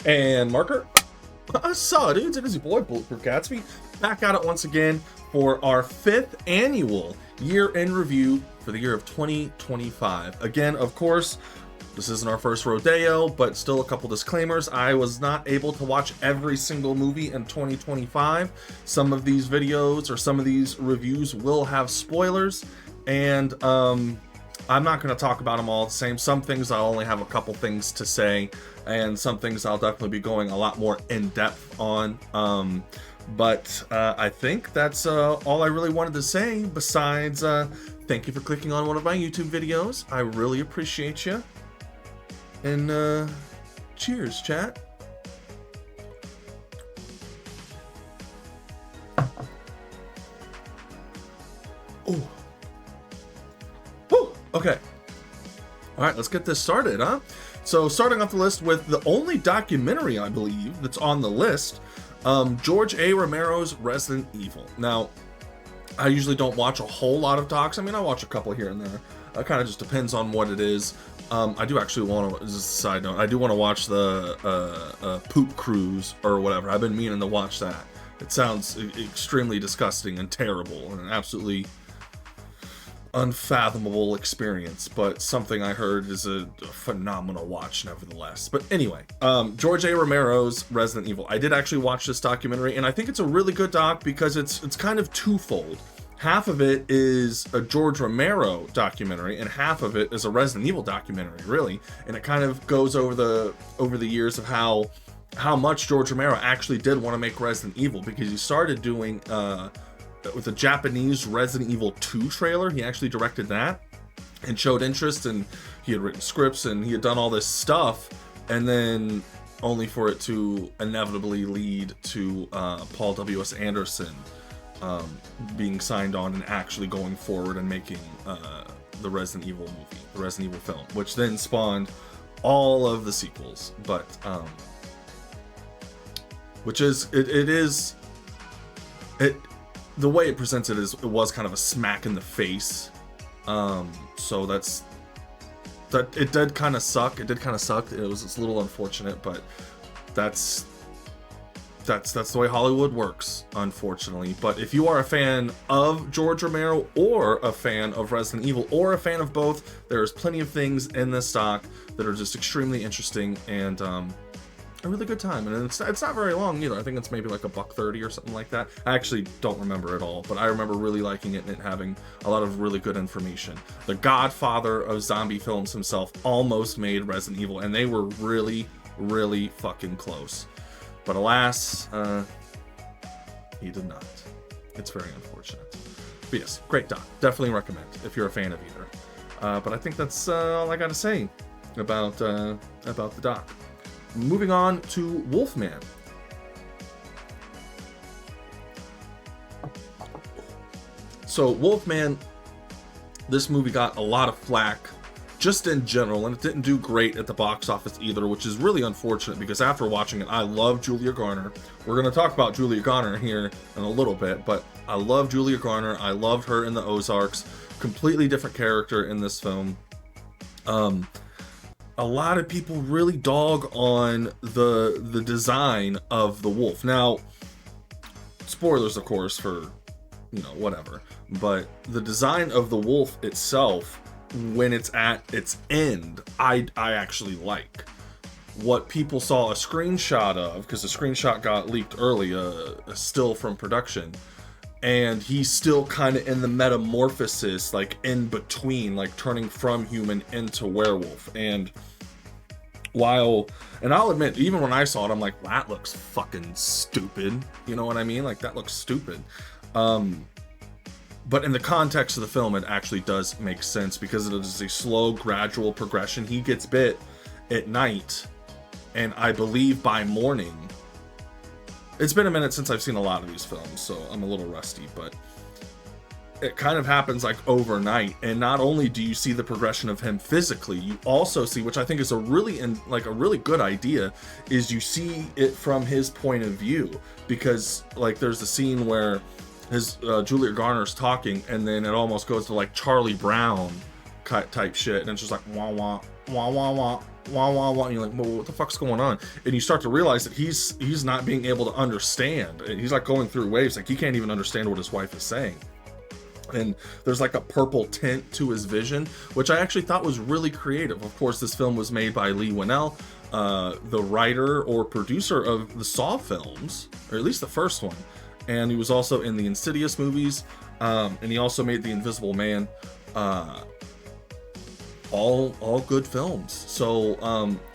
And marker. So, dudes, it is your boy Bulletproof Gatsby back at it once again for our 5th annual year-end review for the year of 2025. Again, of course, this isn't our first rodeo, but still a couple disclaimers. I was not able to watch every single movie in 2025. Some of these videos or some of these reviews will have spoilers, and I'm not going to talk about them all the same. Some things I'll only have a couple things to say, and some things I'll definitely be going a lot more in depth on. But I think that's all I really wanted to say, besides thank you for clicking on one of my YouTube videos. I really appreciate you. And cheers, chat. Oh. Woo. Okay. All right, let's get this started, huh? So starting off the list with the only documentary, I believe, that's on the list, George A. Romero's Resident Evil. Now, I usually don't watch a whole lot of docs. I mean, I watch a couple here and there. It kind of just depends on what it is. I do actually want to, as a side note, I do want to watch the Poop Cruise or whatever. I've been meaning to watch that. It sounds extremely disgusting and terrible and an absolutely unfathomable experience, but something I heard is a phenomenal watch nevertheless. But anyway, George A. Romero's Resident Evil. I did actually watch this documentary, and I think it's a really good doc because it's kind of twofold. Half of it is a George Romero documentary, and half of it is a Resident Evil documentary, really. And it kind of goes over the years of how much George Romero actually did want to make Resident Evil, because he started doing with a Japanese Resident Evil 2 trailer. He actually directed that and showed interest, and he had written scripts and he had done all this stuff, and then only for it to inevitably lead to Paul W.S. Anderson being signed on and actually going forward and making the Resident Evil movie, the Resident Evil film, which then spawned all of the sequels. But which is the way it presents it is, it was kind of a smack in the face. So it did kind of suck. It was a little unfortunate, but that's the way Hollywood works, unfortunately. But if you are a fan of George Romero, or a fan of Resident Evil, or a fan of both, there's plenty of things in this doc that are just extremely interesting and a really good time. And it's not very long either. I think it's maybe like $1.30 or something like that. I actually don't remember it all, but I remember really liking it and it having a lot of really good information. The godfather of zombie films himself almost made Resident Evil, and they were really, really fucking close. But alas, he did not. It's very unfortunate. But yes, great doc. Definitely recommend if you're a fan of either. But I think that's all I got to say about the doc. Moving on to Wolfman. So Wolfman, this movie got a lot of flack just in general, and it didn't do great at the box office either, which is really unfortunate, because after watching it, I love Julia Garner. We're going to talk about Julia Garner here in a little bit, but I love Julia Garner. I loved her in the Ozarks. Completely different character in this film. A lot of people really dog on the design of the wolf. Now, spoilers, of course, for, whatever. But the design of the wolf itself, when it's at its end, I actually like. What people saw a screenshot of, because the screenshot got leaked early, a still from production, and he's still kind of in the metamorphosis, like in between, like turning from human into werewolf. And I'll admit, even when I saw it, I'm like, that looks fucking stupid. You know what I mean? Like, that looks stupid. But in the context of the film, it actually does make sense, because it is a slow, gradual progression. He gets bit at night, and I believe by morning. It's been a minute since I've seen a lot of these films, so I'm a little rusty, but it kind of happens like overnight. And not only do you see the progression of him physically, you also see, which I think is a really good idea, is you see it from his point of view, because like there's a scene where his Julia Garner's talking, and then it almost goes to like Charlie Brown type shit, and it's just like wah wah wah wah wah wah wah wah, and you're like, well, what the fuck's going on? And you start to realize that he's not being able to understand. He's like going through waves, like he can't even understand what his wife is saying. And there's like a purple tint to his vision, which I actually thought was really creative. Of course, this film was made by Leigh Whannell, the writer or producer of the Saw films, or at least the first one. And he was also in the Insidious movies, and he also made The Invisible Man. All good films. So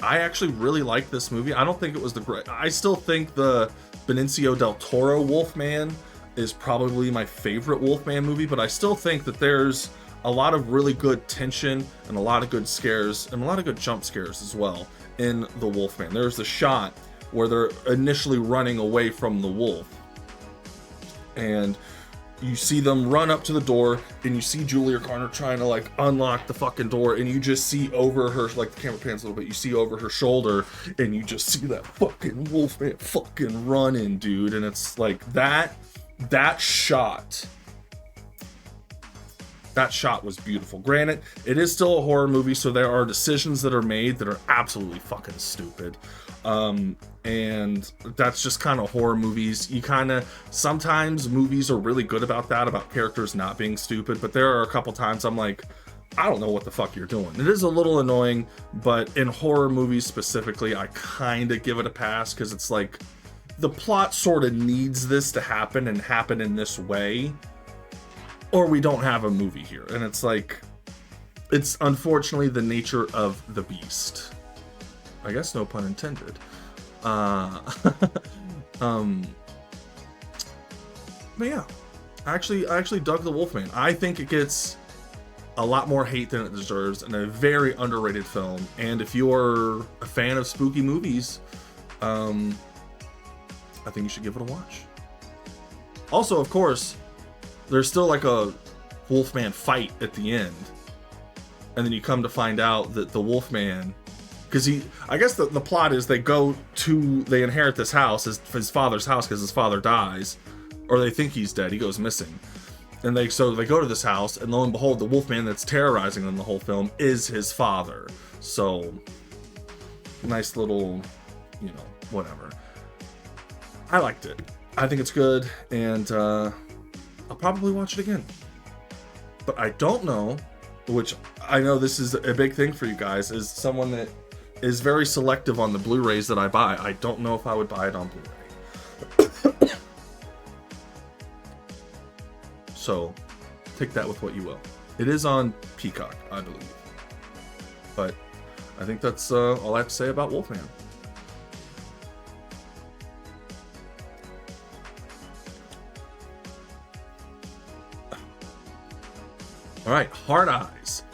I actually really like this movie. I don't think it was the great. I still think the Benicio del Toro Wolfman is probably my favorite Wolfman movie, but I still think that there's a lot of really good tension and a lot of good scares and a lot of good jump scares as well in the Wolfman. There's the shot where they're initially running away from the wolf, and you see them run up to the door, and you see Julia Garner trying to like unlock the fucking door, and you just see over her, like the camera pans a little bit, you see over her shoulder, and you just see that fucking Wolfman fucking running, dude. And it's like that shot was beautiful. Granted, it is still a horror movie, so there are decisions that are made that are absolutely fucking stupid. And that's just kind of horror movies. You kind of, sometimes movies are really good about that, about characters not being stupid, but there are a couple times I'm like, I don't know what the fuck you're doing. It is a little annoying, but in horror movies specifically, I kind of give it a pass, because it's like, the plot sort of needs this to happen and happen in this way, or we don't have a movie here. And it's like, it's unfortunately the nature of the beast. I guess no pun intended. But yeah, I actually dug the Wolfman. I think it gets a lot more hate than it deserves, and a very underrated film. And if you're a fan of spooky movies, I think you should give it a watch. Also, of course, there's still like a Wolfman fight at the end, and then you come to find out that the Wolfman, because I guess the plot is they inherit this house, his father's house, because his father dies, or they think he's dead, he goes missing. And they go to this house, and lo and behold, the Wolfman that's terrorizing them the whole film is his father. So, nice little, whatever. I liked it. I think it's good, and I'll probably watch it again. But I don't know, which I know this is a big thing for you guys, is someone that is very selective on the Blu-rays that I buy. I don't know if I would buy it on Blu-ray. So, take that with what you will. It is on Peacock, I believe. But I think that's all I have to say about Wolfman. All right, Hard Eyes.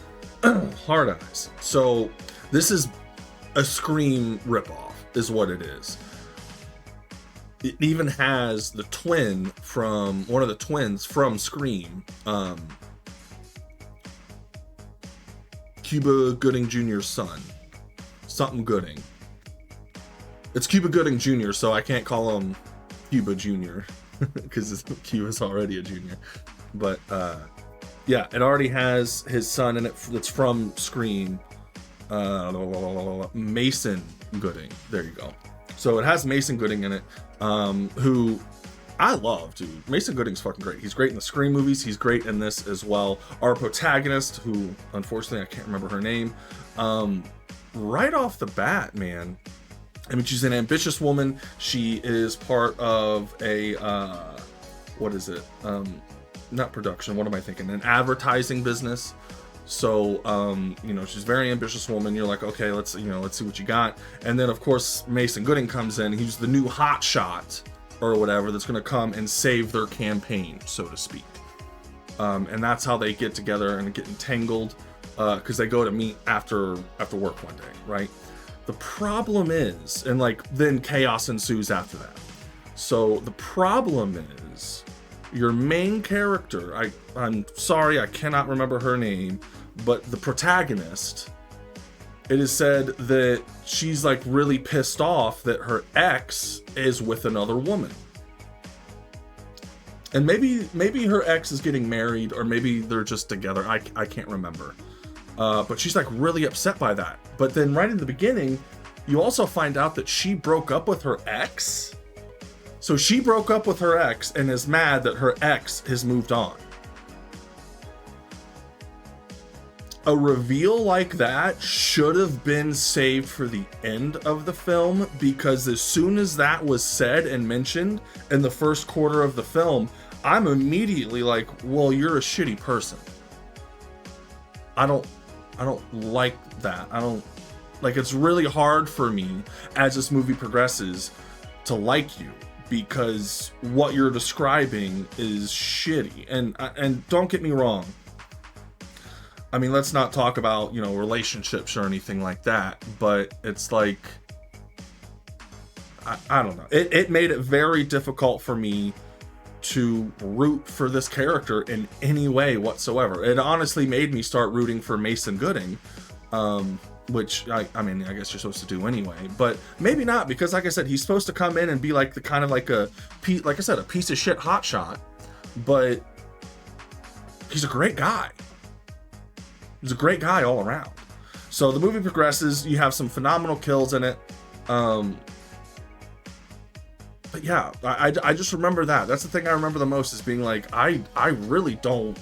Hard Eyes. So this is a Scream ripoff, is what it is. It even has the twin from one of the twins from Scream, Cuba Gooding Jr.'s son, something Gooding. It's Cuba Gooding Jr., so I can't call him Cuba Jr. because Cuba's already a junior. But yeah, it already has his son in it that's from Scream, Mason Gooding. There you go. So it has Mason Gooding in it, who I love, dude. Mason Gooding's fucking great. He's great in the Scream movies. He's great in this as well. Our protagonist, who unfortunately I can't remember her name, right off the bat, man. I mean, she's an ambitious woman. She is part of a, what is it? Not production, what am I thinking? An advertising business. So, she's a very ambitious woman. You're like, okay, let's see what you got. And then, of course, Mason Gooding comes in. He's the new hot shot or whatever that's going to come and save their campaign, so to speak. And that's how they get together and get entangled, because they go to meet after work one day, right? The problem is, and then chaos ensues after that. So the problem is, your main character, I'm sorry, I cannot remember her name, but the protagonist, it is said that she's really pissed off that her ex is with another woman. And maybe her ex is getting married, or maybe they're just together. I can't remember. But she's like really upset by that. But then right in the beginning, you also find out that she broke up with her ex. So she broke up with her ex and is mad that her ex has moved on. A reveal like that should have been saved for the end of the film, because as soon as that was said and mentioned in the first quarter of the film, I'm immediately like, well, you're a shitty person. I don't like that. It's really hard for me as this movie progresses to like you, because what you're describing is shitty. And don't get me wrong. I mean, let's not talk about, relationships or anything like that, but it's like, I don't know. It made it very difficult for me to root for this character in any way whatsoever. It honestly made me start rooting for Mason Gooding, which I mean, I guess you're supposed to do anyway, but maybe not, because like I said, he's supposed to come in and be like a piece of shit hotshot, but he's a great guy. He's a great guy all around. So the movie progresses. You have some phenomenal kills in it. But yeah, I just remember that. That's the thing I remember the most, is being like, I really don't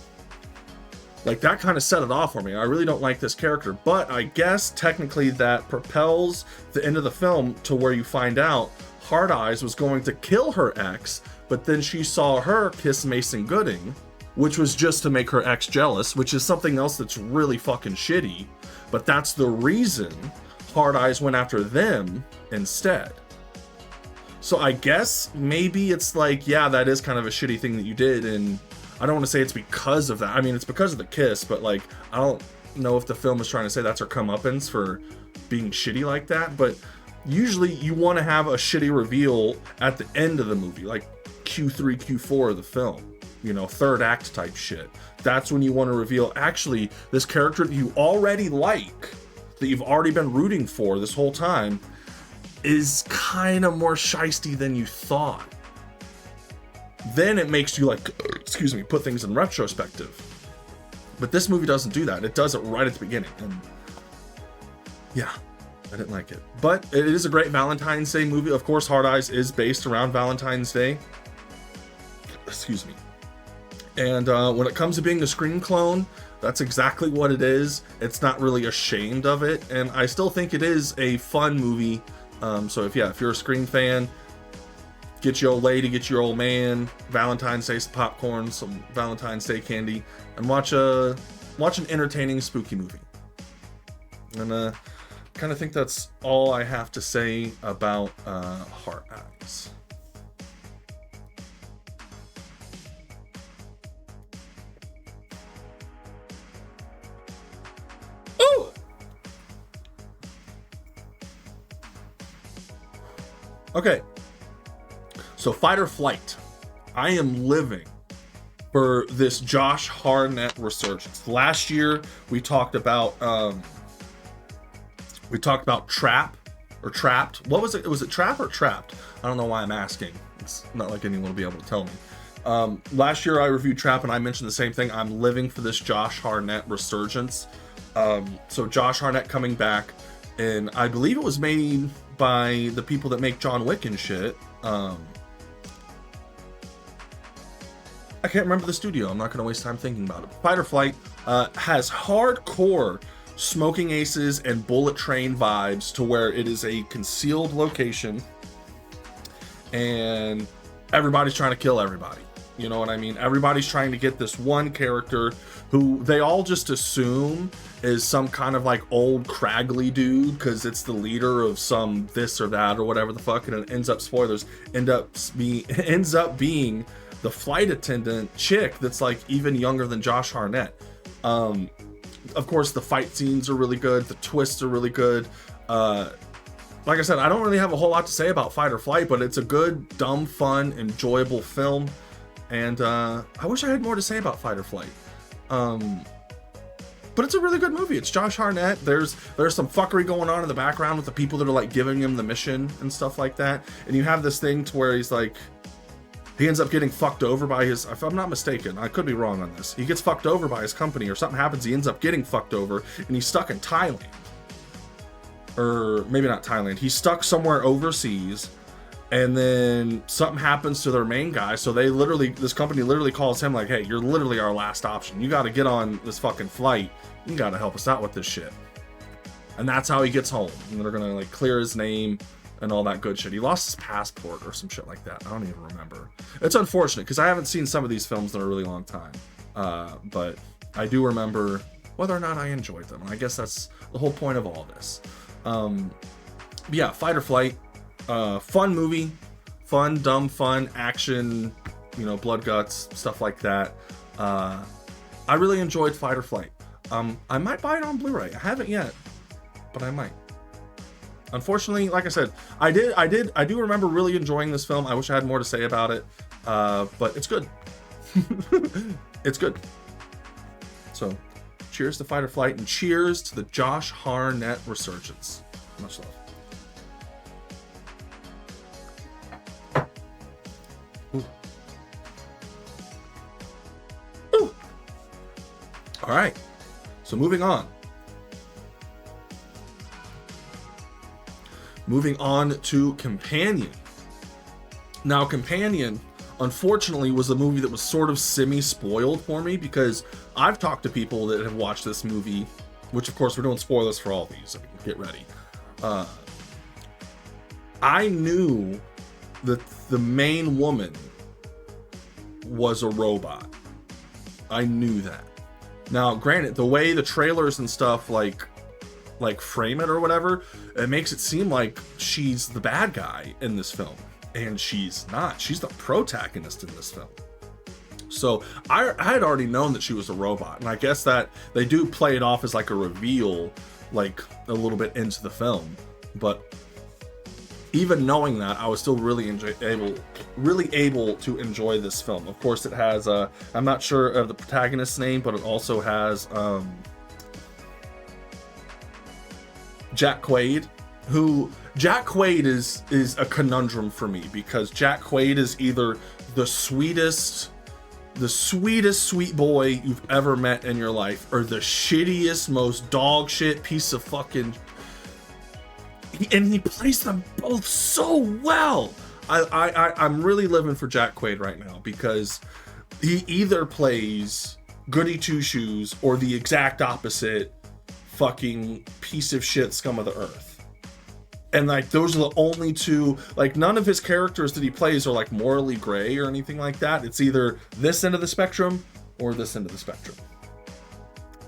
like that. Kind of set it off for me. I really don't like this character. But I guess technically that propels the end of the film to where you find out Hard Eyes was going to kill her ex, but then she saw her kiss Mason Gooding, which was just to make her ex jealous, which is something else that's really fucking shitty. But that's the reason Hard Eyes went after them instead. So I guess maybe it's like, yeah, that is kind of a shitty thing that you did, and I don't want to say it's because of that. I mean, it's because of the kiss, but like, I don't know if the film is trying to say that's her comeuppance for being shitty like that. But usually you want to have a shitty reveal at the end of the movie, like Q3, Q4 of the film. Third act type shit. That's when you want to reveal, actually, this character that you already like, that you've already been rooting for this whole time, is kind of more shisty than you thought. Then it makes you like, put things in retrospective. But this movie doesn't do that. It does it right at the beginning. And yeah, I didn't like it. But it is a great Valentine's Day movie. Of course, Hard Eyes is based around Valentine's Day. Excuse me. And when it comes to being a Scream clone, that's exactly what it is. It's not really ashamed of it, and I still think it is a fun movie. So if you're a Scream fan, get your old lady, get your old man, Valentine's Day, some popcorn, some Valentine's Day candy, and watch an entertaining spooky movie. And kind of think that's all I have to say about Hard Eyes. Okay, so Fight or Flight. I am living for this Josh Hartnett resurgence. Last year we talked about Trap or Trapped. What was it? Was it Trap or Trapped? I don't know why I'm asking. It's not like anyone will be able to tell me. Last year I reviewed Trap and I mentioned the same thing. I'm living for this Josh Hartnett resurgence. So Josh Hartnett coming back, and I believe it was made by the people that make John Wick and shit. I can't remember the studio. I'm not going to waste time thinking about it. Fight or Flight has hardcore Smoking Aces and Bullet Train vibes, to where it is a concealed location and everybody's trying to kill everybody. You know what I mean? Everybody's trying to get this one character who they all just assume is some kind of like old craggly dude, because it's the leader of some this or that or whatever the fuck, and it ends up, spoilers, ends up being the flight attendant chick that's like even younger than Josh Hartnett. Of course, the fight scenes are really good. The twists are really good. Like I said, I don't really have a whole lot to say about Fight or Flight, but it's a good, dumb, fun, enjoyable film. And I wish I had more to say about Fight or Flight. But it's a really good movie. It's Josh Hartnett. There's some fuckery going on in the background with the people that are like giving him the mission and stuff like that. And you have this thing to where he's like, He ends up getting fucked over by his, if I'm not mistaken, I could be wrong on this. He gets fucked over by his company or something happens. He ends up getting fucked over and he's stuck in Thailand. Or maybe not Thailand. He's stuck somewhere overseas and then something happens to their main guy. So they literally, this company literally calls him like, hey, you're literally our last option. You got to get on this fucking flight. You got to help us out with this shit. And that's how he gets home. And they're going to like clear his name and all that good shit. He lost his passport or some shit like that. I don't even remember. It's unfortunate because I haven't seen some of these films in a really long time. But I do remember whether or not I enjoyed them. And I guess that's the whole point of all this. Yeah, Fight or Flight. Fun movie. Fun, dumb, fun, action, you know, blood guts, stuff like that. I really enjoyed Fight or Flight. I might buy it on Blu-ray. I haven't yet, but I might. Unfortunately, like I said, I do remember really enjoying this film. I wish I had more to say about it, but it's good. It's good. So, cheers to Fight or Flight, and cheers to the Josh Hartnett resurgence. Much love. Ooh. Ooh. All right. So moving on. Moving on to Companion. Now, Companion, unfortunately, was a movie that was sort of semi-spoiled for me because I've talked to people that have watched this movie, which, of course, we're doing spoilers for all these, so get ready. I knew that the main woman was a robot. I knew that. Now, granted, the way the trailers and stuff like frame it or whatever, it makes it seem like she's the bad guy in this film, and she's not. She's the protagonist in this film. So I had already known that she was a robot, and I guess that they do play it off as like a reveal, like a little bit into the film. But even knowing that, I was still really able to enjoy this film. Of course, it has I'm not sure of the protagonist's name, but it also has Jack Quaid, who Jack Quaid is a conundrum for me because Jack Quaid is either the sweetest sweet boy you've ever met in your life, or the shittiest, most dog shit piece of fucking. And he plays them both so well. I'm really living for Jack Quaid right now because he either plays goody two shoes or the exact opposite, fucking piece of shit scum of the earth. And like those are the only two, like none of his characters that he plays are like morally gray or anything like that. It's either this end of the spectrum or this end of the spectrum.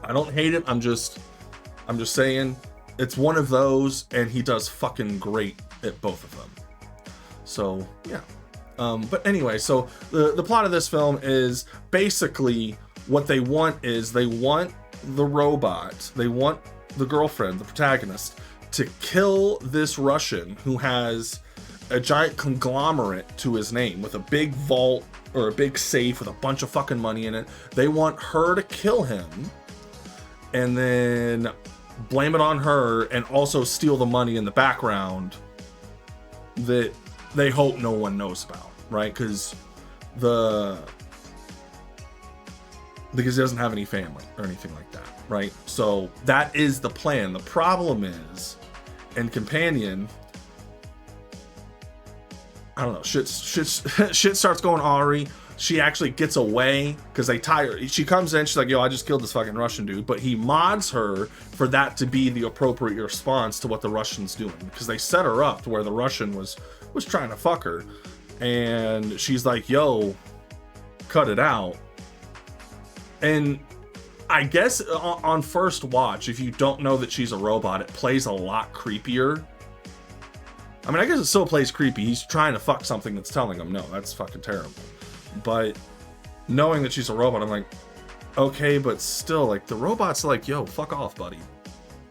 I don't hate it. I'm just saying it's one of those, and he does fucking great at both of them. So yeah. But anyway, so the plot of this film is basically what they want is they want the robot, they want the girlfriend, the protagonist, to kill this Russian who has a giant conglomerate to his name with a big vault or a big safe with a bunch of fucking money in it. They want her to kill him and then blame it on her and also steal the money in the background that they hope no one knows about, right? Because he doesn't have any family or anything like that, right? So that is the plan. The problem is, in Companion, I don't know, shit starts going awry. She actually gets away because they tie her. She comes in, she's like, yo, I just killed this fucking Russian dude. But he mods her for that to be the appropriate response to what the Russian's doing. Because they set her up to where the Russian was trying to fuck her. And she's like, yo, cut it out. And I guess on first watch, if you don't know that she's a robot, it plays a lot creepier. I mean, I guess it still plays creepy. He's trying to fuck something that's telling him no. That's fucking terrible. But knowing that she's a robot, I'm like, okay, but still, like, the robot's like, yo, fuck off, buddy.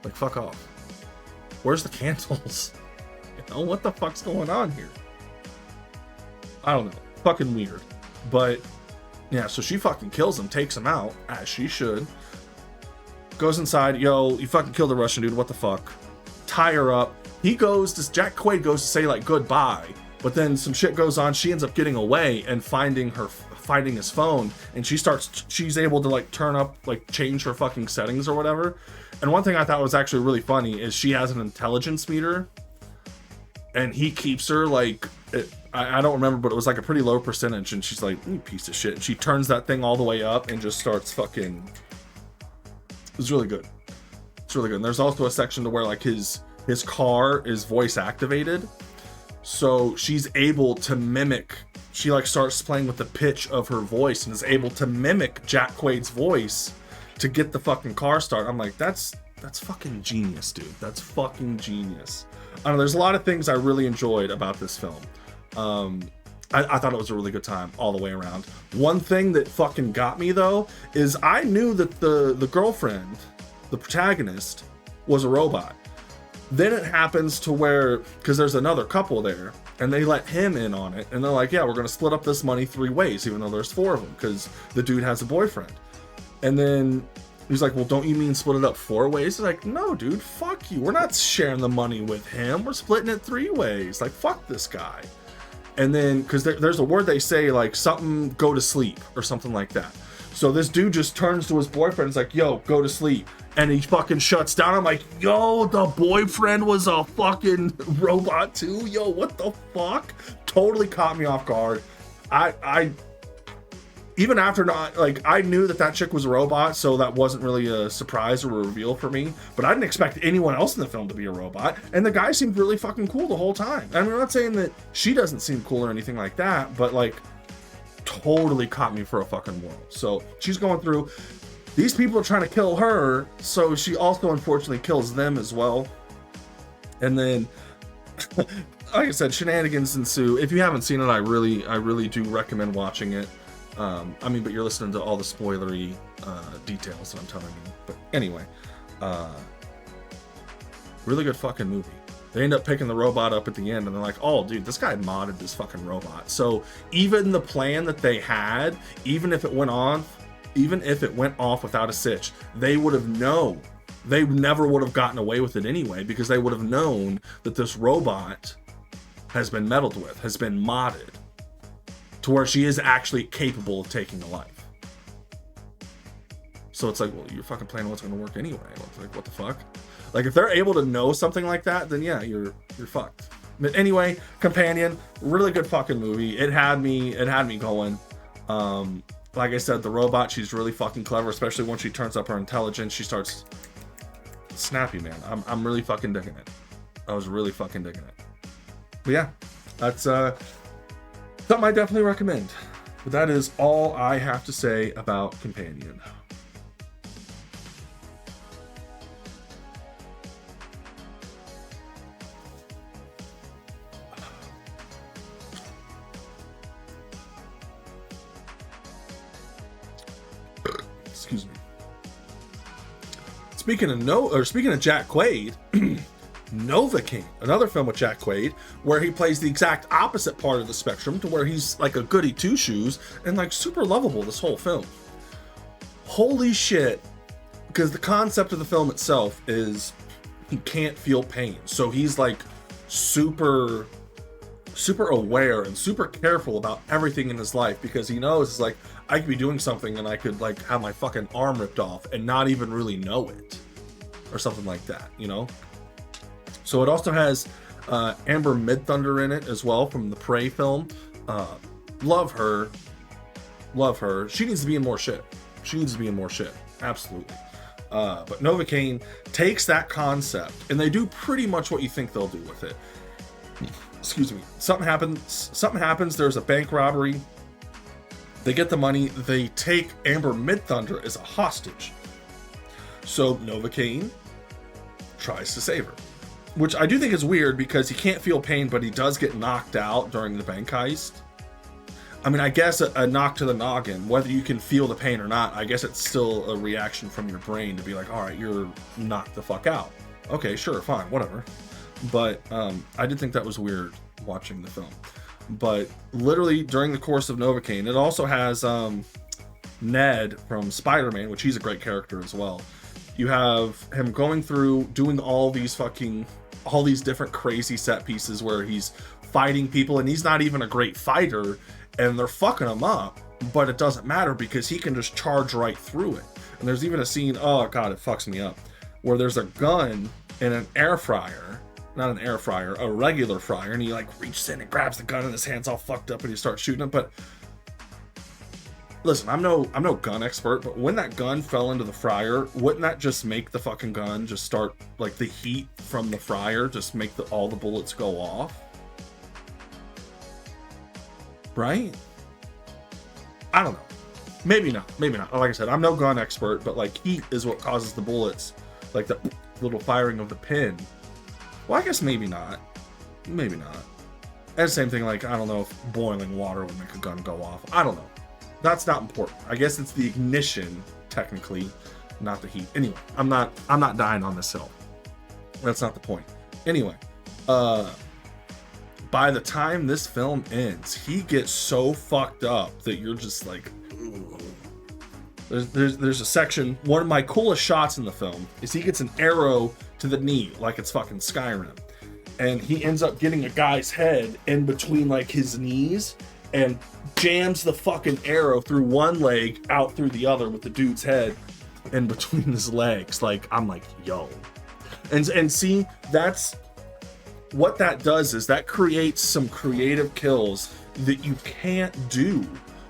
Like, fuck off. Where's the candles? You know, what the fuck's going on here? I don't know. Fucking weird. But yeah, so she fucking kills him, takes him out, as she should. Goes inside, yo, you fucking killed the Russian dude, what the fuck? Tie her up. Jack Quaid goes to say, like, goodbye. But then some shit goes on. She ends up getting away and finding his phone, and she's able to like turn up, like change her fucking settings or whatever. And one thing I thought was actually really funny is she has an intelligence meter, and he keeps her like, I don't remember, but it was like a pretty low percentage, and she's like, you piece of shit. And she turns that thing all the way up and just starts fucking. It was really good. It's really good. And there's also a section to where like his car is voice activated. So she's able to mimic, she like starts playing with the pitch of her voice and is able to mimic Jack Quaid's voice to get the fucking car started. I'm like, that's fucking genius, dude. That's fucking genius. I don't know, there's a lot of things I really enjoyed about this film. I thought it was a really good time all the way around. One thing that fucking got me though is I knew that the girlfriend, the protagonist, was a robot. Then it happens to where, because there's another couple there, and they let him in on it, and they're like, yeah, we're going to split up this money 3 ways, even though there's 4 of them, because the dude has a boyfriend. And then he's like, well, don't you mean split it up 4 ways? He's like, no, dude, fuck you. We're not sharing the money with him. We're splitting it 3 ways. Like, fuck this guy. And then, because there's a word they say, like, something, go to sleep, or something like that. So this dude just turns to his boyfriend, and is like, yo, go to sleep. And he fucking shuts down. I'm like, yo, the boyfriend was a fucking robot too? Yo, what the fuck? Totally caught me off guard. I even after not, like, I knew that chick was a robot, so that wasn't really a surprise or a reveal for me. But I didn't expect anyone else in the film to be a robot. And the guy seemed really fucking cool the whole time. I mean, I'm not saying that she doesn't seem cool or anything like that, but like, totally caught me for a fucking whirl. So she's going through. These people are trying to kill her, so she also unfortunately kills them as well. And then, like I said, shenanigans ensue. If you haven't seen it, I really do recommend watching it. I mean, but you're listening to all the spoilery details that I'm telling you. But anyway, really good fucking movie. They end up picking the robot up at the end, and they're like, oh, dude, this guy modded this fucking robot. So even the plan that they had, even if it went off without a sitch, they would have known. They never would have gotten away with it anyway, because they would have known that this robot has been meddled with, has been modded, to where she is actually capable of taking a life. So it's like, well, your fucking plan wasn't going to work anyway. Like, what the fuck? Like, if they're able to know something like that, then yeah, you're fucked. But anyway, Companion, really good fucking movie. It had me going. Like I said, the robot, she's really fucking clever, especially when she turns up her intelligence. She starts snappy, man. I'm really fucking digging it. I was really fucking digging it. But yeah, that's something I definitely recommend. But that is all I have to say about Companion. Excuse me. Speaking of Jack Quaid, Novocaine, another film with Jack Quaid, where he plays the exact opposite part of the spectrum, to where he's like a goody two shoes and like super lovable this whole film. Holy shit. Because the concept of the film itself is he can't feel pain. So he's like super aware and super careful about everything in his life, because he knows it's like, I could be doing something and I could like have my fucking arm ripped off and not even really know it, or something like that, you know? So it also has Amber Midthunder in it as well, from the Prey film. Love her. She needs to be in more shit. Absolutely. But Novocaine takes that concept, and they do pretty much what you think they'll do with it. Excuse me. Something happens. There's a bank robbery. They get the money. They take Amber Midthunder as a hostage. So Novocaine tries to save her, which I do think is weird, because he can't feel pain, but he does get knocked out during the bank heist. I mean, I guess a knock to the noggin, whether you can feel the pain or not, I guess it's still a reaction from your brain to be like, all right, you're knocked the fuck out. Okay, sure, fine, whatever. But I did think that was weird watching the film. But literally during the course of Novocaine, it also has Ned from Spider-Man, which he's a great character as well. You have him going through doing all these different crazy set pieces where he's fighting people, and he's not even a great fighter, and they're fucking him up, but it doesn't matter because he can just charge right through it. And there's even a scene, oh god, it fucks me up, where there's a gun in an air fryer, not an air fryer, a regular fryer, and he like reaches in and grabs the gun and his hand's all fucked up and he starts shooting it. But listen, I'm no gun expert, but when that gun fell into the fryer, wouldn't that just make the fucking gun just start, like the heat from the fryer just make all the bullets go off? Right? I don't know. Maybe not. Like I said, I'm no gun expert, but like heat is what causes the bullets, like the little firing of the pin. Well, I guess maybe not. Maybe not. And same thing, like, I don't know if boiling water would make a gun go off. I don't know. That's not important. I guess it's the ignition, technically, not the heat. Anyway, I'm not dying on this hill. That's not the point. Anyway, by the time this film ends, he gets so fucked up that you're just like, ugh. There's a section, one of my coolest shots in the film is he gets an arrow to the knee, like it's fucking Skyrim. And he ends up getting a guy's head in between like his knees and jams the fucking arrow through one leg out through the other with the dude's head in between his legs. Like, I'm like, yo. And see, that's what that does, is that creates some creative kills that you can't do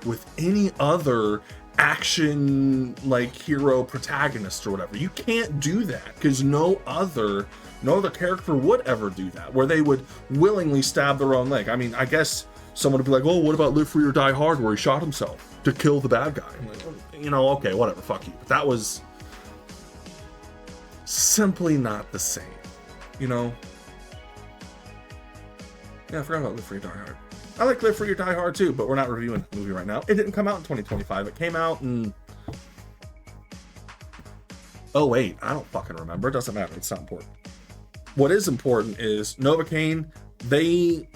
with any other action like hero protagonist or whatever. You can't do that because no other character would ever do that, where they would willingly stab their own leg. I mean, I guess someone would be like, oh, what about Live Free or Die Hard, where he shot himself to kill the bad guy? I'm like, you know, okay, whatever, fuck you. But that was simply not the same, you know? Yeah, I forgot about Live Free or Die Hard. I like Live Free or Die Hard too, but we're not reviewing the movie right now. It didn't come out in 2025. It came out in... oh wait, I don't fucking remember. It doesn't matter. It's not important. What is important is Novocaine, they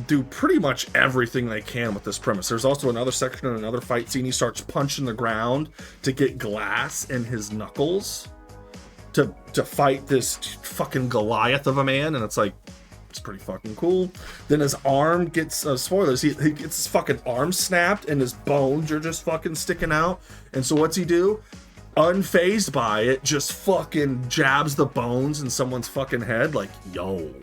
do pretty much everything they can with this premise. There's also another section in another fight scene. He starts punching the ground to get glass in his knuckles to fight this fucking Goliath of a man, and it's like, it's pretty fucking cool. Then his arm gets, spoilers, he gets his fucking arm snapped and his bones are just fucking sticking out. And so what's he do? Unfazed by it, just fucking jabs the bones in someone's fucking head. Like, yo.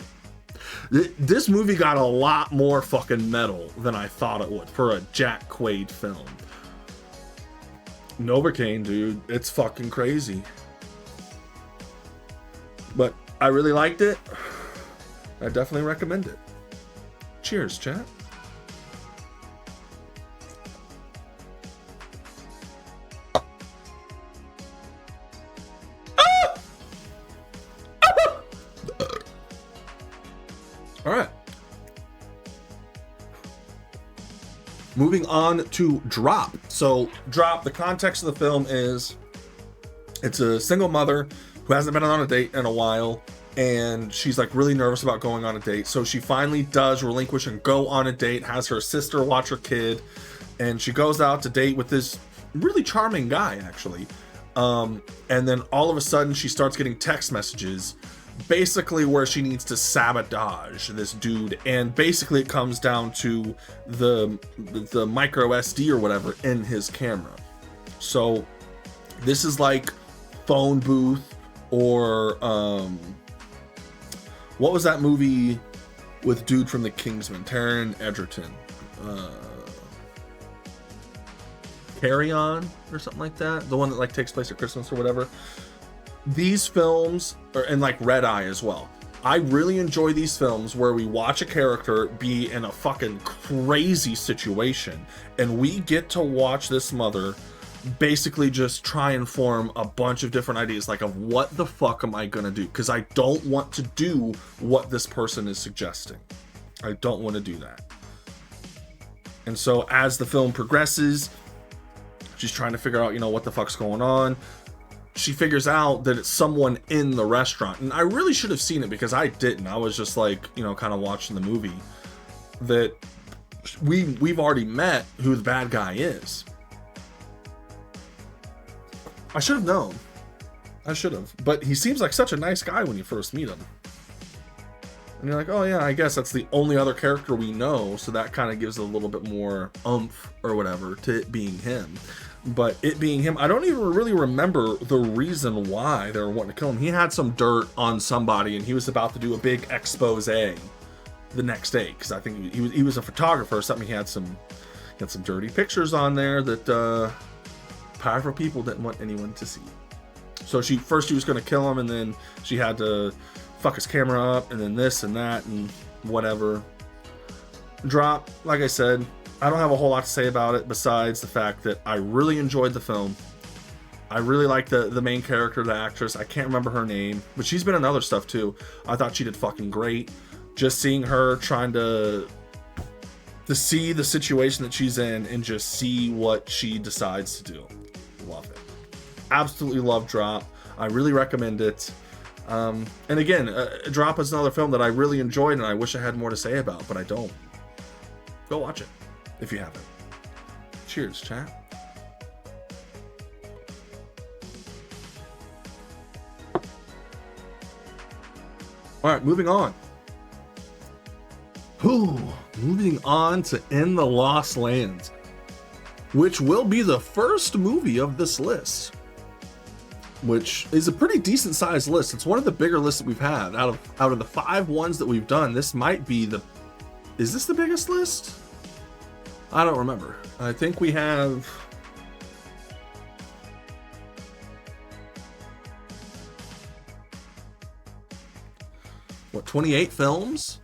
This movie got a lot more fucking metal than I thought it would for a Jack Quaid film. Novocaine, dude, it's fucking crazy. But I really liked it. I definitely recommend it. Cheers, chat. All right. Moving on to Drop. So, Drop, the context of the film is it's a single mother who hasn't been on a date in a while, and she's like really nervous about going on a date. So she finally does relinquish and go on a date, has her sister watch her kid, and she goes out to date with this really charming guy, actually. And then all of a sudden she starts getting text messages basically where she needs to sabotage this dude, and basically it comes down to the micro SD or whatever in his camera. So this is like phone booth, or what was that movie with dude from the Kingsman, Taron Egerton, Carry On or something like that, the one that like takes place at Christmas or whatever. These films are, and like Red Eye as well, I really enjoy these films where we watch a character be in a fucking crazy situation and we get to watch this mother basically just try and form a bunch of different ideas, like, of what the fuck am I gonna do, because I don't want to do what this person is suggesting. I don't want to do that. And so as the film progresses, she's trying to figure out, you know, what the fuck's going on. She figures out that it's someone in the restaurant, and I really should have seen it because I didn't. I was just like, you know, kind of watching the movie, that we've already met who the bad guy is. I should have known. I should have. But he seems like such a nice guy when you first meet him. And you're like, oh yeah, I guess that's the only other character we know, so that kind of gives it a little bit more oomph or whatever to it being him. But it being him, I don't even really remember the reason why they were wanting to kill him. He had some dirt on somebody, and he was about to do a big expose the next day, because I think he was a photographer or something. He had some dirty pictures on there that powerful people didn't want anyone to see. So she was going to kill him, and then she had to fuck his camera up, and then this and that and whatever. Drop, like I said, I don't have a whole lot to say about it besides the fact that I really enjoyed the film. I really like the main character, the actress. I can't remember her name, but she's been in other stuff too. I thought she did fucking great. Just seeing her trying to see the situation that she's in and just see what she decides to do. Love it. Absolutely love Drop. I really recommend it. And again, Drop is another film that I really enjoyed and I wish I had more to say about, but I don't. Go watch it if you haven't. Cheers, chat. All right, moving on. Moving on to In the Lost Lands, which will be the first movie of this list, which is a pretty decent sized list. It's one of the bigger lists that we've had. Out of the 5 ones that we've done, this might be is this the biggest list? I don't remember. I think we have 28 films?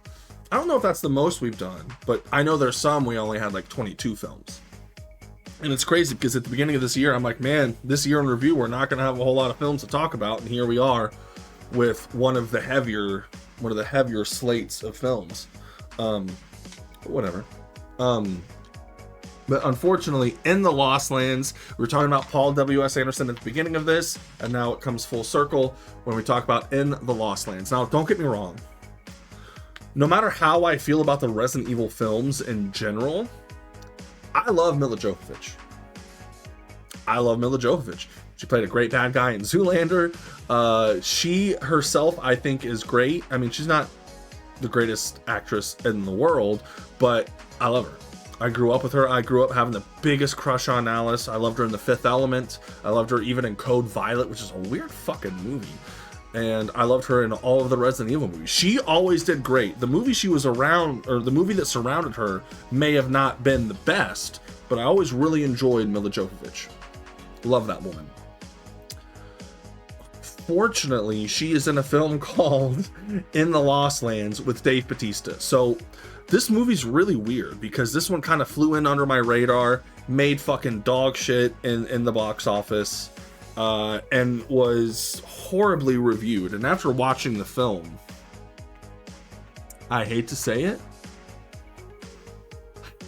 I don't know if that's the most we've done, but I know there's some we only had like 22 films. And it's crazy because at the beginning of this year, I'm like, man, this year in review, we're not going to have a whole lot of films to talk about. And here we are with one of the heavier slates of films. Whatever. But unfortunately, In the Lost Lands, we were talking about Paul W.S. Anderson at the beginning of this, and now it comes full circle when we talk about In the Lost Lands. Now, don't get me wrong. No matter how I feel about the Resident Evil films in general, I love Mila Jovovich. She played a great bad guy in Zoolander. She herself, I think, is great. I mean, she's not the greatest actress in the world, but I love her. I grew up with her. I grew up having the biggest crush on Alice. I loved her in The Fifth Element. I loved her even in Code Violet, which is a weird fucking movie. And I loved her in all of the Resident Evil movies. She always did great. The movie she was around, or the movie that surrounded her, may have not been the best, but I always really enjoyed Mila Jovovich. Love that woman. Fortunately, she is in a film called In the Lost Lands with Dave Bautista. So this movie's really weird because this one kind of flew in under my radar, made fucking dog shit in the box office, and was horribly reviewed. And after watching the film, I hate to say it,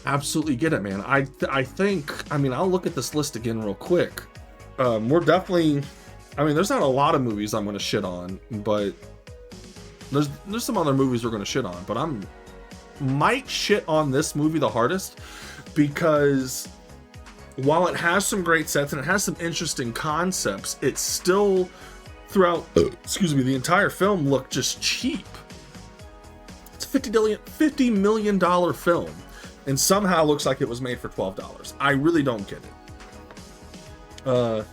absolutely get it, man. I think, I mean, I'll look at this list again real quick. We're definitely, I mean, there's not a lot of movies I'm going to shit on, but there's some other movies we're going to shit on, but might shit on this movie the hardest because while it has some great sets and it has some interesting concepts, it's still throughout, the entire film looked just cheap. It's a $50 million film and somehow looks like it was made for $12. I really don't get it.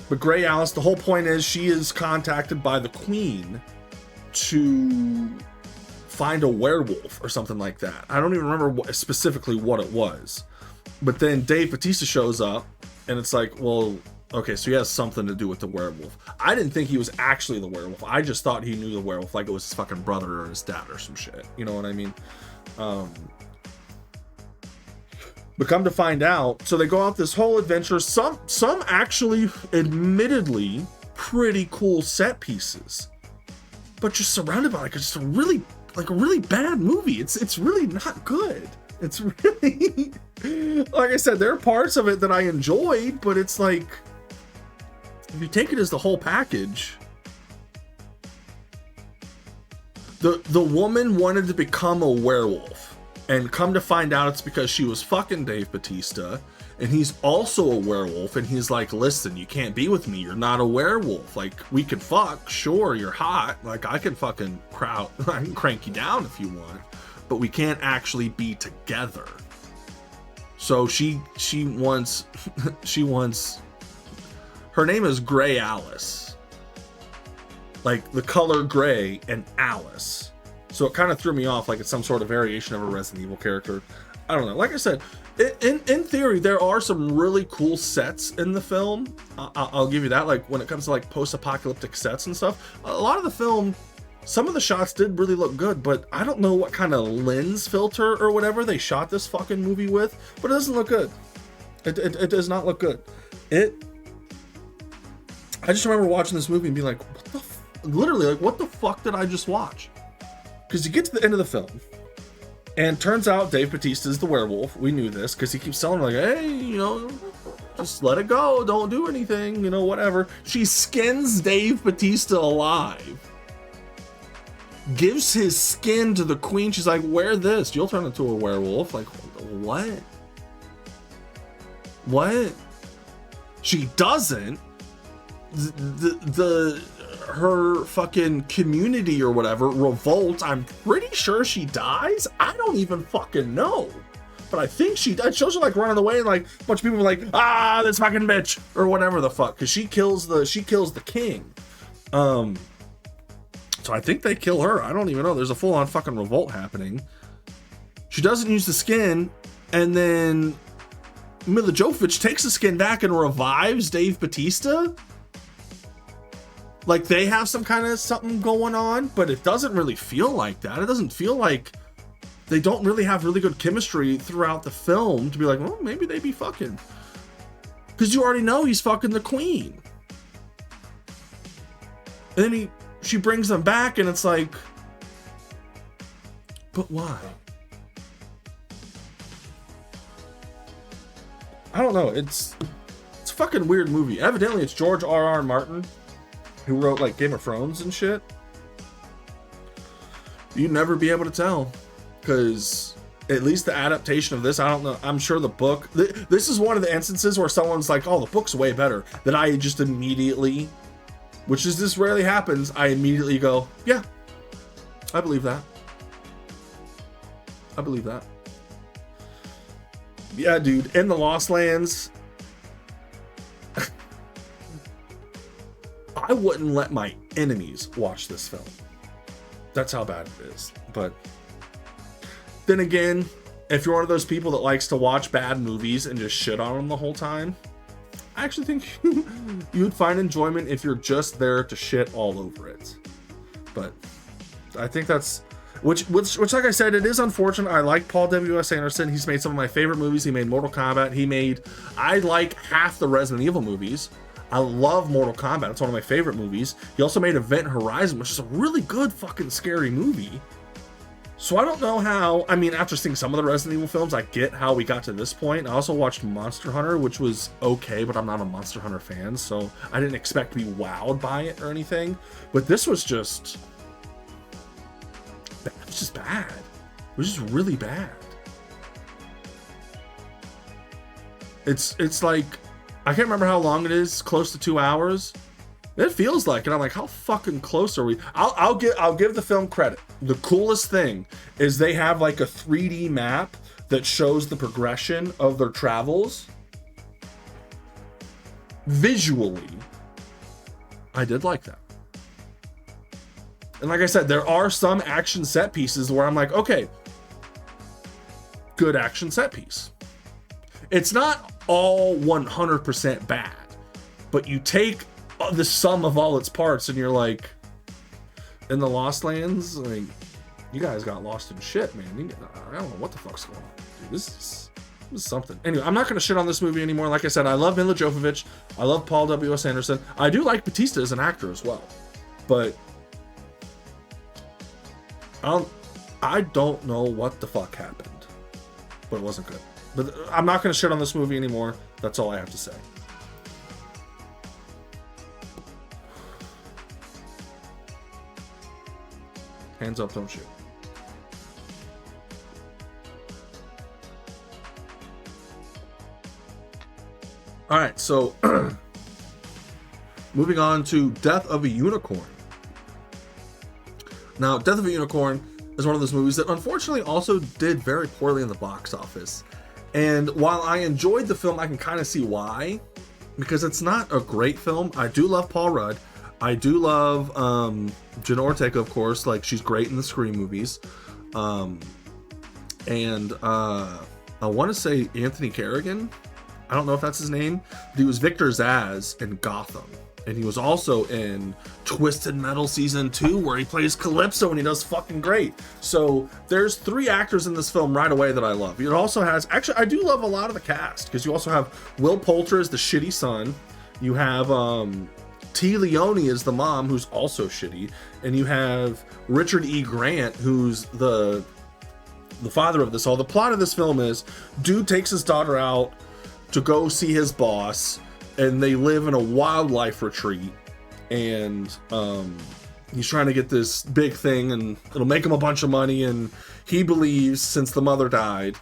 But Grey Alice, the whole point is she is contacted by the Queen to find a werewolf or something like that. I don't even remember specifically what it was. But then Dave Bautista shows up and it's like, well, okay, so he has something to do with the werewolf. I didn't think he was actually the werewolf. I just thought he knew the werewolf like it was his fucking brother or his dad or some shit. You know what I mean? But come to find out, so they go out this whole adventure. Some actually, admittedly, pretty cool set pieces, but just surrounded by just a really bad movie. It's really not good. It's really, like I said, there are parts of it that I enjoyed, but it's like, if you take it as the whole package, the woman wanted to become a werewolf. And come to find out it's because she was fucking Dave Bautista and he's also a werewolf, and he's like, listen, you can't be with me, you're not a werewolf. Like, we can fuck, sure, you're hot, like I can fucking I can crank you down if you want, but we can't actually be together. So she wants her name is Gray Alice, like the color gray and Alice. So it kind of threw me off, like it's some sort of variation of a Resident Evil character. I don't know. Like I said, in theory, there are some really cool sets in the film. I'll give you that. Like when it comes to like post-apocalyptic sets and stuff, a lot of the film, some of the shots did really look good, but I don't know what kind of lens filter or whatever they shot this fucking movie with, but it doesn't look good. It does not look good. I just remember watching this movie and being like, literally, like, what the fuck did I just watch? Because you get to the end of the film, and turns out Dave Bautista is the werewolf. We knew this because he keeps telling her, like, hey, you know, just let it go. Don't do anything, you know, whatever. She skins Dave Bautista alive. Gives his skin to the queen. She's like, wear this. You'll turn into a werewolf. Like, what? What? She doesn't. Her fucking community or whatever revolts. I'm pretty sure she dies. I don't even fucking know, but I think she died. It shows her like running away, and like a bunch of people are like, ah, this fucking bitch or whatever the fuck, because she kills the king. So I think they kill her. I don't even know. There's a full-on fucking revolt happening. She doesn't use the skin, and then Mila Jovovich takes the skin back and revives Dave Bautista. Like they have some kind of something going on, but it doesn't really feel like that. It doesn't feel like they don't really have really good chemistry throughout the film to be like, well, maybe they be fucking. Because you already know he's fucking the queen. And then she brings them back and it's like, but why? I don't know. It's a fucking weird movie. Evidently it's George R.R. Martin, who wrote like Game of Thrones and shit. You'd never be able to tell, because at least the adaptation of this, I don't know. I'm sure the book, this is one of the instances where someone's like, oh, the book's way better, that I just immediately, which is this rarely happens, I immediately go, yeah, I believe that. I believe that. Yeah, dude, in the Lost Lands, I wouldn't let my enemies watch this film. That's how bad it is. But then again, if you're one of those people that likes to watch bad movies and just shit on them the whole time, I actually think you'd find enjoyment if you're just there to shit all over it. But I think that's which like I said, it is unfortunate. I like Paul W.S. Anderson. He's made some of my favorite movies. He made Mortal Kombat. I like half the Resident Evil movies. I love Mortal Kombat. It's one of my favorite movies. He also made Event Horizon, which is a really good fucking scary movie. So I don't know how, I mean, after seeing some of the Resident Evil films, I get how we got to this point. I also watched Monster Hunter, which was okay, but I'm not a Monster Hunter fan, so I didn't expect to be wowed by it or anything. But this was just, it was just bad. It was just really bad. It's like, I can't remember how long it is, close to 2 hours. It feels like it. I'm like, how fucking close are we? I'll give the film credit. The coolest thing is they have like a 3D map that shows the progression of their travels. Visually, I did like that. And like I said, there are some action set pieces where I'm like, okay, good action set piece. It's not all 100% bad, but you take the sum of all its parts and you're like, in the Lost Lands, like, you guys got lost in shit, man. I don't know what the fuck's going on, dude. This is something. Anyway, I'm not going to shit on this movie anymore. Like I said, I love Mila Jovovich. I love Paul W.S. Anderson. I do like Bautista as an actor as well, but I don't know what the fuck happened, but it wasn't good. But I'm not going to shit on this movie anymore. That's all I have to say. Hands up, don't shoot. All right, so moving on to Death of a Unicorn. Now, Death of a Unicorn is one of those movies that unfortunately also did very poorly in the box office. And while I enjoyed the film, I can kind of see why, because it's not a great film. I do love Paul Rudd. I do love Jenna Ortega, of course. Like, she's great in the Scream movies. And I want to say Anthony Carrigan. I don't know if that's his name, but he was Victor Zsasz in Gotham. And he was also in Twisted Metal Season 2, where he plays Calypso, and he does fucking great. So there's 3 actors in this film right away that I love. It also has, actually, I do love a lot of the cast, because you also have Will Poulter as the shitty son. You have T. Leone as the mom, who's also shitty. And you have Richard E. Grant, who's the father of this all. The plot of this film is, dude takes his daughter out to go see his boss, and they live in a wildlife retreat, and he's trying to get this big thing, and it'll make him a bunch of money. And he believes, since the mother died,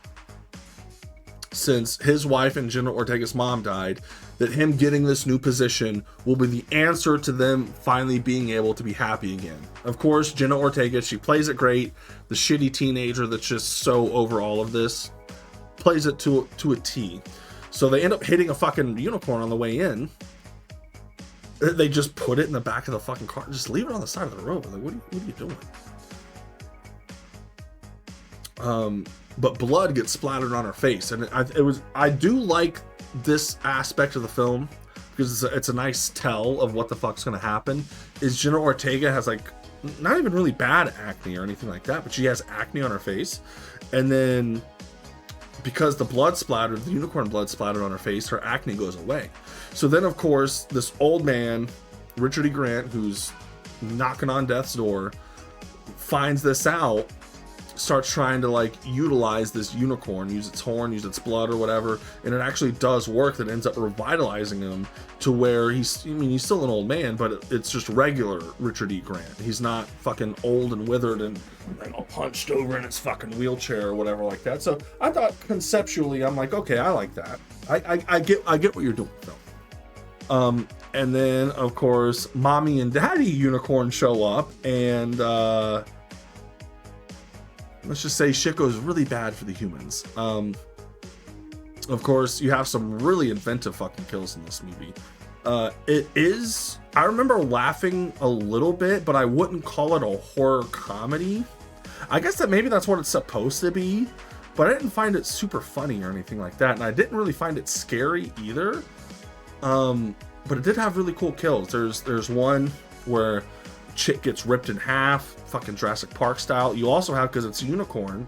since his wife and Jenna Ortega's mom died, that him getting this new position will be the answer to them finally being able to be happy again. Of course, Jenna Ortega, she plays it great. The shitty teenager that's just so over all of this plays it to a T. So they end up hitting a fucking unicorn on the way in. They just put it in the back of the fucking car. Just leave it on the side of the road. Like, what are you doing? But blood gets splattered on her face. And I do like this aspect of the film, because it's a nice tell of what the fuck's going to happen. Is Jenna Ortega has, like, not even really bad acne or anything like that, but she has acne on her face. And then, because the unicorn blood splattered on her face, her acne goes away. So then, of course, this old man, Richard E. Grant, who's knocking on death's door, finds this out, starts trying to, like, utilize this unicorn, use its horn, use its blood or whatever, and it actually does work. That ends up revitalizing him to where he's still an old man, but it's just regular Richard E. Grant. He's not fucking old and withered and, like, all punched over in his fucking wheelchair or whatever like that. So I thought conceptually, I'm like, okay, I like that. I get what you're doing, though. And then, of course, Mommy and Daddy Unicorn show up, and let's just say shit goes really bad for the humans. Of course, you have some really inventive fucking kills in this movie. I remember laughing a little bit, but I wouldn't call it a horror comedy. I guess that maybe that's what it's supposed to be, but I didn't find it super funny or anything like that, and I didn't really find it scary either. But it did have really cool kills. There's one where chick gets ripped in half, fucking Jurassic Park style. You also have, because it's a unicorn,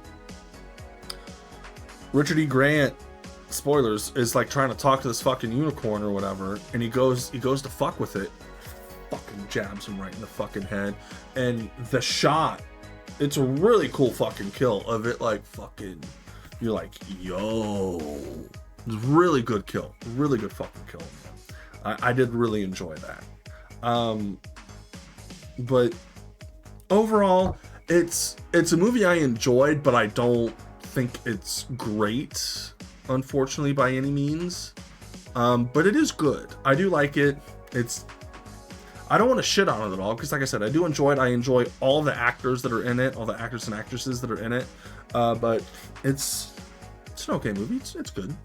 Richard E. Grant, spoilers, is like trying to talk to this fucking unicorn or whatever, and he goes to fuck with it, fucking jabs him right in the fucking head. And the shot, it's a really cool fucking kill of it, like, fucking, you're like, yo, it's a really good kill, really good fucking kill. I did really enjoy that. But overall, it's a movie I enjoyed, but I don't think it's great, unfortunately, by any means. But it is good. I do like it. I don't want to shit on it at all, because, like I said, I do enjoy it. I enjoy all the actors that are in it, all the actors and actresses that are in it. But it's an okay movie. It's good.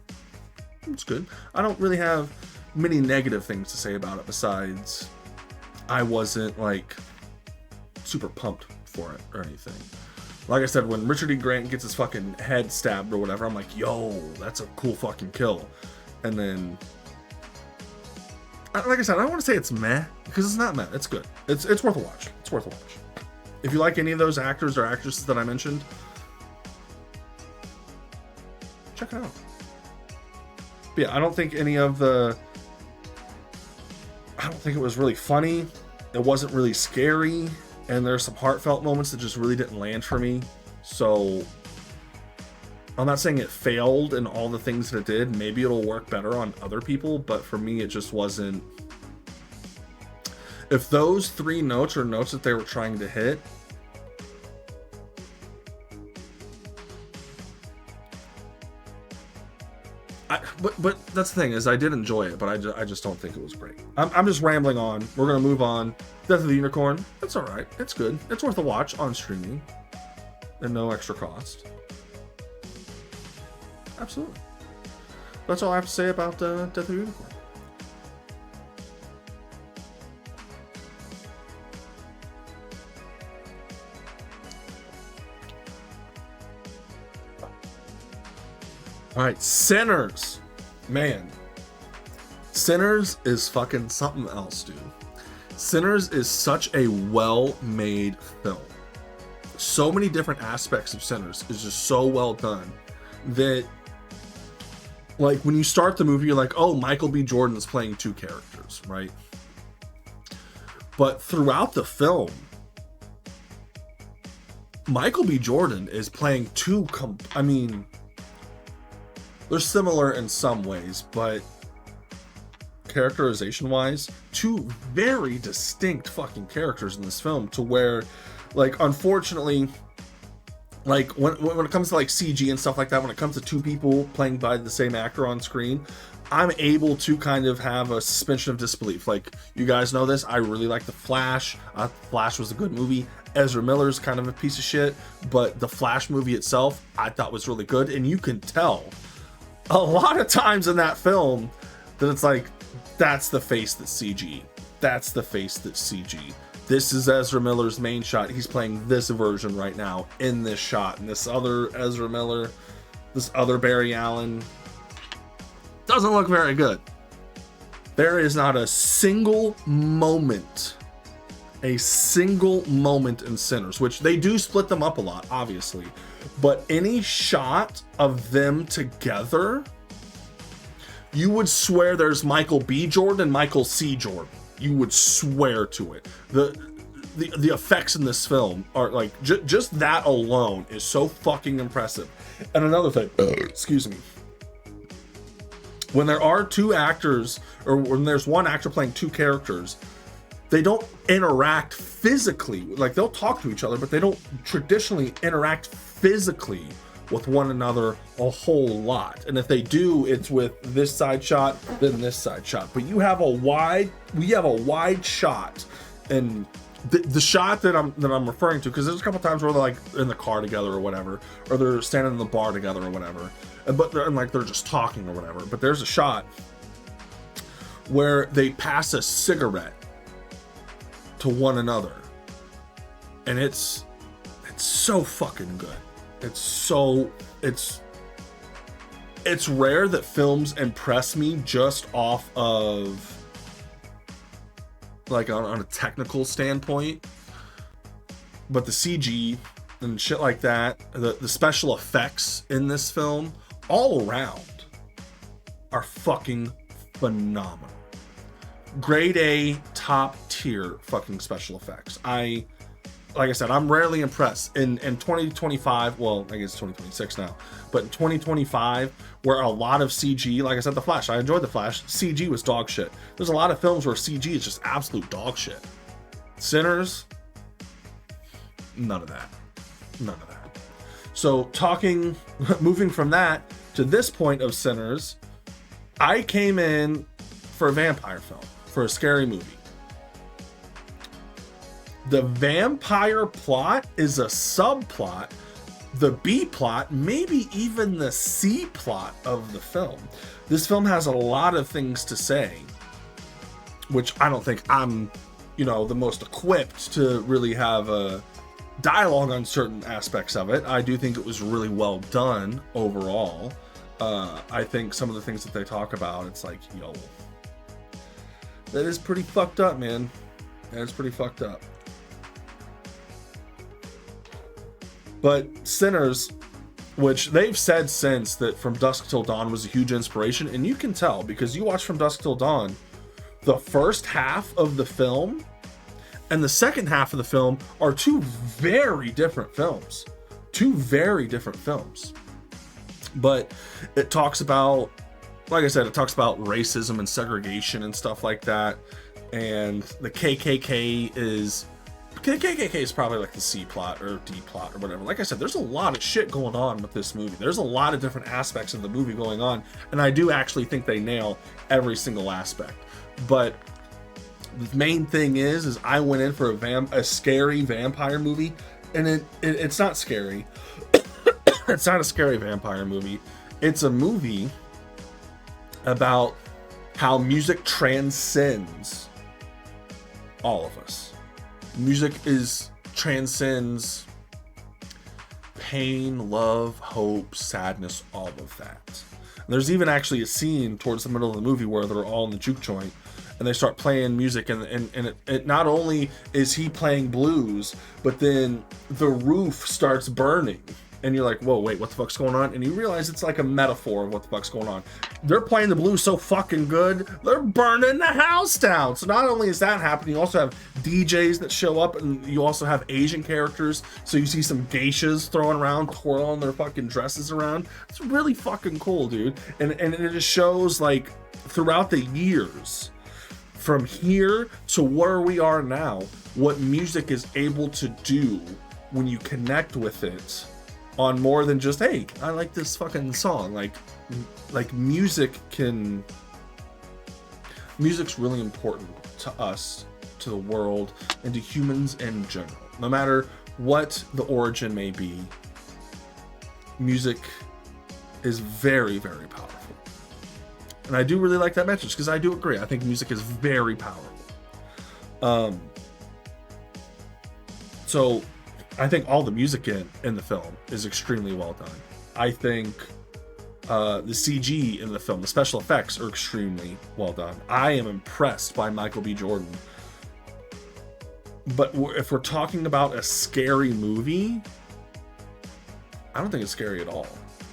It's good. I don't really have many negative things to say about it, besides I wasn't, like, super pumped for it or anything. Like I said, when Richard E. Grant gets his fucking head stabbed or whatever, I'm like, yo, that's a cool fucking kill. And then, like I said, I don't want to say it's meh, because it's not meh. It's good. It's worth a watch. It's worth a watch. If you like any of those actors or actresses that I mentioned, check it out. But yeah, I don't think it was really funny. It wasn't really scary, and there's some heartfelt moments that just really didn't land for me. So I'm not saying it failed in all the things that it did. Maybe it'll work better on other people, but for me, it just wasn't. If those 3 notes are notes that they were trying to hit, But that's the thing, is I did enjoy it, but I just don't think it was great. I'm just rambling on. We're gonna move on. Death of the Unicorn. It's all right. It's good. It's worth a watch on streaming, and no extra cost. Absolutely. That's all I have to say about Death of the Unicorn. All right, Sinners. Man, Sinners is fucking something else, dude. Sinners is such a well-made film. So many different aspects of Sinners is just so well done that, like, when you start the movie, you're like, oh, Michael B. Jordan is playing two characters, right? But throughout the film, Michael B. Jordan is playing two, I mean, they're similar in some ways, but characterization-wise, two very distinct fucking characters in this film, to where, like, unfortunately, like, when it comes to, like, CG and stuff like that, when it comes to two people playing by the same actor on screen, I'm able to kind of have a suspension of disbelief. Like, you guys know this, I really like The Flash. Flash was a good movie. Ezra Miller's kind of a piece of shit, but the Flash movie itself, I thought was really good, and you can tell a lot of times in that film that it's like, that's the face that's CG. That's the face that's CG. This is Ezra Miller's main shot. He's playing this version right now in this shot. And this other Ezra Miller, this other Barry Allen, doesn't look very good. There is not a single moment in Sinners, which they do split them up a lot, obviously. But any shot of them together, you would swear there's Michael B. Jordan and Michael C. Jordan. You would swear to it. The effects in this film are like, just that alone is so fucking impressive. And another thing, excuse me, when there are two actors, or when there's one actor playing two characters, they don't interact physically. Like, they'll talk to each other, but they don't traditionally interact physically with one another a whole lot. And if they do, it's with this side shot, then this side shot. But we have a wide shot, and the shot that I'm referring to, because there's a couple times where they're like in the car together or whatever, or they're standing in the bar together or whatever, but they're just talking or whatever. But there's a shot where they pass a cigarette to one another, and it's so fucking good. It's rare that films impress me just off of, like, on a technical standpoint, but the CG and shit like that, the special effects in this film all around are fucking phenomenal. Grade A, top tier fucking special effects. Like I said, I'm rarely impressed. In 2025, well, I guess 2026 now, but in 2025, where a lot of CG, like I said, The Flash, I enjoyed The Flash, CG was dog shit. There's a lot of films where CG is just absolute dog shit. Sinners, none of that. So moving from that to this point of Sinners, I came in for a vampire film, for a scary movie. The vampire plot is a subplot, the B plot, maybe even the C plot of the film. This film has a lot of things to say, which I don't think I'm, the most equipped to really have a dialogue on certain aspects of it. I do think it was really well done overall. I think some of the things that they talk about, it's like, that is pretty fucked up, man. That is pretty fucked up. But Sinners, which they've said since that From Dusk Till Dawn was a huge inspiration, and you can tell because you watch From Dusk Till Dawn, the first half of the film and the second half of the film are two very different films. But it talks about, like I said, it talks about racism and segregation and stuff like that. And the KKK is KKK is probably like the C plot or D plot or whatever. Like I said, there's a lot of shit going on with this movie. There's a lot of different aspects of the movie going on, and I do actually think they nail every single aspect. But the main thing is I went in for a scary vampire movie, and it's not scary. It's not a scary vampire movie. It's a movie about how music transcends all of us. Music transcends pain, love, hope, sadness, all of that. And there's even actually a scene towards the middle of the movie where they're all in the juke joint and they start playing music, and it not only is he playing blues, but then the roof starts burning. And you're like, whoa, wait, what the fuck's going on? And you realize it's like a metaphor of what the fuck's going on. They're playing the blues so fucking good, they're burning the house down. So not only is that happening, you also have DJs that show up, and you also have Asian characters. So you see some geishas throwing around, twirling their fucking dresses around. It's really fucking cool, dude. And it just shows, like, throughout the years, from here to where we are now, what music is able to do when you connect with it on more than just, hey, I like this fucking song. Like music's really important to us, to the world, and to humans in general. No matter what the origin may be, music is very, very powerful. And I do really like that message, because I do agree. I think music is very powerful. So I think all the music in the film is extremely well done. I think the CG in the film, the special effects, are extremely well done. I am impressed by Michael B. Jordan. But if we're talking about a scary movie, I don't think it's scary at all.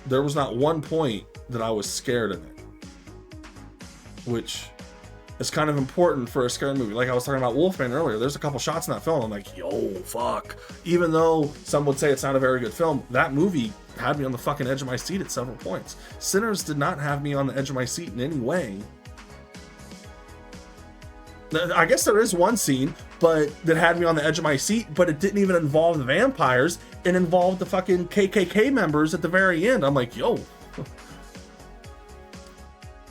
There was not one point that I was scared in it, which is kind of important for a scary movie. Like I was talking about Wolfman earlier, there's a couple shots in that film I'm like, yo, fuck. Even though some would say it's not a very good film, that movie had me on the fucking edge of my seat at several points. Sinners did not have me on the edge of my seat in any way. I guess there is one scene that had me on the edge of my seat, but it didn't even involve the vampires. It involved the fucking KKK members at the very end. I'm like, yo,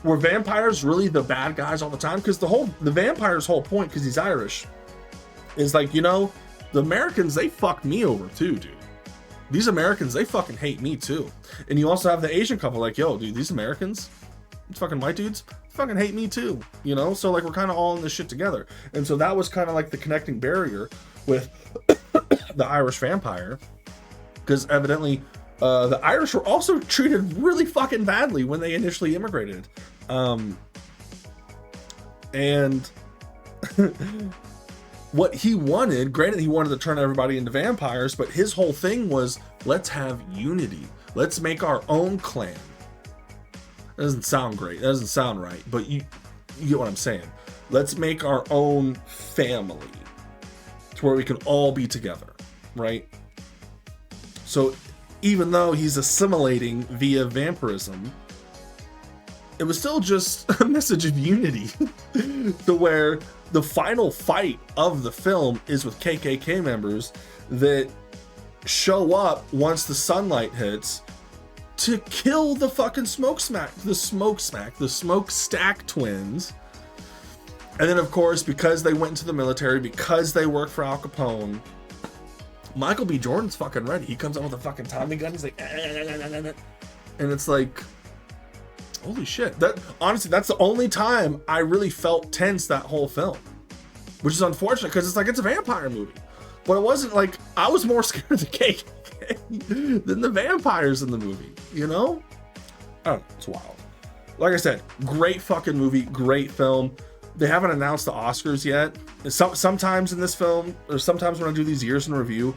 were vampires really the bad guys all the time? Because the vampire's whole point, because he's Irish, is like, you know, the Americans, they fucked me over too, dude. These Americans, they fucking hate me too. And you also have the Asian couple like, yo, dude, these Americans, these fucking white dudes, fucking hate me too, you know? So like, we're kind of all in this shit together. And so that was kind of like the connecting barrier with the Irish vampire, because evidently the Irish were also treated really fucking badly when they initially immigrated. And what he wanted, granted he wanted to turn everybody into vampires, but his whole thing was, let's have unity. Let's make our own clan. That doesn't sound great. That doesn't sound right, but you get what I'm saying. Let's make our own family to where we can all be together, right? So even though he's assimilating via vampirism, it was still just a message of unity. To where the final fight of the film is with KKK members that show up once the sunlight hits to kill the fucking smokestack twins. And then of course, because they went into the military, because they worked for Al Capone, Michael B. Jordan's fucking ready. He comes out with a fucking Tommy gun. He's like, and it's like, holy shit. That honestly, that's the only time I really felt tense that whole film, which is unfortunate because it's like, it's a vampire movie, but it wasn't like, I was more scared of the KKK than the vampires in the movie, you know? I don't know, it's wild. Like I said, great fucking movie, great film. They haven't announced the Oscars yet. Sometimes in this film, or sometimes when I do these years in review,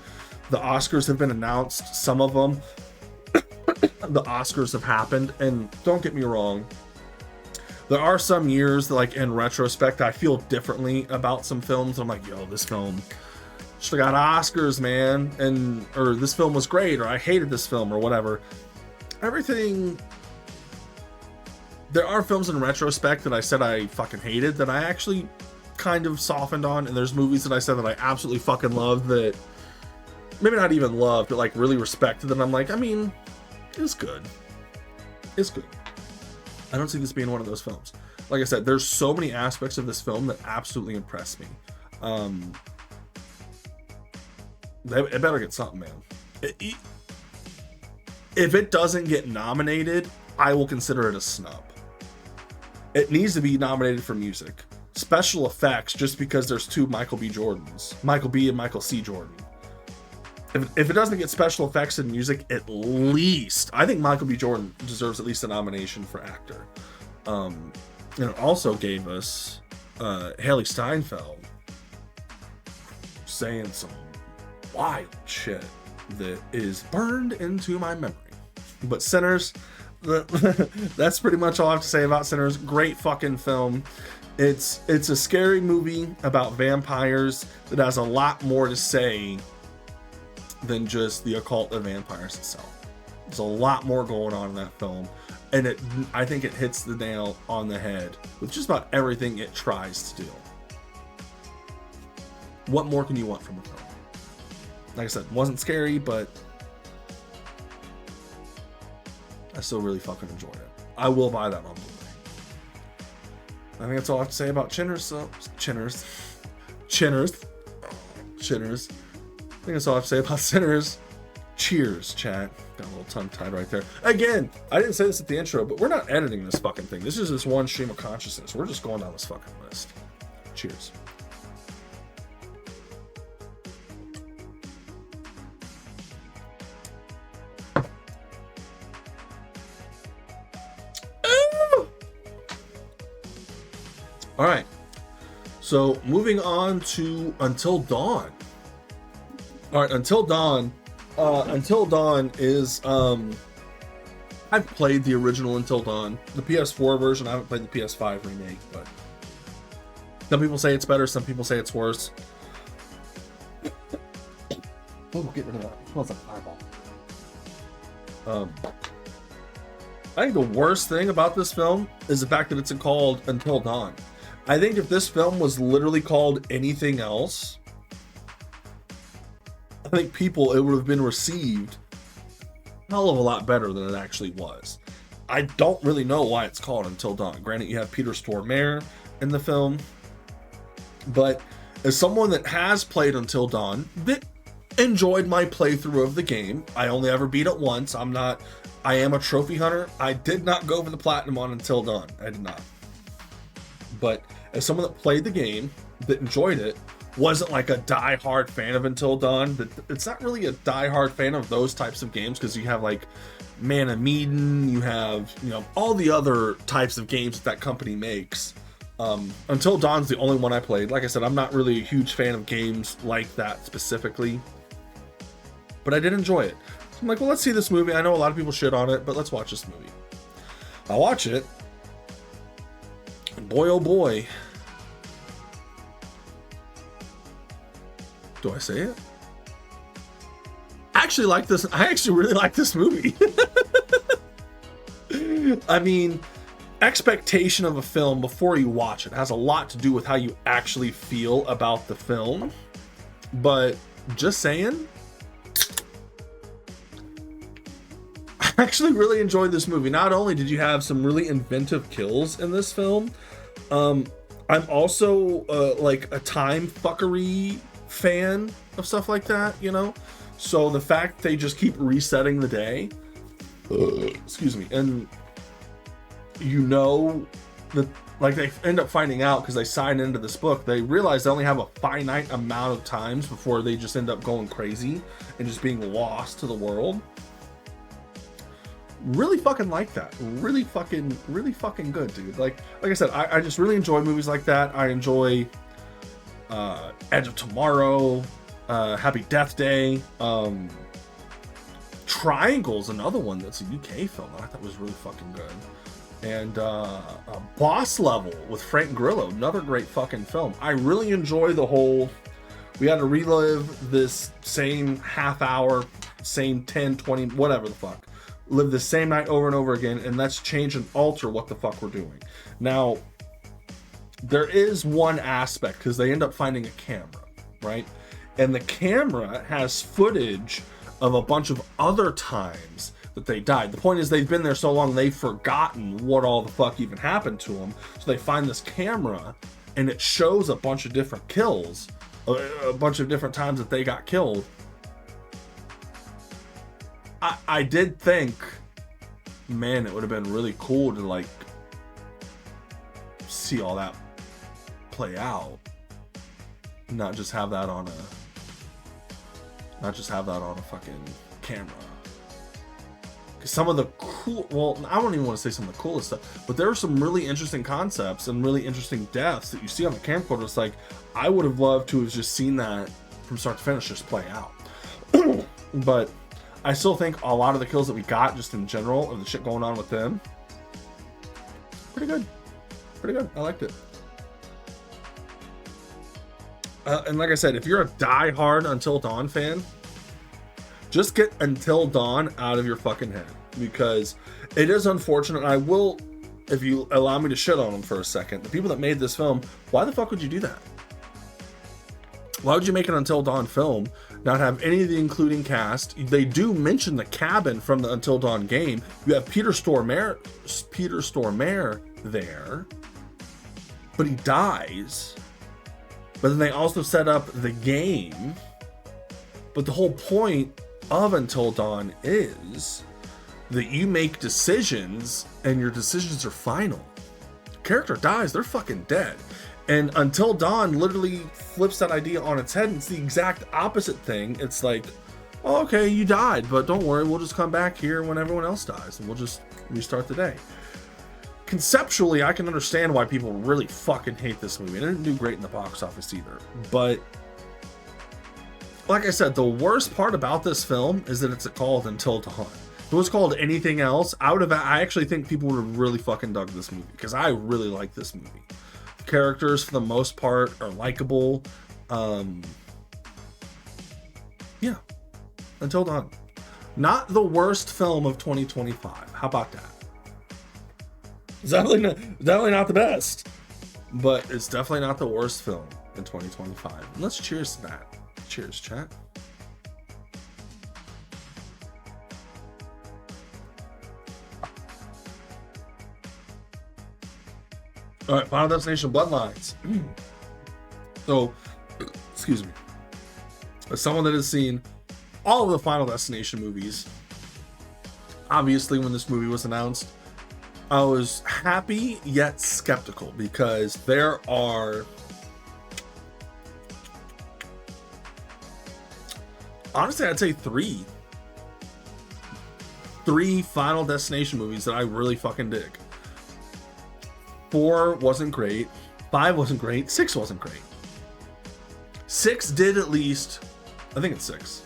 the Oscars have been announced. Some of them, the Oscars have happened, and don't get me wrong, there are some years that, like, in retrospect, I feel differently about some films. I'm like, yo, this film should have got Oscars, man, or this film was great, or I hated this film, or whatever. Everything. There are films in retrospect that I said I fucking hated that I actually kind of softened on, and there's movies that I said that I absolutely fucking love that maybe not even love, but like really respected, that I'm like, I mean, it's good. It's good. I don't see this being one of those films. Like I said, there's so many aspects of this film that absolutely impress me. It better get something, man. If it doesn't get nominated, I will consider it a snub. It needs to be nominated for music. Special effects, just because there's two Michael B. Jordans. Michael B. and Michael C. Jordan. If it doesn't get special effects and music, at least, I think Michael B. Jordan deserves at least a nomination for actor. And it also gave us Haley Steinfeld saying some wild shit that is burned into my memory. But Sinners, that's pretty much all I have to say about Sinners. Great fucking film. It's a scary movie about vampires that has a lot more to say than just the occult of vampires itself. There's a lot more going on in that film, and I think it hits the nail on the head with just about everything it tries to do. What more can you want from a film? Like I said, it wasn't scary, but I still really fucking enjoyed it. I will buy that on Blu-ray. I think that's all I have to say about Chinners. Chinners. I think that's all I have to say about Sinners. Cheers, chat. Got a little tongue-tied right there. Again, I didn't say this at the intro, but we're not editing this fucking thing. This is just one stream of consciousness. We're just going down this fucking list. Cheers. All right. So moving on to Until Dawn. All right, Until Dawn. Until Dawn is I've played the original Until Dawn, the PS4 version. I haven't played the PS5 remake, but some people say it's better, some people say it's worse. Oh, get rid of that. It smells like fireball. I think the worst thing about this film is the fact that it's called Until Dawn. I think if this film was literally called anything else, I think it would have been received a hell of a lot better than it actually was. I don't really know why it's called Until Dawn. Granted, you have Peter Stormare in the film, but as someone that has played Until Dawn, that enjoyed my playthrough of the game, I only ever beat it once. I am a trophy hunter. I did not go for the platinum on Until Dawn. I did not. But as someone that played the game, that enjoyed it, wasn't like a die-hard fan of Until Dawn. It's not really a die-hard fan of those types of games, because you have like Man of Medan, you have, all the other types of games that company makes. Until Dawn's the only one I played. Like I said, I'm not really a huge fan of games like that specifically, but I did enjoy it. So I'm like, well, let's see this movie. I know a lot of people shit on it, but let's watch this movie. I watch it, and boy, oh boy, do I say it? I actually really like this movie. I mean, expectation of a film before you watch it has a lot to do with how you actually feel about the film. But just saying, I actually really enjoyed this movie. Not only did you have some really inventive kills in this film, I'm also like a time fuckery fan of stuff like that, so the fact they just keep resetting the day, excuse me, and that, like, they end up finding out because they sign into this book, they realize they only have a finite amount of times before they just end up going crazy and just being lost to the world. Really fucking like that. Really fucking good, dude. Like I said, I just really enjoy movies like that. I enjoy Edge of Tomorrow, Happy Death Day, Triangle's another one that's a UK film that I thought was really fucking good, and Boss Level with Frank Grillo, another great fucking film. I really enjoy the whole, we had to relive this same half hour, same 10, 20, whatever the fuck, live the same night over and over again, and let's change and alter what the fuck we're doing. Now, there is one aspect, because they end up finding a camera, right? And the camera has footage of a bunch of other times that they died. The point is, they've been there so long, they've forgotten what all the fuck even happened to them. So they find this camera, and it shows a bunch of different kills, a bunch of different times that they got killed. I did think, man, it would have been really cool to like see all that play out, not just have that on a fucking camera. Because some of the cool, well, I don't even want to say some of the coolest stuff, but there are some really interesting concepts and really interesting deaths that you see on the camcorder. It's like, I would have loved to have just seen that from start to finish just play out. But I still think a lot of the kills that we got, just in general, of the shit going on with them, pretty good. Pretty good. I liked it. And like I said, if you're a die-hard Until Dawn fan, just get Until Dawn out of your fucking head, because it is unfortunate. I will, if you allow me to shit on them for a second, the people that made this film, why the fuck would you do that? Why would you make an Until Dawn film, not have any of the including cast? They do mention the cabin from the Until Dawn game. You have Peter Stormare there, but he dies. But then they also set up the game. But the whole point of Until Dawn is that you make decisions, and your decisions are final. Character dies, they're fucking dead. And Until Dawn literally flips that idea on its head. It's the exact opposite thing. It's like, oh, okay, you died, but don't worry, we'll just come back here when everyone else dies, and we'll just restart the day. Conceptually, I can understand why people really fucking hate this movie. It didn't do great in the box office either. But like I said, the worst part about this film is that it's called Until Dawn. If it was called anything else, I actually think people would have really fucking dug this movie, because I really like this movie. Characters for the most part are likable. Yeah, Until Dawn, not the worst film of 2025. How about that? It's definitely not the best, but it's definitely not the worst film in 2025. And let's cheers to that. Cheers, chat. All right, Final Destination Bloodlines. So, excuse me. As someone that has seen all of the Final Destination movies, obviously when this movie was announced, I was happy yet skeptical, because there are, honestly, I'd say three Final Destination movies that I really fucking dig. 4 wasn't great. 5 wasn't great. 6 wasn't great. 6 did at least, I think it's 6.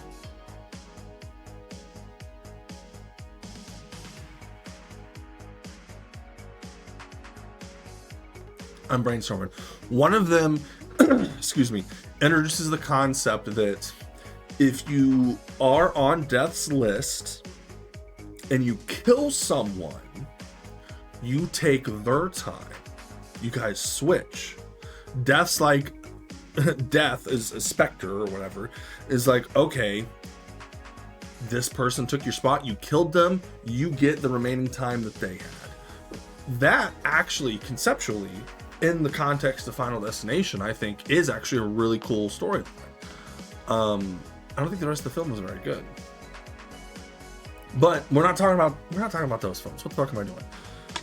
I'm brainstorming. One of them, excuse me, introduces the concept that if you are on death's list and you kill someone, you take their time. You guys switch. Death's like, death is a specter or whatever, is like, okay, this person took your spot, you killed them, you get the remaining time that they had. That actually, conceptually, in the context of Final Destination, I think is actually a really cool storyline. I don't think the rest of the film was very good. But we're not talking about those films. What the fuck am I doing?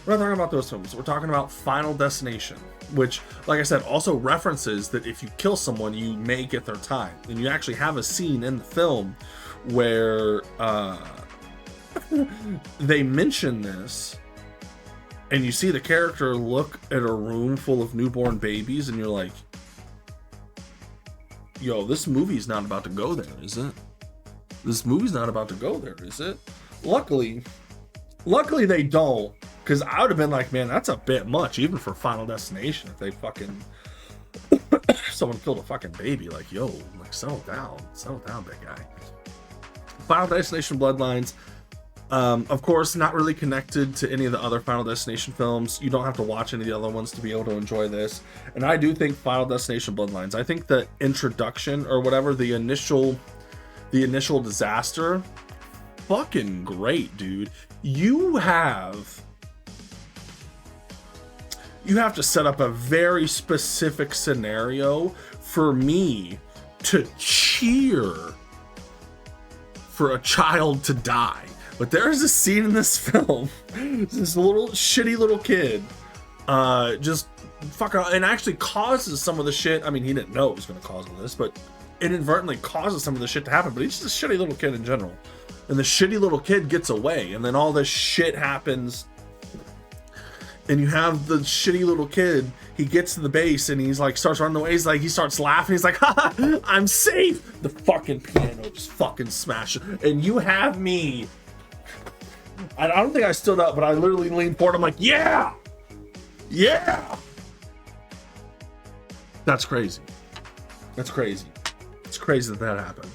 We're not talking about those films. We're talking about Final Destination, which, like I said, also references that if you kill someone, you may get their time. And you actually have a scene in the film where they mention this, and you see the character look at a room full of newborn babies, and you're like, yo, this movie's not about to go there, is it? This movie's not about to go there, is it? Luckily they don't, because I would have been like, man, that's a bit much, even for Final Destination, if they fucking someone killed a fucking baby. Like, yo, like, settle down, big guy. Final Destination Bloodlines, Of course, not really connected to any of the other Final Destination films. You don't have to watch any of the other ones to be able to enjoy this. And I do think Final Destination Bloodlines, I think the introduction or whatever, the initial disaster, fucking great, dude. You have to set up a very specific scenario for me to cheer for a child to die. But there is a scene in this film, this little shitty little kid just fuck around and actually causes some of the shit. I mean, he didn't know it was going to cause all this, but inadvertently causes some of the shit to happen. But he's just a shitty little kid in general. And the shitty little kid gets away, and then all this shit happens. And you have the shitty little kid, he gets to the base and he's like, starts running away. He's like, he starts laughing. He's like, ha, I'm safe. The fucking piano just fucking smashes. And you have me. I don't think I stood up, but I literally leaned forward. I'm like, yeah. Yeah. That's crazy. That's crazy. It's crazy that happened.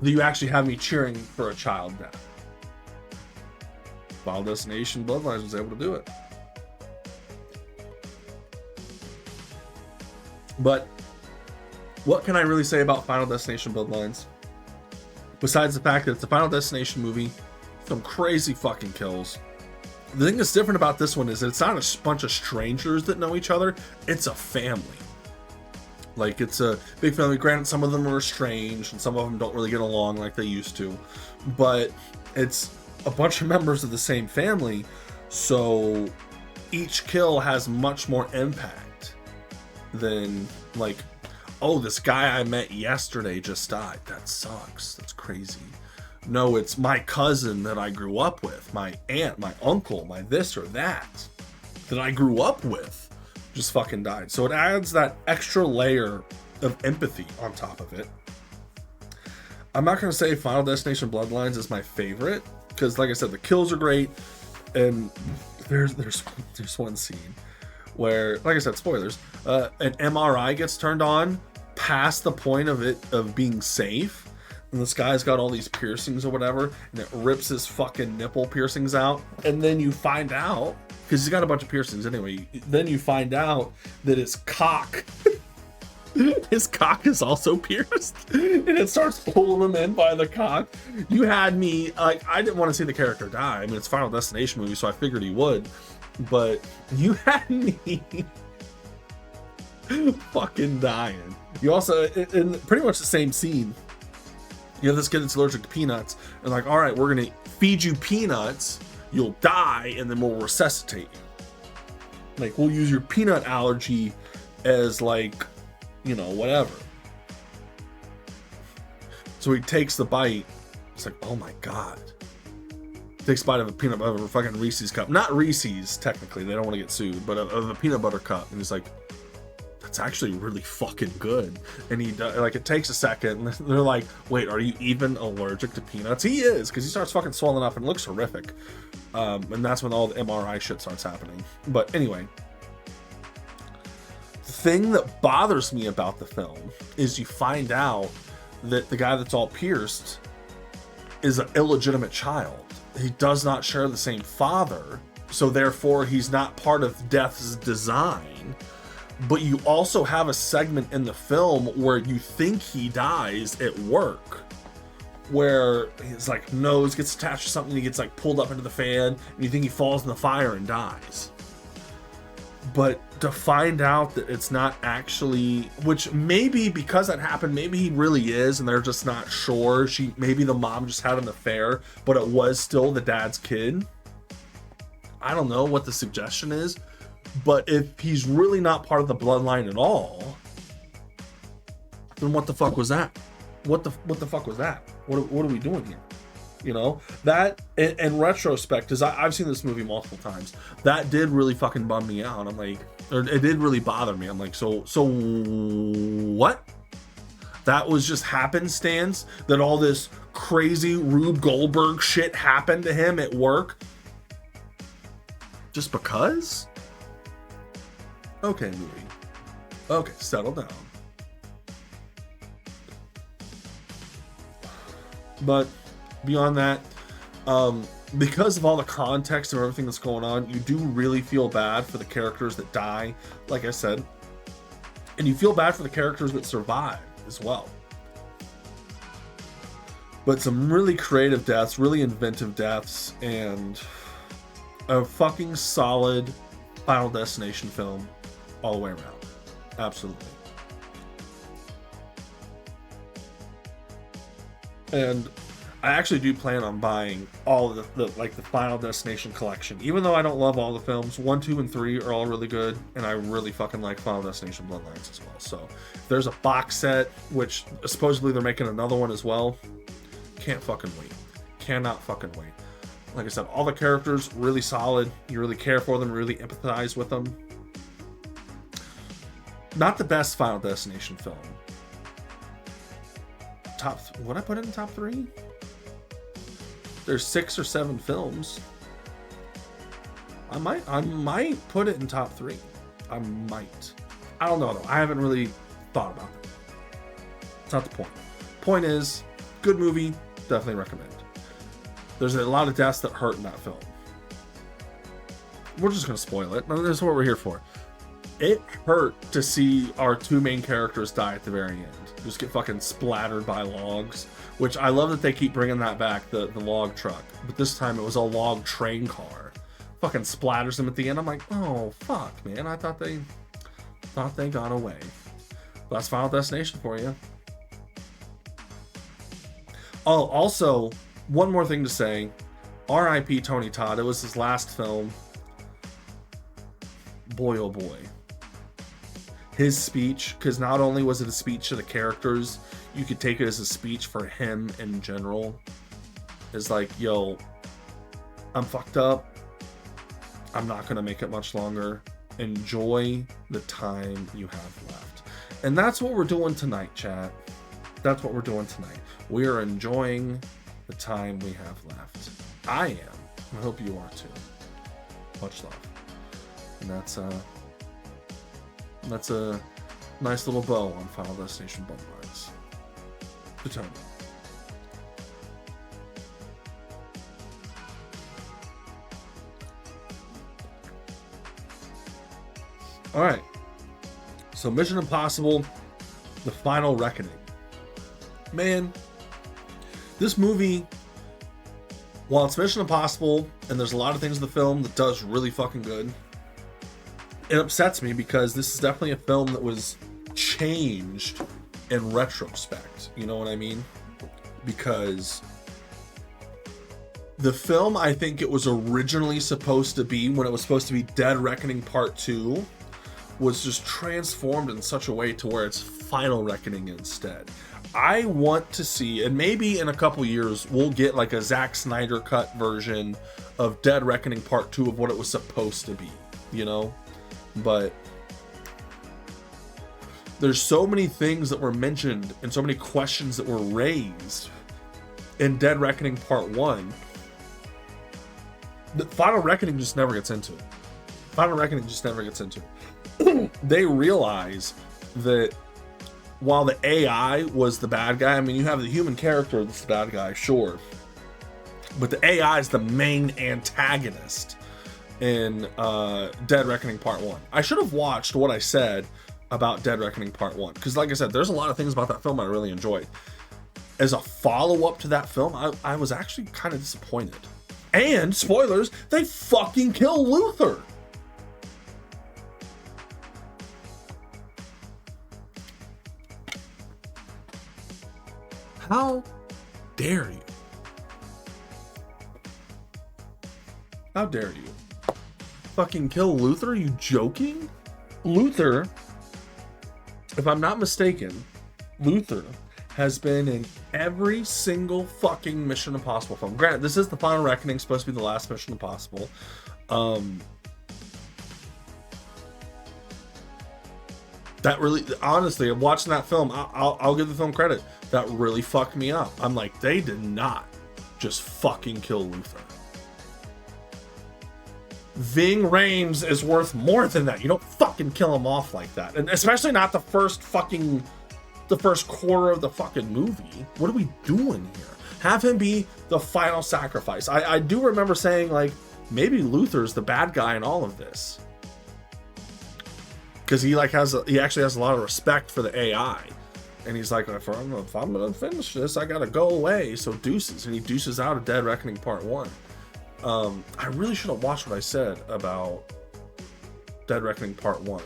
That you actually have me cheering for a child death. Final Destination Bloodlines was able to do it. But what can I really say about Final Destination Bloodlines? Besides the fact that it's a Final Destination movie, some crazy fucking kills. The thing that's different about this one is that it's not a bunch of strangers that know each other. It's a family. Like, it's a big family. Granted, some of them are estranged and some of them don't really get along like they used to. But it's a bunch of members of the same family. So each kill has much more impact than like, oh, this guy I met yesterday just died. That sucks. That's crazy. No, it's my cousin that I grew up with, my aunt, my uncle, my this or that I grew up with just fucking died. So it adds that extra layer of empathy on top of it. I'm not going to say Final Destination Bloodlines is my favorite because, like I said, the kills are great, and there's one scene where, like I said, spoilers, an MRI gets turned on past the point of being safe, and this guy's got all these piercings or whatever, and it rips his fucking nipple piercings out, and then you find out, because he's got a bunch of piercings anyway, then you find out that his cock his cock is also pierced, and it starts pulling him in by the cock. You had me, like, I didn't want to see the character die. I mean, it's a Final Destination movie, so I figured he would, but you had me fucking dying. You also, in pretty much the same scene, you have this kid that's allergic to peanuts, and like, all right, we're gonna feed you peanuts, you'll die, and then we'll resuscitate you. Like, we'll use your peanut allergy as, like, you know, whatever. So he takes the bite. It's like, oh my god. Takes a bite of a peanut butter, a fucking Reese's cup. Not Reese's, technically, they don't want to get sued, but of a peanut butter cup. And he's like, that's actually really fucking good. And he does, like, it takes a second, and they're like, wait, are you even allergic to peanuts? He is, because he starts fucking swelling up and it looks horrific. And that's when all the MRI shit starts happening. But anyway, the thing that bothers me about the film is you find out that the guy that's all pierced is an illegitimate child. He does not share the same father, so therefore he's not part of death's design. But you also have a segment in the film where you think he dies at work, where his like nose gets attached to something, he gets like pulled up into the fan, and you think he falls in the fire and dies. But to find out that it's not actually, which maybe because that happened, maybe he really is, and they're just not sure. Maybe the mom just had an affair, but it was still the dad's kid. I don't know what the suggestion is, but if he's really not part of the bloodline at all, then what the fuck was that? What the fuck was that? What are we doing here? You know, that in retrospect, because I've seen this movie multiple times, that did really fucking bum me out. I'm like, or it did really bother me. I'm like, so what? That was just happenstance that all this crazy Rube Goldberg shit happened to him at work just because? Okay, movie. Okay, settle down. But beyond that, because of all the context and everything that's going on, you do really feel bad for the characters that die, like I said, and you feel bad for the characters that survive as well. But some really creative deaths, really inventive deaths, and a fucking solid Final Destination film all the way around. Absolutely. And I actually do plan on buying all of the Final Destination collection. Even though I don't love all the films, 1, 2, and 3 are all really good, and I really fucking like Final Destination Bloodlines as well. So if there's a box set, which supposedly they're making another one as well, can't fucking wait. Cannot fucking wait. Like I said, all the characters really solid. You really care for them, really empathize with them. Not the best Final Destination film. What I put in the top 3? There's 6 or 7 films. I might put it in top 3. I might. I don't know though. I haven't really thought about it. It's not the point. Point is, good movie. Definitely recommend. There's a lot of deaths that hurt in that film. We're just gonna spoil it. That's what we're here for. It hurt to see our 2 main characters die at the very end. Just get fucking splattered by logs. Which I love that they keep bringing that back, the log truck. But this time it was a log train car. Fucking splatters them at the end. I'm like, oh fuck, man. I thought they got away. But that's Final Destination for you. Oh, also, one more thing to say. R.I.P. Tony Todd. It was his last film. Boy, oh boy. His speech, because not only was it a speech to the characters, you could take it as a speech for him in general. It's like, yo, I'm fucked up. I'm not going to make it much longer. Enjoy the time you have left. And that's what we're doing tonight, chat. That's what we're doing tonight. We are enjoying the time we have left. I am. I hope you are too. Much love. And that's a nice little bow on Final Destination Bloodlines. The tone. All right. So Mission Impossible: The Final Reckoning. Man, this movie, while it's Mission Impossible and there's a lot of things in the film that does really fucking good, it upsets me because this is definitely a film that was changed in retrospect. You know what I mean? Because the film, I think it was originally supposed to be, when it was supposed to be Dead Reckoning Part 2, was just transformed in such a way to where it's Final Reckoning instead. I want to see, and maybe in a couple years we'll get like a Zack Snyder cut version of Dead Reckoning Part 2 of what it was supposed to be, you know? But there's so many things that were mentioned and so many questions that were raised in Dead Reckoning Part 1 that Final Reckoning just never gets into. Final Reckoning just never gets into. They realize that while the AI was the bad guy, I mean, you have the human character that's the bad guy, sure, but the AI is the main antagonist in Dead Reckoning Part 1. I should have watched what I said about Dead Reckoning Part 1, because like I said, there's a lot of things about that film I really enjoyed. As a follow-up to that film, I was actually kind of disappointed. And, spoilers, they fucking kill Luther! How dare you? How dare you? Fucking kill Luther? Are you joking? Luther, if I'm not mistaken, Luther has been in every single fucking Mission Impossible film. Granted, this is the Final Reckoning, supposed to be the last Mission Impossible. That really, honestly, watching that film, I'll give the film credit. That really fucked me up. I'm like, they did not just fucking kill Luther. Ving Rhames is worth more than that. You don't fucking kill him off like that. And especially not the first quarter of the fucking movie. What are we doing here? Have him be the final sacrifice. I do remember saying, like, maybe Luther's the bad guy in all of this. Because he actually has a lot of respect for the AI. And he's like, if I'm gonna finish this, I gotta go away. So deuces. And he deuces out of Dead Reckoning Part 1. I really should have watched what I said about Dead Reckoning Part 1.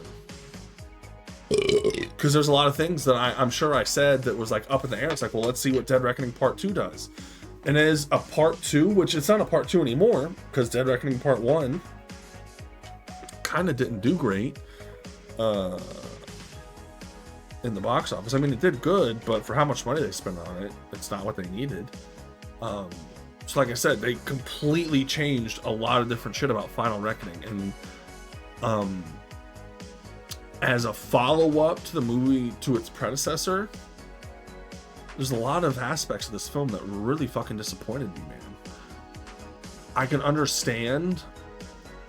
Because there's a lot of things that I'm sure I said that was like up in the air. It's like, well, let's see what Dead Reckoning Part 2 does. And it is a Part 2, which it's not a Part 2 anymore, because Dead Reckoning Part 1 kind of didn't do great in the box office. I mean, it did good, but for how much money they spent on it, it's not what they needed. So like I said, they completely changed a lot of different shit about Final Reckoning. And as a follow-up to the movie, to its predecessor, there's a lot of aspects of this film that really fucking disappointed me, man. I can understand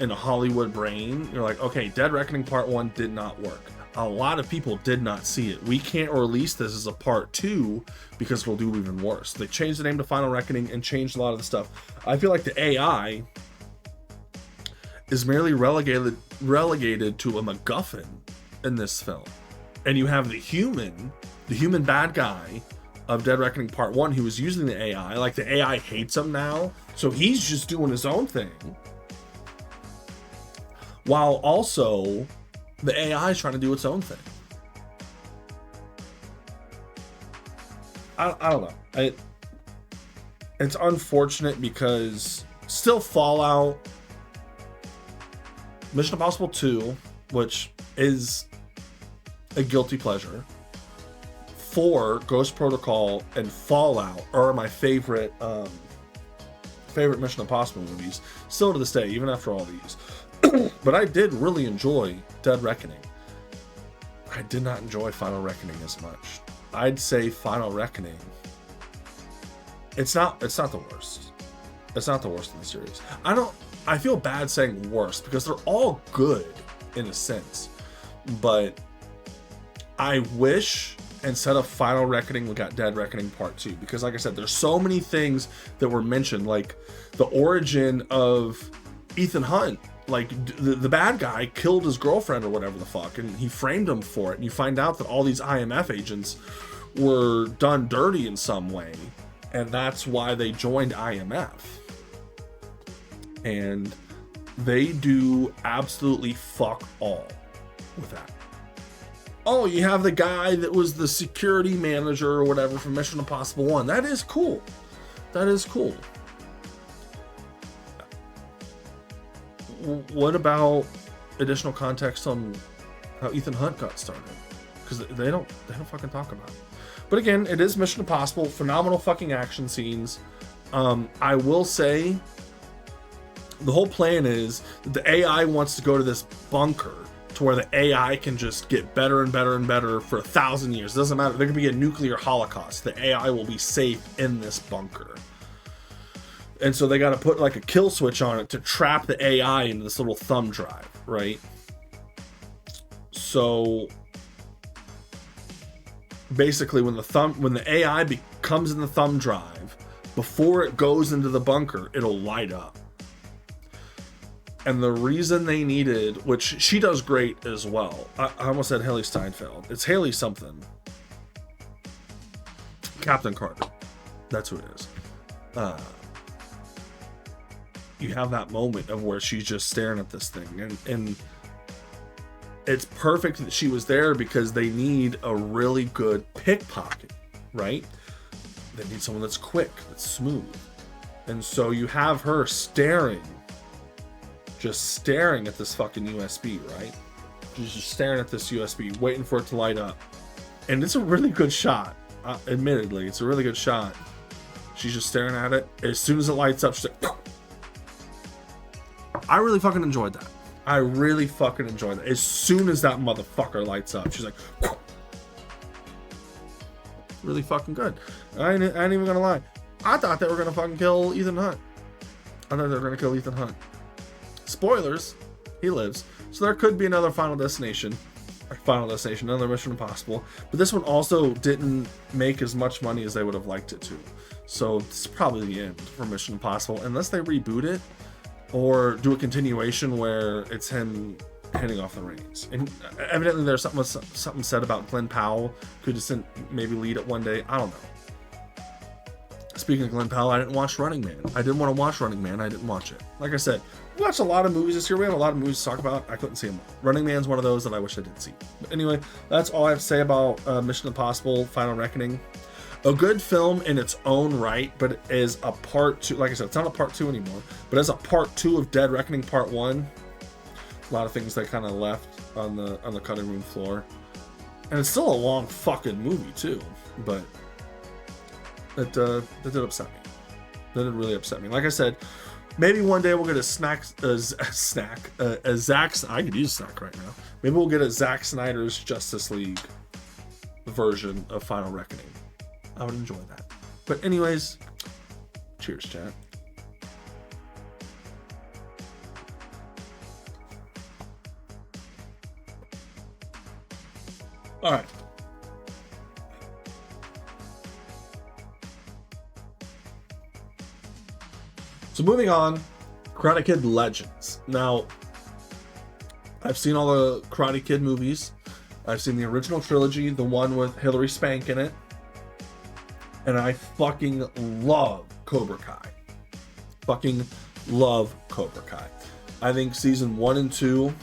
in a Hollywood brain, you're like, okay, Dead Reckoning Part 1 did not work. A lot of people did not see it. We can't release this as a Part 2 because we'll do even worse. They changed the name to Final Reckoning and changed a lot of the stuff. I feel like the AI is merely relegated to a MacGuffin in this film. And you have the human bad guy of Dead Reckoning Part 1 who was using the AI. Like, the AI hates him now, so he's just doing his own thing. While also, the AI is trying to do its own thing. I don't know. It's unfortunate because still Fallout, Mission Impossible 2, which is a guilty pleasure, 4, Ghost Protocol, and Fallout are my favorite Mission Impossible movies, still to this day, even after all these. But I did really enjoy Dead Reckoning. I did not enjoy Final Reckoning as much. I'd say Final Reckoning, it's not the worst. It's not the worst in the series. I feel bad saying worst because they're all good in a sense. But I wish instead of Final Reckoning we got Dead Reckoning Part 2, because like I said, there's so many things that were mentioned, like the origin of Ethan Hunt. Like, the bad guy killed his girlfriend or whatever the fuck, and he framed him for it. And you find out that all these IMF agents were done dirty in some way, and that's why they joined IMF. And they do absolutely fuck all with that. Oh, you have the guy that was the security manager or whatever from Mission Impossible 1. That is cool. That is cool. What about additional context on how Ethan Hunt got started? Because they don't fucking talk about it. But again, it is Mission Impossible. Phenomenal fucking action scenes. I will say, the whole plan is that the AI wants to go to this bunker to where the AI can just get better and better and better for 1,000 years. It doesn't matter. There could be a nuclear holocaust. The AI will be safe in this bunker. And so they got to put like a kill switch on it to trap the AI into this little thumb drive, right? So basically when the AI comes in the thumb drive, before it goes into the bunker, it'll light up. And the reason they needed, which she does great as well. I almost said Haley Steinfeld. It's Haley something. Captain Carter. That's who it is. You have that moment of where she's just staring at this thing, and it's perfect that she was there because they need a really good pickpocket, right? They need someone that's quick, that's smooth. And so you have her just staring at this fucking USB, right? She's just staring at this USB, waiting for it to light up. And it's a really good shot. Admittedly, it's a really good shot. She's just staring at it. As soon as it lights up, she's like, I really fucking enjoyed that. I really fucking enjoyed that. As soon as that motherfucker lights up, she's like, really fucking good. I ain't even gonna lie. I thought they were gonna fucking kill Ethan Hunt. I thought they were gonna kill Ethan Hunt. Spoilers, he lives. So there could be another Final Destination, another Mission Impossible. But this one also didn't make as much money as they would have liked it to. So it's probably the end for Mission Impossible, unless they reboot it or do a continuation where it's him handing off the reins. And evidently there's something said about Glenn Powell could just maybe lead it one day. I don't know. Speaking of Glenn Powell, I didn't watch Running Man. I didn't want to watch Running Man. I didn't watch it. Like I said, we watched a lot of movies this year. We have a lot of movies to talk about. I couldn't see them all. Running Man's one of those that I wish I did see. But anyway, that's all I have to say about Mission Impossible Final Reckoning. A good film in its own right, but as a part two, like I said, it's not a part two anymore, but as a part two of Dead Reckoning Part 1, a lot of things they kind of left on the cutting room floor. And it's still a long fucking movie too, but that did upset me. That did really upset me. Like I said, maybe one day we'll get a Zack. I could use a snack right now. Maybe we'll get a Zack Snyder's Justice League version of Final Reckoning. I would enjoy that. But anyways, cheers, chat. All right. So moving on, Karate Kid Legends. Now, I've seen all the Karate Kid movies. I've seen the original trilogy, the one with Hilary Swank in it. And I fucking love Cobra Kai. Fucking love Cobra Kai. I think season 1 and 2,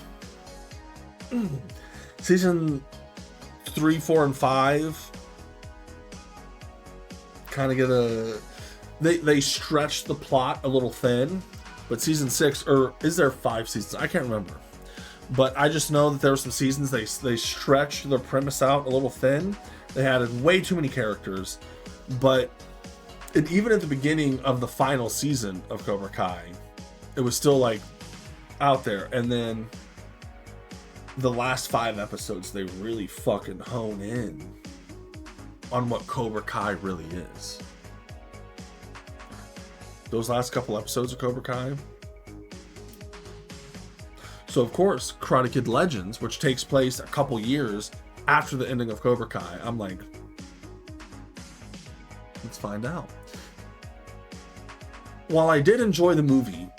season 3, 4, and 5 kind of get they stretch the plot a little thin, but season 6, or is there 5 seasons? I can't remember. But I just know that there were some seasons they stretched the premise out a little thin. They added way too many characters. But even at the beginning of the final season of Cobra Kai, it was still like out there. And then the last 5 episodes, they really fucking hone in on what Cobra Kai really is. Those last couple episodes of Cobra Kai. So of course, Karate Kid Legends, which takes place a couple years after the ending of Cobra Kai, I'm like, let's find out. While I did enjoy the movie,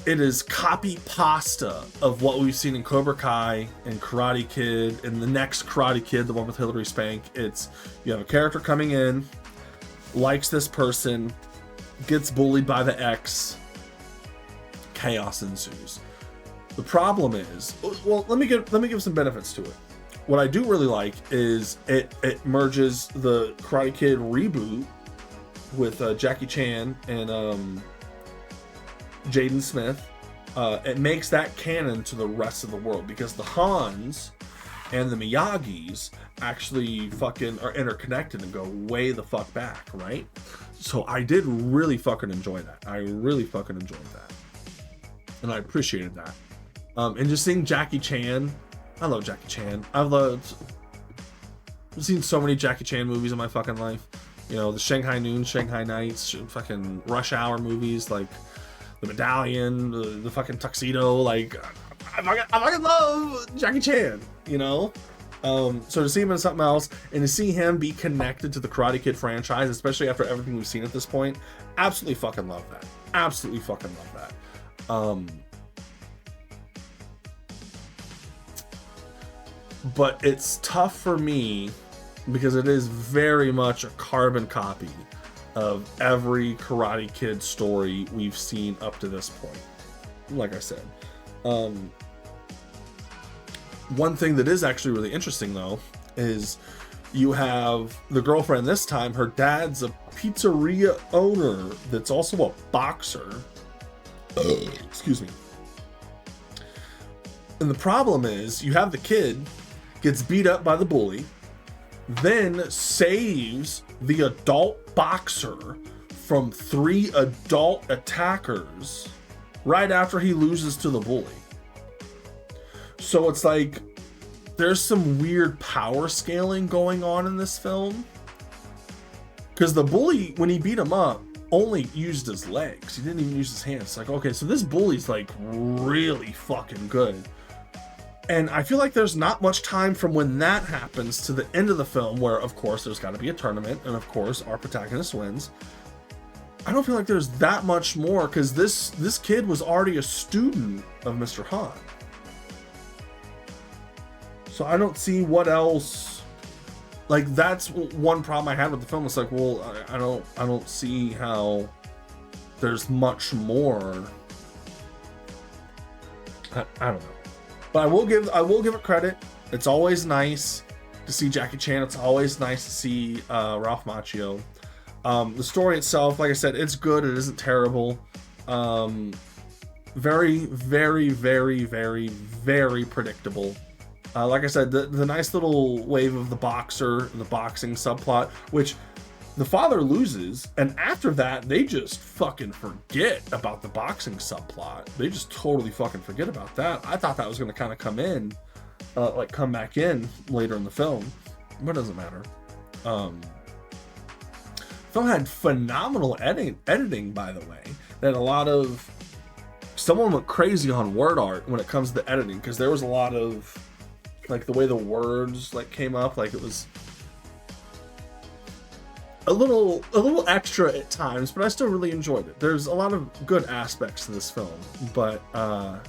it is copy pasta of what we've seen in Cobra Kai and Karate Kid and the next Karate Kid, the one with Hilary Swank. It's, you have a character coming in, likes this person, gets bullied by the ex, chaos ensues. The problem is, well, let me give some benefits to it. What I do really like is it merges the Karate Kid reboot with Jackie Chan and Jaden Smith. It makes that canon to the rest of the world because the Hans and the Miyagis actually fucking are interconnected and go way the fuck back, right? So I did really fucking enjoy that. I really fucking enjoyed that. And I appreciated that. And just seeing Jackie Chan, I love Jackie Chan. I've seen so many Jackie Chan movies in my fucking life. You know, the Shanghai Noon, Shanghai Nights, fucking Rush Hour movies, like The Medallion, the fucking Tuxedo. Like, I fucking love Jackie Chan, you know? So to see him in something else and to see him be connected to the Karate Kid franchise, especially after everything we've seen at this point, absolutely fucking love that. Absolutely fucking love that. But it's tough for me because it is very much a carbon copy of every Karate Kid story we've seen up to this point. Like I said. One thing that is actually really interesting, though, is you have the girlfriend this time. Her dad's a pizzeria owner that's also a boxer. Excuse me. And the problem is you have the kid gets beat up by the bully, then saves the adult boxer from 3 adult attackers right after he loses to the bully. So it's like there's some weird power scaling going on in this film. Because the bully, when he beat him up, only used his legs. He didn't even use his hands. It's like, okay, so this bully's like really fucking good. And I feel like there's not much time from when that happens to the end of the film where, of course, there's got to be a tournament. And, of course, our protagonist wins. I don't feel like there's that much more, because this kid was already a student of Mr. Han. So I don't see what else. Like, that's one problem I had with the film. It's like, well, I don't see how there's much more. I don't know. But I will give it credit. It's always nice to see Jackie Chan. It's always nice to see Ralph Macchio. The story itself, like I said, it's good. It isn't terrible. Very, very, very, very, very predictable. Like I said, the nice little wave of the boxer, the boxing subplot, which the father loses, and after that, they just fucking forget about the boxing subplot. They just totally fucking forget about that. I thought that was going to kind of come back in later in the film, but it doesn't matter. Film had phenomenal editing, by the way. They had someone went crazy on word art when it comes to the editing, because there was a lot of, like, the way the words like came up, like it was a little extra at times, but I still really enjoyed it. There's a lot of good aspects to this film, but I'm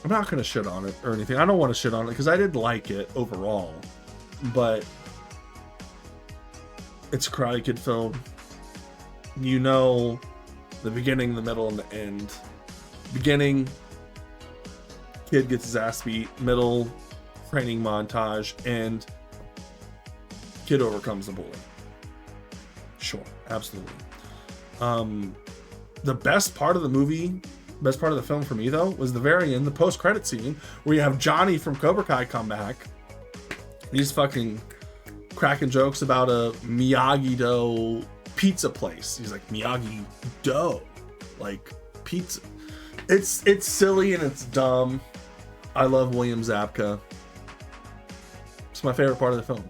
not gonna shit on it or anything. I don't want to shit on it because I did like it overall, but it's a Karate Kid film. You know, the beginning, the middle, and the end. Beginning, kid gets his ass beat. Middle, training montage. And kid overcomes the bully. Sure, absolutely. The best part of the movie, best part of the film for me, though, was the very end, the post-credit scene, where you have Johnny from Cobra Kai come back. He's fucking cracking jokes about a Miyagi-Do pizza place. He's like, Miyagi-Do, like pizza. It's silly and it's dumb. I love William Zabka. It's my favorite part of the film.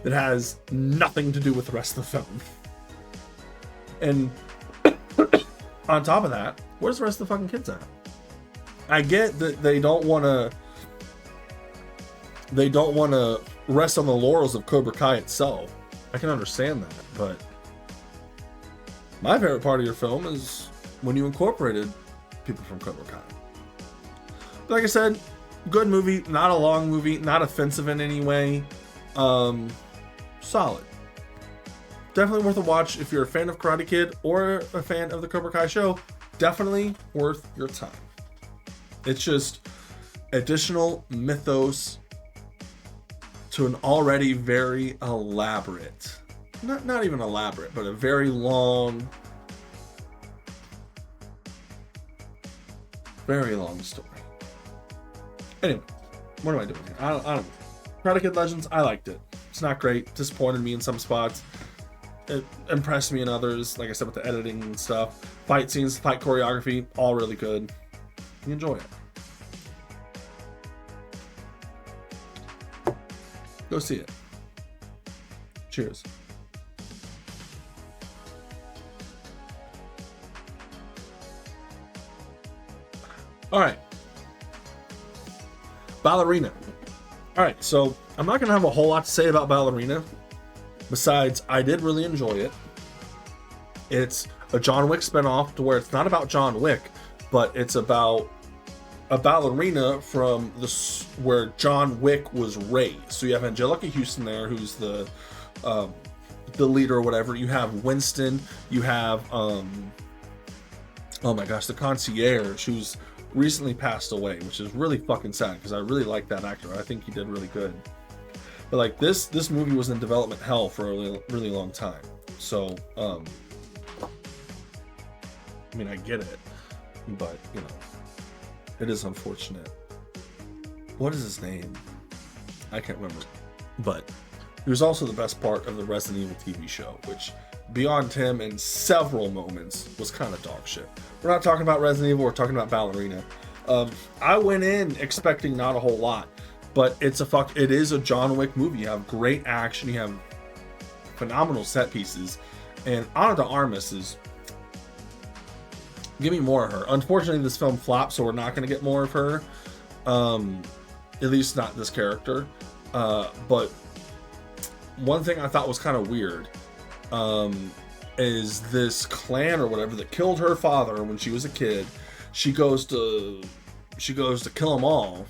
It has nothing to do with the rest of the film. And on top of that, where's the rest of the fucking kids at? I get that they don't want to rest on the laurels of Cobra Kai itself. I can understand that, but my favorite part of your film is when you incorporated people from Cobra Kai. But like I said, good movie, not a long movie, not offensive in any way. Solid. Definitely worth a watch if you're a fan of Karate Kid or a fan of the Cobra Kai show. Definitely worth your time. It's just additional mythos to an already very elaborate, not even elaborate, but a very long story. Anyway, what am I doing here? I don't know. Karate Kid Legends, I liked it. It's not great. Disappointed me in some spots. It impressed me in others. Like I said, with the editing and stuff. Fight scenes, fight choreography, all really good. You enjoy it. Go see it. Cheers. All right. Ballerina. All right, so I'm not going to have a whole lot to say about Ballerina. Besides, I did really enjoy it. It's a John Wick spinoff to where it's not about John Wick, but it's about a ballerina from where John Wick was raised. So you have Angelica Houston there, who's the leader or whatever. You have Winston. You have oh my gosh, the concierge, who's recently passed away, which is really fucking sad because I really like that actor. I think he did really good. But like this movie was in development hell for a really long time. So I mean, I get it, but you know, it is unfortunate. What is his name? I can't remember. But he was also the best part of the Resident Evil TV show, which beyond him in several moments was kind of dog shit. We're not talking about Resident Evil, we're talking about Ballerina. I went in expecting not a whole lot, but it is a John Wick movie. You have great action, you have phenomenal set pieces, and Ana de Armas is, give me more of her. Unfortunately, this film flopped, so we're not going to get more of her, at least not this character. But one thing I thought was kind of weird, and is this clan or whatever that killed her father when she was a kid. She goes to kill them all.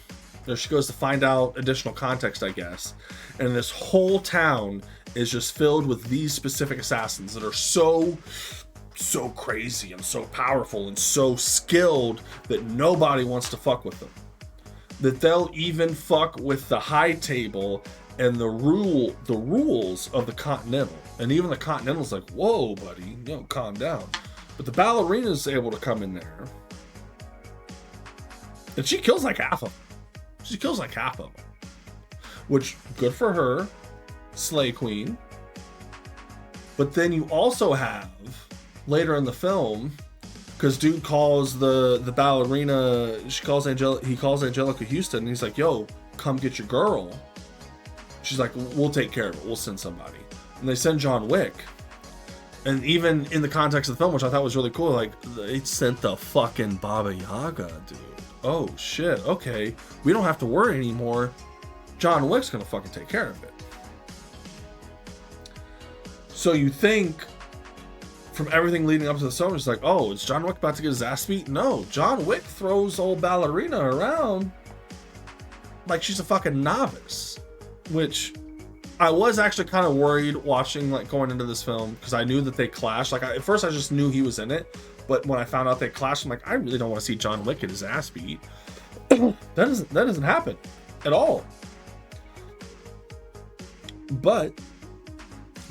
Or she goes to find out additional context, I guess. And this whole town is just filled with these specific assassins that are so crazy and so powerful and so skilled that nobody wants to fuck with them. That they'll even fuck with the high table and the rules of the Continental. And even the Continental's like, whoa, buddy, calm down. But the Ballerina's able to come in there. And she kills like half of them. Which, good for her. Slay Queen. But then you also have, later in the film, because dude calls the ballerina, he calls Angelica Houston, and he's like, yo, come get your girl. She's like, we'll take care of it. We'll send somebody. And they send John Wick. And even in the context of the film, which I thought was really cool, like, they sent the fucking Baba Yaga, dude. Oh, shit. Okay. We don't have to worry anymore. John Wick's gonna fucking take care of it. So you think, from everything leading up to the film, it's like, oh, is John Wick about to get his ass beat? No. John Wick throws old Ballerina around like she's a fucking novice. Which I was actually kind of worried watching, like, going into this film, because I knew that they clashed. Like, at first I just knew he was in it, but when I found out they clashed, I'm like, I really don't want to see John Wick get his ass beat. that doesn't happen at all. But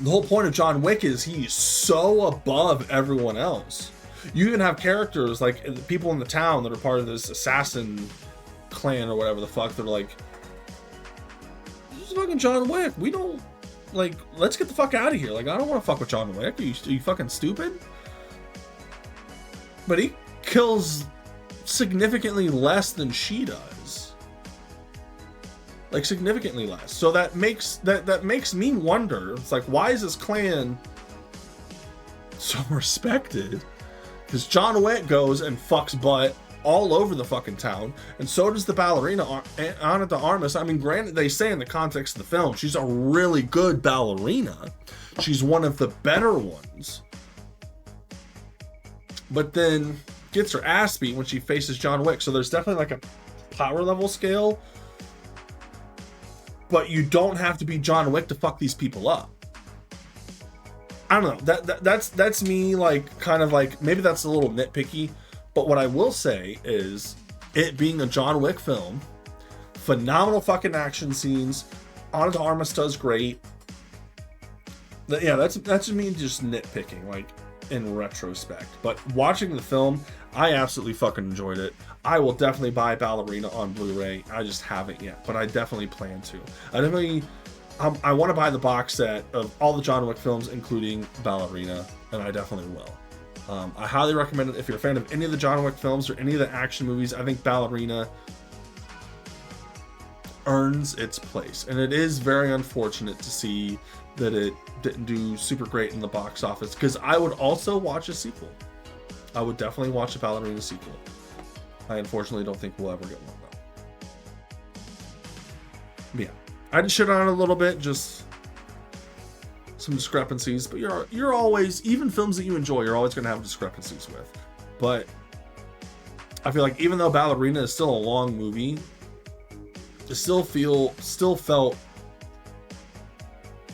the whole point of John Wick is he's so above everyone else. You even have characters like people in the town that are part of this assassin clan or whatever the fuck. They're like, this is fucking John Wick. We don't, like, let's get the fuck out of here. Like, I don't want to fuck with John Wick. Are you fucking stupid? But he kills significantly less than she does. Like, significantly less. So that makes me wonder. It's like, why is this clan so respected? Because John Wick goes and fucks butt all over the fucking town, and so does the ballerina Ana de Armas. I mean, granted, they say in the context of the film, she's a really good ballerina. She's one of the better ones. But then gets her ass beat when she faces John Wick. So there's definitely like a power level scale. But you don't have to be John Wick to fuck these people up. I don't know. That's me, like, kind of like, maybe that's a little nitpicky. But what I will say is, it being a John Wick film, phenomenal fucking action scenes. Ana de Armas does great. Yeah, that's me just nitpicking, like, in retrospect. But watching the film, I absolutely fucking enjoyed it. I will definitely buy Ballerina on Blu-ray. I just haven't yet, but I definitely plan to. I want to buy the box set of all the John Wick films, including Ballerina, and I definitely will. I highly recommend it if you're a fan of any of the John Wick films or any of the action movies. I think Ballerina earns its place, and it is very unfortunate to see that it didn't do super great in the box office, because I would also watch a sequel. I would definitely watch a Ballerina sequel. I unfortunately don't think we'll ever get one, though. But yeah, I just shit on it a little bit, just some discrepancies. But you're always, even films that you enjoy, you're always going to have discrepancies with. But I feel like even though Ballerina is still a long movie, it still felt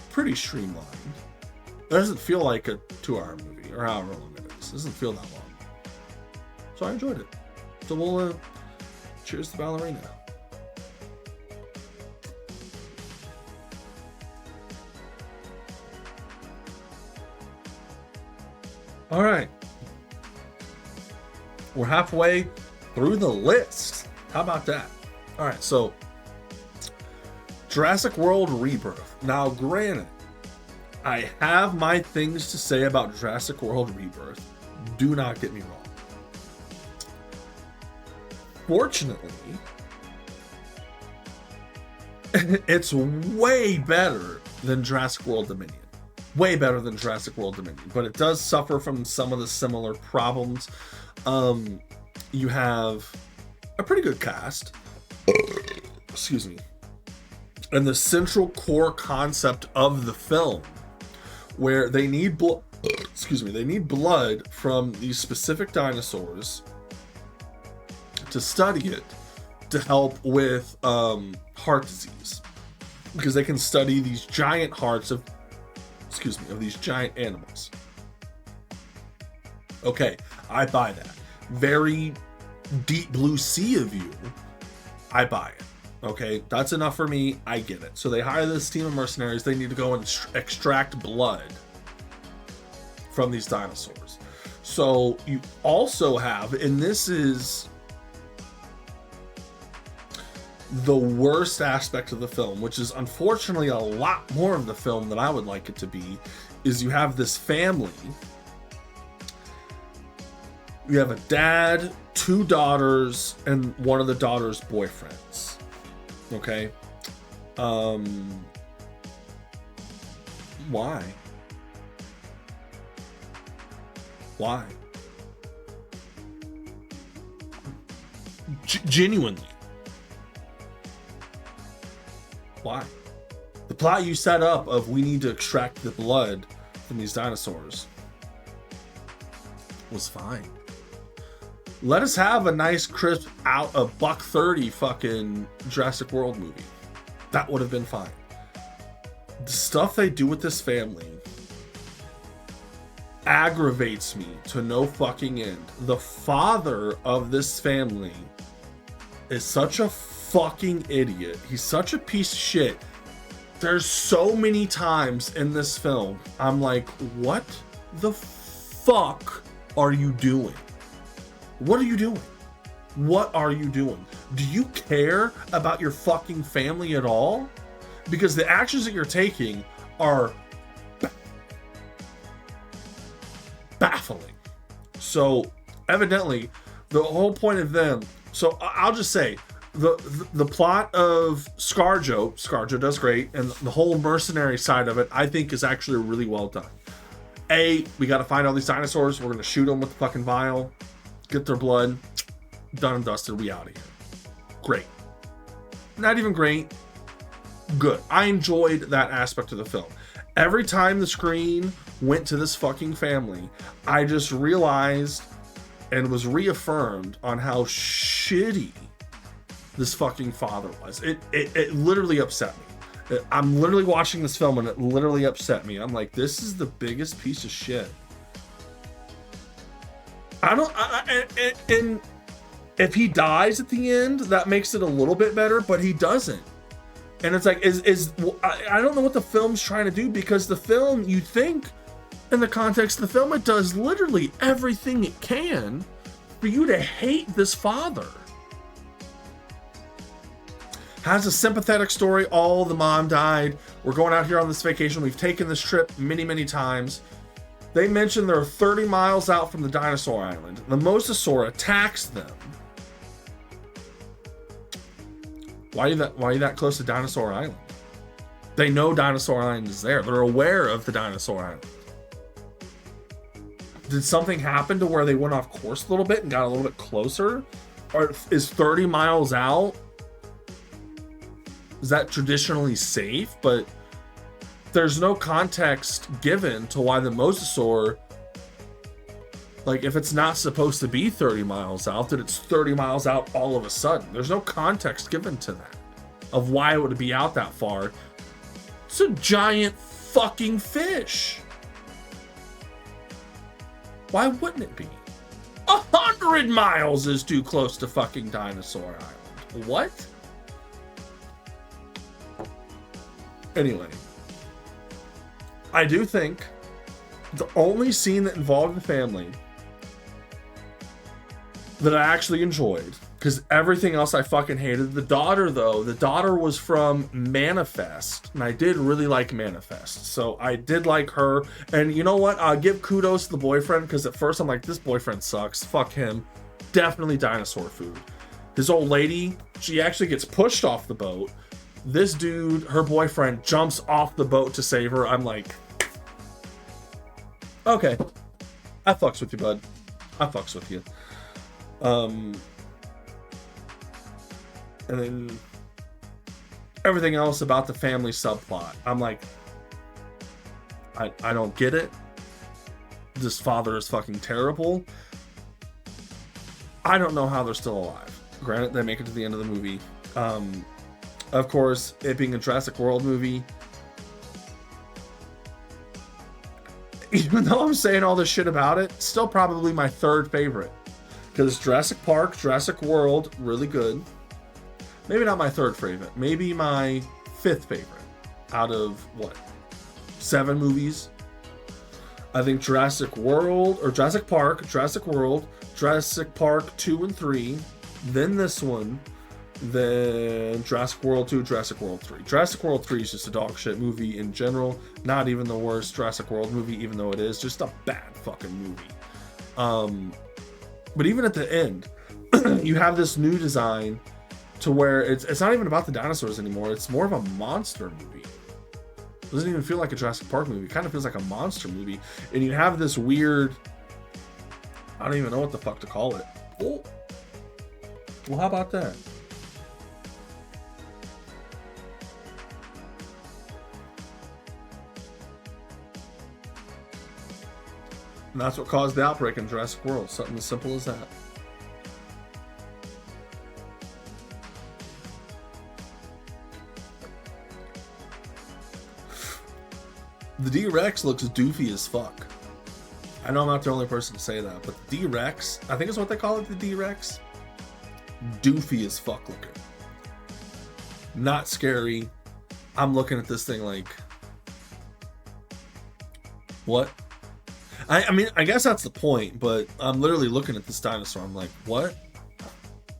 pretty streamlined. It doesn't feel like a 2-hour movie, or however long it is. It doesn't feel that long. So I enjoyed it. So we'll cheers to Ballerina. All right. We're halfway through the list. How about that? All right, so Jurassic World Rebirth. Now, granted, I have my things to say about Jurassic World Rebirth. Do not get me wrong. Fortunately, it's way better than Jurassic World Dominion. Way better than Jurassic World Dominion. But it does suffer from some of the similar problems. You have a pretty good cast. Excuse me. And the central core concept of the film, where they need excuse me, they need blood from these specific dinosaurs to study it to help with heart disease, because they can study these giant hearts of these giant animals. Okay, I buy that. Very deep blue sea of you, I buy it. Okay, that's enough for me. I get it. So they hire this team of mercenaries. They need to go and extract blood from these dinosaurs. So you also have, and this is the worst aspect of the film, which is unfortunately a lot more of the film than I would like it to be, is you have this family. You have a dad, 2 daughters, and one of the daughters' boyfriends. Okay? Why? Why? Genuinely. Why? The plot you set up of we need to extract the blood from these dinosaurs was fine. Let us have a nice crisp out a $130 fucking Jurassic World movie. That would have been fine. The stuff they do with this family aggravates me to no fucking end. The father of this family is such a fucking idiot. He's such a piece of shit. There's so many times in this film I'm like, what the fuck are you doing? What are you doing? What are you doing? Do you care about your fucking family at all? Because the actions that you're taking are baffling. So evidently the whole point of them, so I'll just say the plot of ScarJo does great, and the whole mercenary side of it I think is actually really well done. We got to find all these dinosaurs, we're going to shoot them with the fucking vial, get their blood, done and dusted, we out of here. Great. Not even great, good. I enjoyed that aspect of the film. Every time the screen went to this fucking family, I just realized and was reaffirmed on how shitty this fucking father was. It literally upset me. I'm literally watching this film and it literally upset me. I'm like, this is the biggest piece of shit. And if he dies at the end, that makes it a little bit better, but he doesn't. And it's like, I don't know what the film's trying to do, because the film, you think in the context of the film, it does literally everything it can for you to hate this father. Has a sympathetic story. The mom died. We're going out here on this vacation. We've taken this trip many, many times. They mentioned they're 30 miles out from the dinosaur island. The mosasaur attacks them. Why are you that close to Dinosaur Island? They know Dinosaur Island is there. They're aware of the Dinosaur Island. Did something happen to where they went off course a little bit and got a little bit closer? Or is 30 miles out? Is that traditionally safe? But there's no context given to why the mosasaur, like, if it's not supposed to be 30 miles out, that it's 30 miles out all of a sudden. There's no context given to that of why it would be out that far. It's a giant fucking fish. Why wouldn't it be? 100 miles is too close to fucking Dinosaur Island. What? Anyway, I do think the only scene that involved the family that I actually enjoyed, because everything else I fucking hated. The daughter, though, the daughter was from Manifest, and I did really like Manifest, so I did like her. And you know what? I'll give kudos to the boyfriend, because at first I'm like, this boyfriend sucks. Fuck him. Definitely dinosaur food. His old lady, she actually gets pushed off the boat. This dude, her boyfriend, jumps off the boat to save her. I'm like, okay, I fucks with you, bud. I fucks with you. And then everything else about the family subplot, I'm like, I don't get it. this father is fucking terrible. I don't know how they're still alive. Granted, they make it to the end of the movie. Of course, it being a Jurassic World movie, even though I'm saying all this shit about it, still probably my third favorite. Because Jurassic Park, Jurassic World, really good. Maybe not my third favorite. Maybe my fifth favorite out of, what, 7 movies? I think Jurassic World, or Jurassic Park, Jurassic World, Jurassic Park 2 and 3, then this one, then Jurassic World 2, Jurassic World 3. Jurassic World 3 is just a dog shit movie in general. Not even the worst Jurassic World movie, even though it is. Just a bad fucking movie. But even at the end, you have this new design to where it's not even about the dinosaurs anymore. It's more of a monster movie. It doesn't even feel like a Jurassic Park movie. It kind of feels like a monster movie. And you have this weird, I don't even know what the fuck to call it. Oh. Well, how about that? And that's what caused the outbreak in Jurassic World. Something as simple as that. The D-Rex looks doofy as fuck. I know I'm not the only person to say that, but the D-Rex, I think is what they call it, the D-Rex. Doofy as fuck looking. Not scary. I'm looking at this thing like, what? I mean, I guess that's the point, but I'm literally looking at this dinosaur. I'm like, what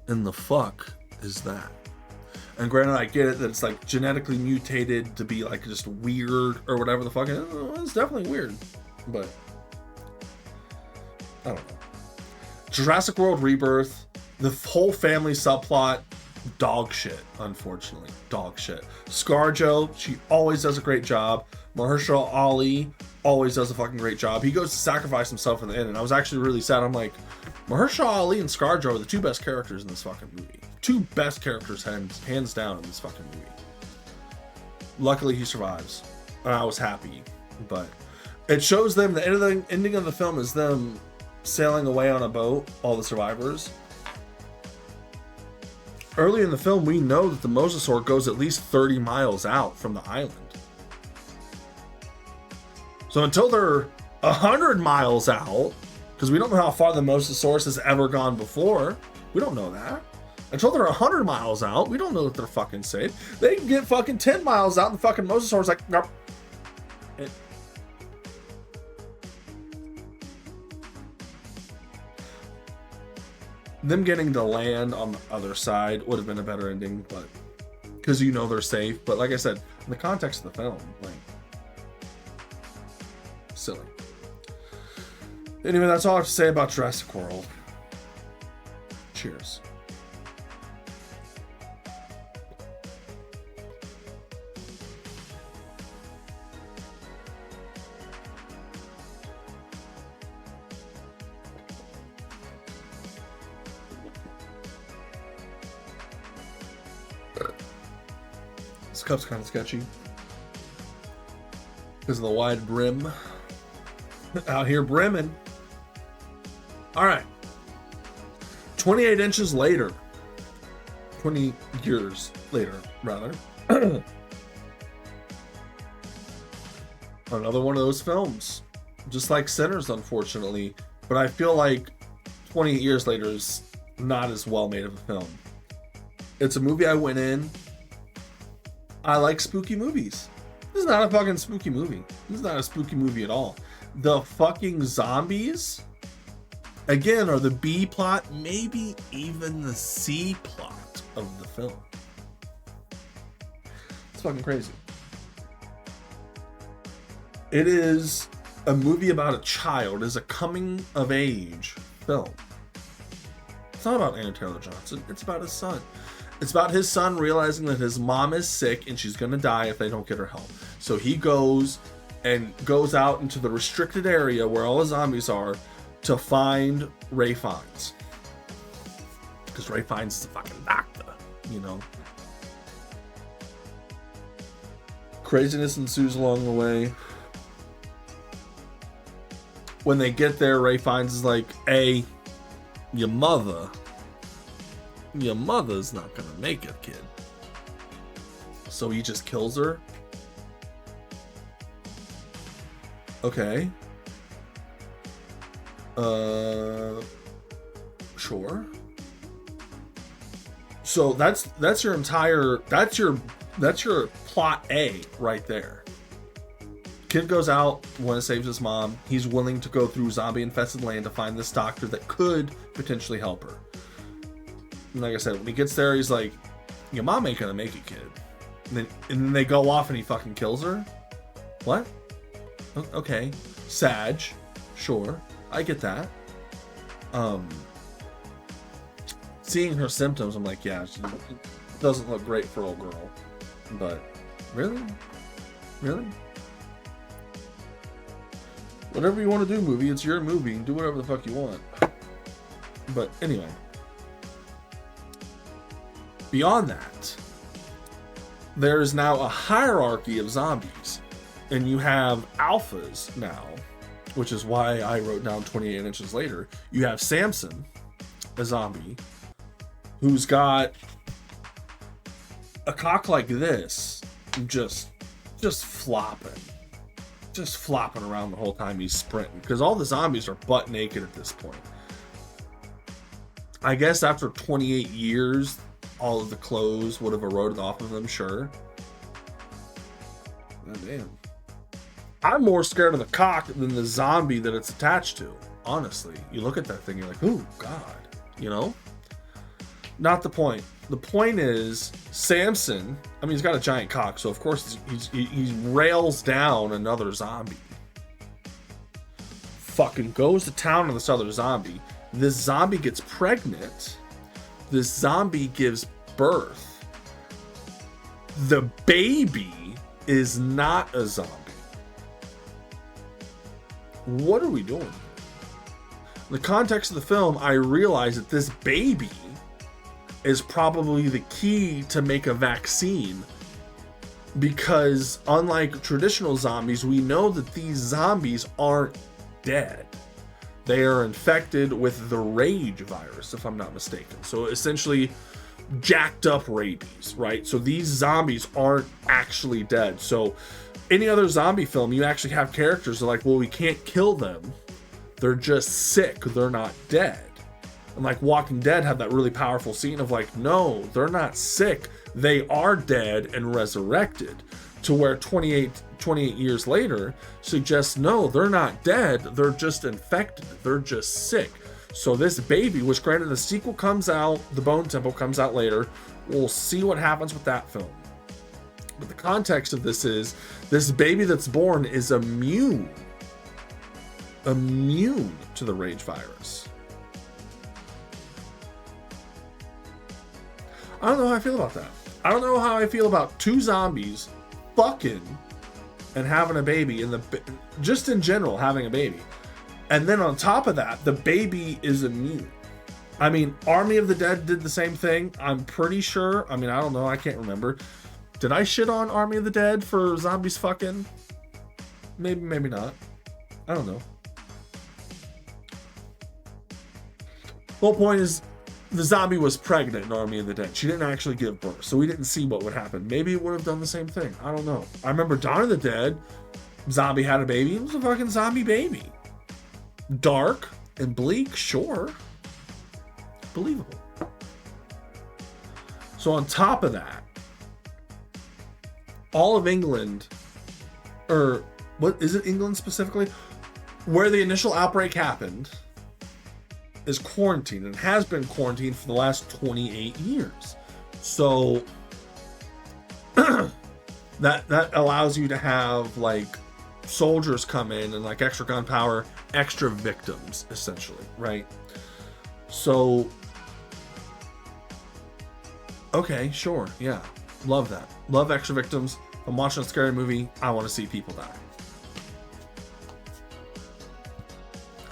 in the fuck is that? And granted, I get it that it's like genetically mutated to be like just weird or whatever the fuck. It's definitely weird, but I don't know. Jurassic World Rebirth, the whole family subplot, dog shit, unfortunately. Dog shit. ScarJo, she always does a great job. Mahershala Ali always does a fucking great job. He goes to sacrifice himself in the end, and I was actually really sad. I'm like, Mahershala Ali and ScarJo are the two best characters in this fucking movie. Two best characters, hands down, in this fucking movie. Luckily, he survives. And I was happy. But it shows them, the ending of the film is them sailing away on a boat, all the survivors. Early in the film, we know that the mosasaur goes at least 30 miles out from the island. So until they're 100 miles out, because we don't know how far the mosasaurus has ever gone before. We don't know that. Until they're 100 miles out, we don't know that they're fucking safe. They can get fucking 10 miles out and the fucking mosasaur's like, nope. Them getting to land on the other side would have been a better ending, but because you know they're safe. But like I said, in the context of the film, like, silly. Anyway, that's all I have to say about Jurassic World. Cheers. This cup's kind of sketchy because of the wide brim. Out here brimming. All right. 28 inches later. 20 years later, rather. Another one of those films. Just like Sinners, unfortunately. But I feel like 28 years later is not as well made of a film. It's a movie I went in. I like spooky movies. This is not a fucking spooky movie. This is not a spooky movie at all. The fucking zombies, again, are the B plot, maybe even the C plot of the film. It's fucking crazy. It is a movie about a child. It is a coming of age film. It's not about Aaron Taylor Johnson. It's about his son. It's about his son realizing that his mom is sick and she's going to die if they don't get her help. So he goes out into the restricted area where all the zombies are to find Ray Fiennes. Because Ray Fiennes is a fucking doctor, you know. Craziness ensues along the way. when they get there, Ray finds is like, hey, your mother's not gonna make it, kid. So he just kills her. Okay. Sure. So that's your entire that's your plot A right there. Kid goes out, want to save his mom. He's willing to go through zombie infested land to find this doctor that could potentially help her. And like I said, when he gets there, he's like, your mom ain't gonna make it, kid. And then they go off and he fucking kills her. What? Okay. Sag. Sure. I get that. Seeing her symptoms, I'm like, yeah, she doesn't look great for a old girl. But really? Really? Whatever you want to do, movie, it's your movie. Do whatever the fuck you want. But anyway. Beyond that, there is now a hierarchy of zombies. And you have alphas now, which is why I wrote down 28 inches later. You have Samson, a zombie, who's got a cock like this, just flopping around the whole time he's sprinting, because all the zombies are butt naked at this point. I guess after 28 years, all of the clothes would have eroded off of them, sure. Oh, damn. I'm more scared of the cock than the zombie that it's attached to. Honestly, you look at that thing, you're like, oh God, you know? Not the point. The point is, Samson, I mean, he's got a giant cock, so of course he rails down another zombie. Fucking goes to town on this other zombie. This zombie gets pregnant. This zombie gives birth. The baby is not a zombie. What are we doing? In the context of the film, I realize that this baby is probably the key to make a vaccine, because unlike traditional zombies, we know that these zombies aren't dead. They are infected with the rage virus, if I'm not mistaken. So essentially jacked up rabies, right? So these zombies aren't actually dead. So any other zombie film, you actually have characters that are like, well, we can't kill them. They're just sick. They're not dead. And like Walking Dead had that really powerful scene of like, no, they're not sick. They are dead and resurrected. To where 28 years later suggests, no, they're not dead. They're just infected. They're just sick. So this baby, which granted the sequel comes out, The Bone Temple comes out later. We'll see what happens with that film. But the context of this is, this baby that's born is immune to the rage virus. I don't know how I feel about that. I don't know how I feel about two zombies fucking and having a baby, and just in general having a baby. And then on top of that, the baby is immune. I mean, Army of the Dead did the same thing. I'm pretty sure. I mean, I don't know. I can't remember. Did I shit on Army of the Dead for zombies fucking? Maybe, maybe not. I don't know. The whole point is, the zombie was pregnant in Army of the Dead. She didn't actually give birth, so we didn't see what would happen. Maybe it would have done the same thing. I don't know. I remember Dawn of the Dead, zombie had a baby. It was a fucking zombie baby. Dark and bleak, sure. Believable. So on top of that, all of England, or what is it, England specifically, where the initial outbreak happened, is quarantined and has been quarantined for the last 28 years. So that allows you to have like soldiers come in and like extra gunpowder, extra victims, essentially, right? So okay, sure, yeah, love that. Love extra victims. If I'm watching a scary movie, I want to see people die.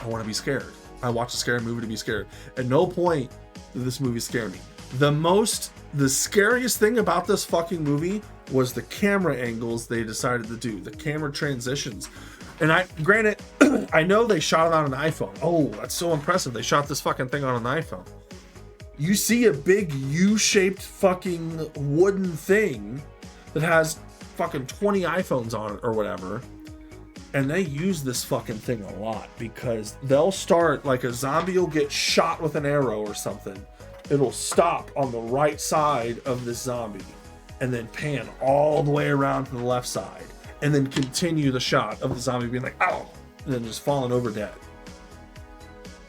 I want to be scared. I watch a scary movie to be scared. At no point did this movie scare me. The scariest thing about this fucking movie was the camera angles they decided to do, the camera transitions. And granted, I know they shot it on an iPhone. Oh, that's so impressive. They shot this fucking thing on an iPhone. You see a big U-shaped fucking wooden thing that has fucking 20 iPhones on it or whatever. And they use this fucking thing a lot because they'll start, like a zombie will get shot with an arrow or something. It'll stop on the right side of this zombie and then pan all the way around to the left side and then continue the shot of the zombie being like, ow, and then just falling over dead.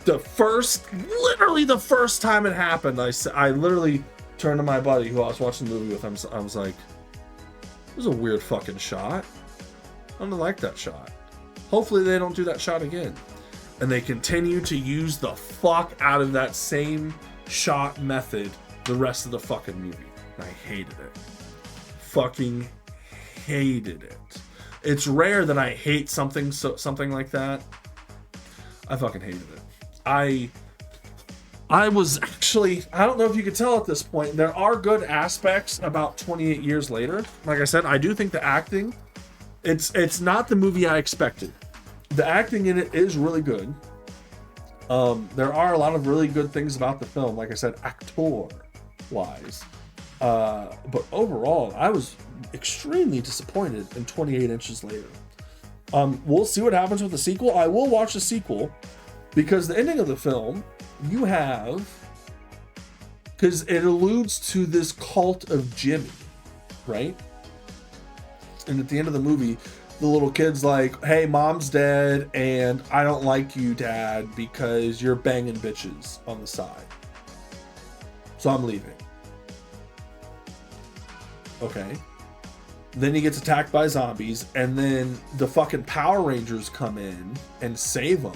Literally the first time it happened, I literally turned to my buddy who I was watching the movie with. I was like, it was a weird fucking shot. I don't like that shot. Hopefully they don't do that shot again. And they continue to use the fuck out of that same shot method the rest of the fucking movie. And I hated it. Fucking hated it. It's rare that I hate something like that. I fucking hated it. I was actually, I don't know if you could tell at this point, there are good aspects about 28 years later. Like I said, I do think the acting, it's not the movie I expected. The acting in it is really good. There are a lot of really good things about the film, like I said, actor-wise. But overall, I was extremely disappointed in 28 Inches Later. We'll see what happens with the sequel. I will watch the sequel because the ending of the film, you have, because it alludes to this cult of Jimmy, right? And at the end of the movie, the little kid's like, hey, mom's dead, and I don't like you, dad, because you're banging bitches on the side. So I'm leaving. Okay. Then he gets attacked by zombies, and then the fucking Power Rangers come in and save him.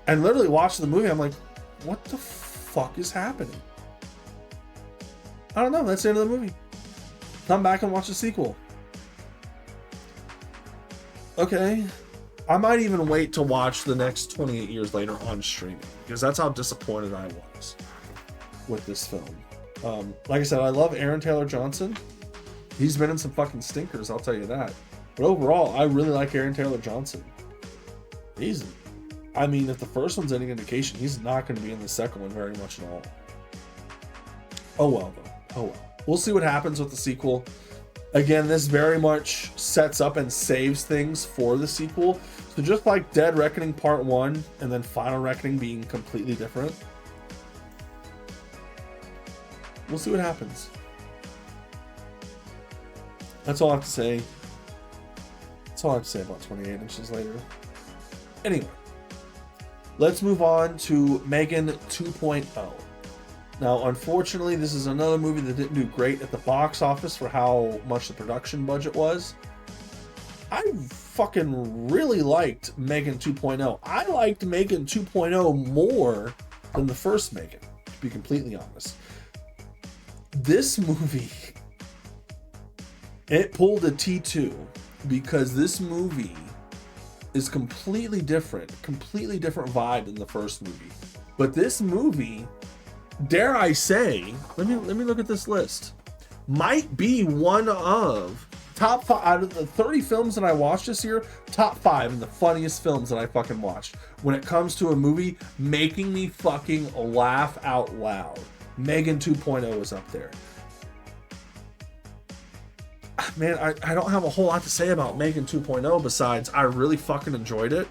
And literally watching the movie, I'm like, what the fuck is happening? I don't know. That's the end of the movie. Come back and watch the sequel. Okay. I might even wait to watch the next 28 Years Later on streaming, because that's how disappointed I was with this film. Like I said, I love Aaron Taylor Johnson. He's been in some fucking stinkers, I'll tell you that. But overall, I really like Aaron Taylor Johnson. I mean, if the first one's any indication, he's not going to be in the second one very much at all. Oh well, though. Oh well. We'll see what happens with the sequel. Again, this very much sets up and saves things for the sequel. So just like Dead Reckoning Part 1 and then Final Reckoning being completely different, we'll see what happens. That's all I have to say. That's all I have to say about 28 Inches Later. Anyway, let's move on to Megan 2.0. Now, unfortunately, this is another movie that didn't do great at the box office for how much the production budget was. I fucking really liked Megan 2.0. I liked Megan 2.0 more than the first Megan, to be completely honest. This movie, it pulled a T2 because this movie is completely different vibe than the first movie. But this movie, dare I say, let me look at this list, might be one of top 5 out of the 30 films that I watched this year, top 5 and the funniest films that I fucking watched. When it comes to a movie making me fucking laugh out loud, Megan 2.0 is up there. Man, I don't have a whole lot to say about Megan 2.0 besides I really fucking enjoyed it.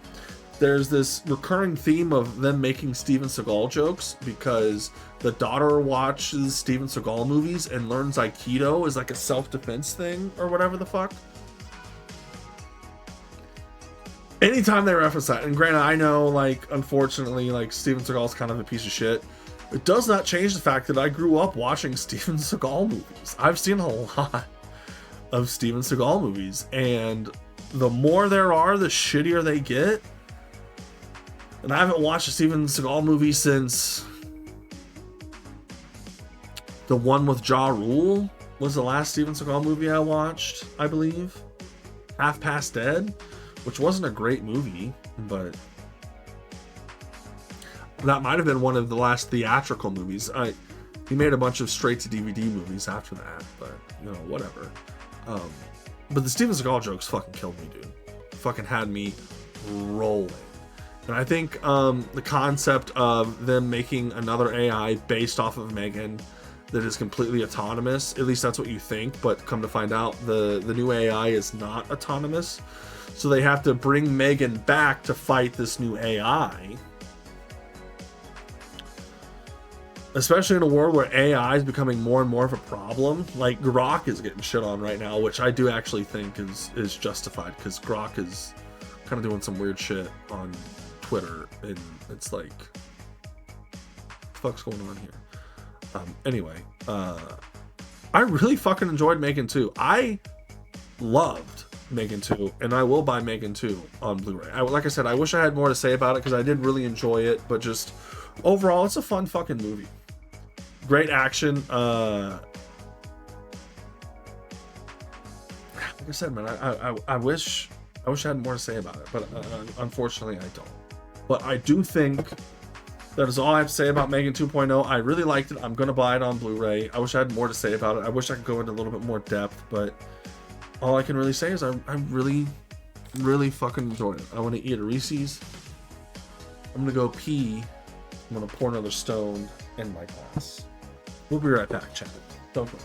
There's this recurring theme of them making Steven Seagal jokes because the daughter watches Steven Seagal movies and learns Aikido as like a self-defense thing or whatever the fuck. Anytime they reference that, and granted, I know, like, unfortunately, like, Steven Seagal's kind of a piece of shit. It does not change the fact that I grew up watching Steven Seagal movies. I've seen a lot of Steven Seagal movies, and the more there are, the shittier they get. And I haven't watched a Steven Seagal movie since the one with Ja Rule was the last Steven Seagal movie I watched, I believe. Half Past Dead, which wasn't a great movie, but that might have been one of the last theatrical movies. He made a bunch of straight-to-DVD movies after that, but, you know, whatever. But the Steven Seagal jokes fucking killed me, dude. fucking had me rolling. And I think the concept of them making another AI based off of Megan that is completely autonomous, at least that's what you think, but come to find out the new AI is not autonomous. So they have to bring Megan back to fight this new AI. Especially in a world where AI is becoming more and more of a problem. Like Grok is getting shit on right now, which I do actually think is justified, because Grok is kind of doing some weird shit on Twitter, and it's like, what the fuck's going on here? Anyway, I really fucking enjoyed Megan 2. I loved Megan 2, and I will buy Megan 2 on Blu-ray. Like I said, I wish I had more to say about it, because I did really enjoy it, but just overall, it's a fun fucking movie. Great action. Like I said, man, I wish I had more to say about it, but unfortunately I don't. But I do think that is all I have to say about Megan 2.0. I really liked it. I'm going to buy it on Blu-ray. I wish I had more to say about it. I wish I could go into a little bit more depth, but all I can really say is I really, really fucking enjoyed it. I want to eat a Reese's. I'm going to go pee. I'm going to pour another stone in my glass. We'll be right back, chat. Don't go.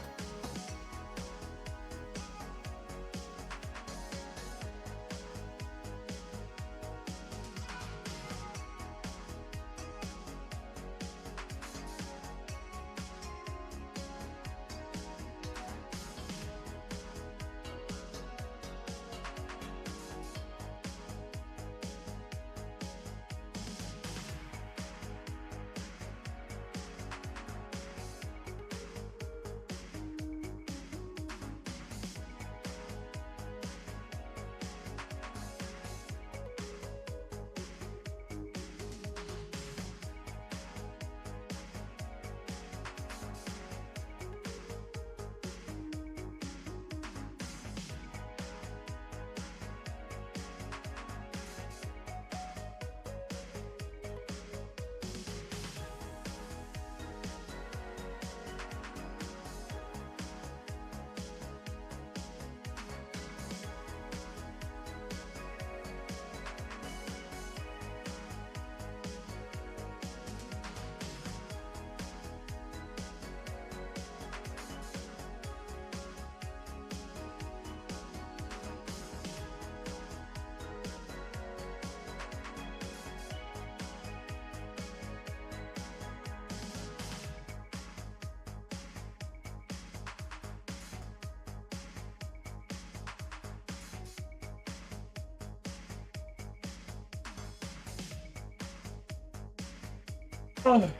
Oh.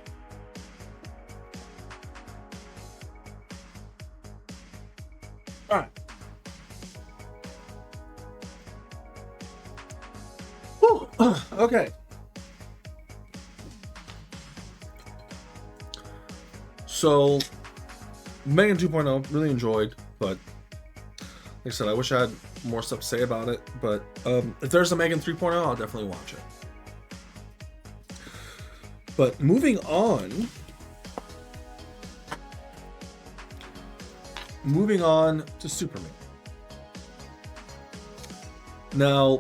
All right. Whew. Okay. So, Megan 2.0, really enjoyed, but like I said, I wish I had more stuff to say about it. But if there's a Megan 3.0, I'll definitely watch it. But moving on to Superman. Now,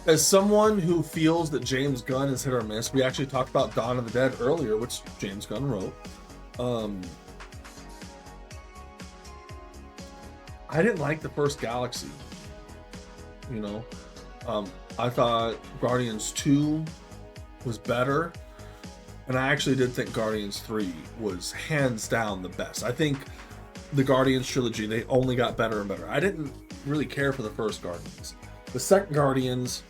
as someone who feels that James Gunn is hit or miss, we actually talked about Dawn of the Dead earlier, which James Gunn wrote. I didn't like the first Galaxy. You know, I thought Guardians 2 was better, and I actually did think Guardians 3 was hands down the best. I think the Guardians trilogy, they only got better and better. I didn't really care for the first Guardians. The second Guardians,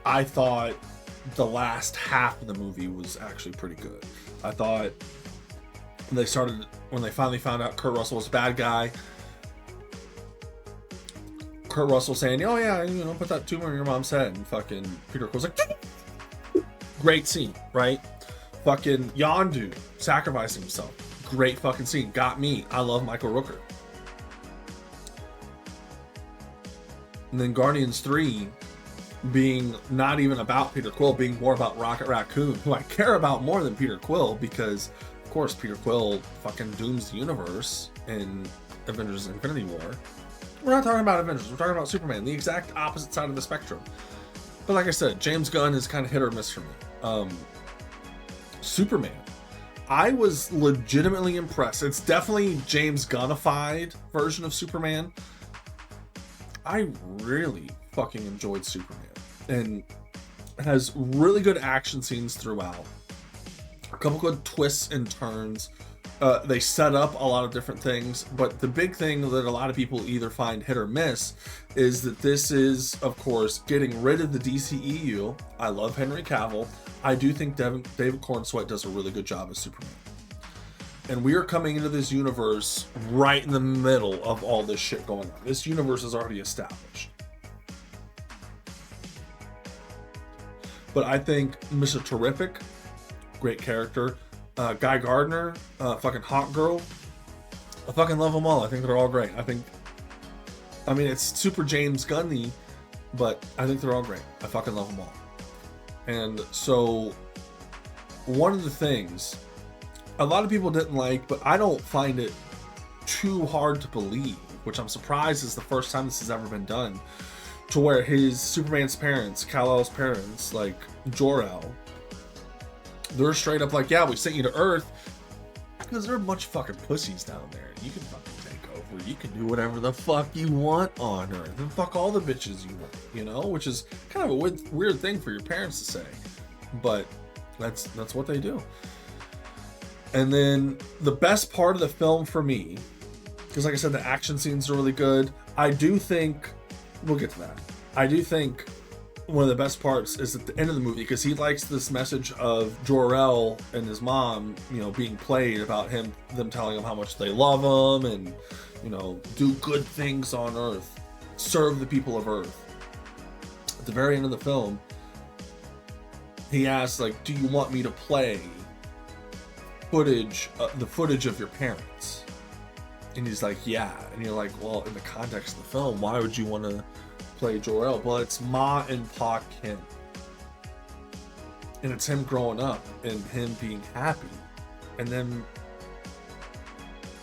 I thought the last half of the movie was actually pretty good. I thought when they finally found out Kurt Russell was a bad guy, Kurt Russell saying, "Oh yeah, you know, put that tumor in your mom's head," and fucking Peter Quill's like, great scene, right? Fucking Yondu sacrificing himself. Great fucking scene. Got me. I love Michael Rooker. And then Guardians 3 being not even about Peter Quill, being more about Rocket Raccoon, who I care about more than Peter Quill, because of course Peter Quill fucking dooms the universe in Avengers Infinity War. We're not talking about Avengers. We're talking about Superman, the exact opposite side of the spectrum. But like I said, James Gunn is kind of hit or miss for me. Superman, I was legitimately impressed. It's definitely James Gunnified version of Superman. I really fucking enjoyed Superman, and has really good action scenes throughout. A couple good twists and turns. They set up a lot of different things, but the big thing that a lot of people either find hit or miss is that this is, of course, getting rid of the DCEU. I love Henry Cavill. I do think David Cornsweet does a really good job as Superman. And we are coming into this universe right in the middle of all this shit going on. This universe is already established. But I think Mr. Terrific, great character. Guy Gardner, fucking hot girl. I fucking love them all. I think they're all great. I mean, it's super James Gunny, but I think they're all great. I fucking love them all. And so, one of the things a lot of people didn't like, but I don't find it too hard to believe, which I'm surprised is the first time this has ever been done, to where his Superman's parents, Kal-El's parents, like Jor-El, they're straight up like, yeah, we sent you to Earth because there are a bunch of fucking pussies down there. You can fucking take over. You can do whatever the fuck you want on Earth and fuck all the bitches you want, you know, which is kind of a weird thing for your parents to say, but that's what they do. And then the best part of the film for me, because like I said, the action scenes are really good. I do think, we'll get to that. I do think one of the best parts is at the end of the movie, because he likes this message of Jor-El and his mom, you know, being played about them telling him how much they love him and, you know, do good things on Earth, serve the people of Earth. At the very end of the film, he asks, like, do you want me to play the footage of your parents? And he's like, yeah. And you're like, well, in the context of the film, why would you want to play Jor-El? Well, it's Ma and Pa Kent, and it's him growing up and him being happy and them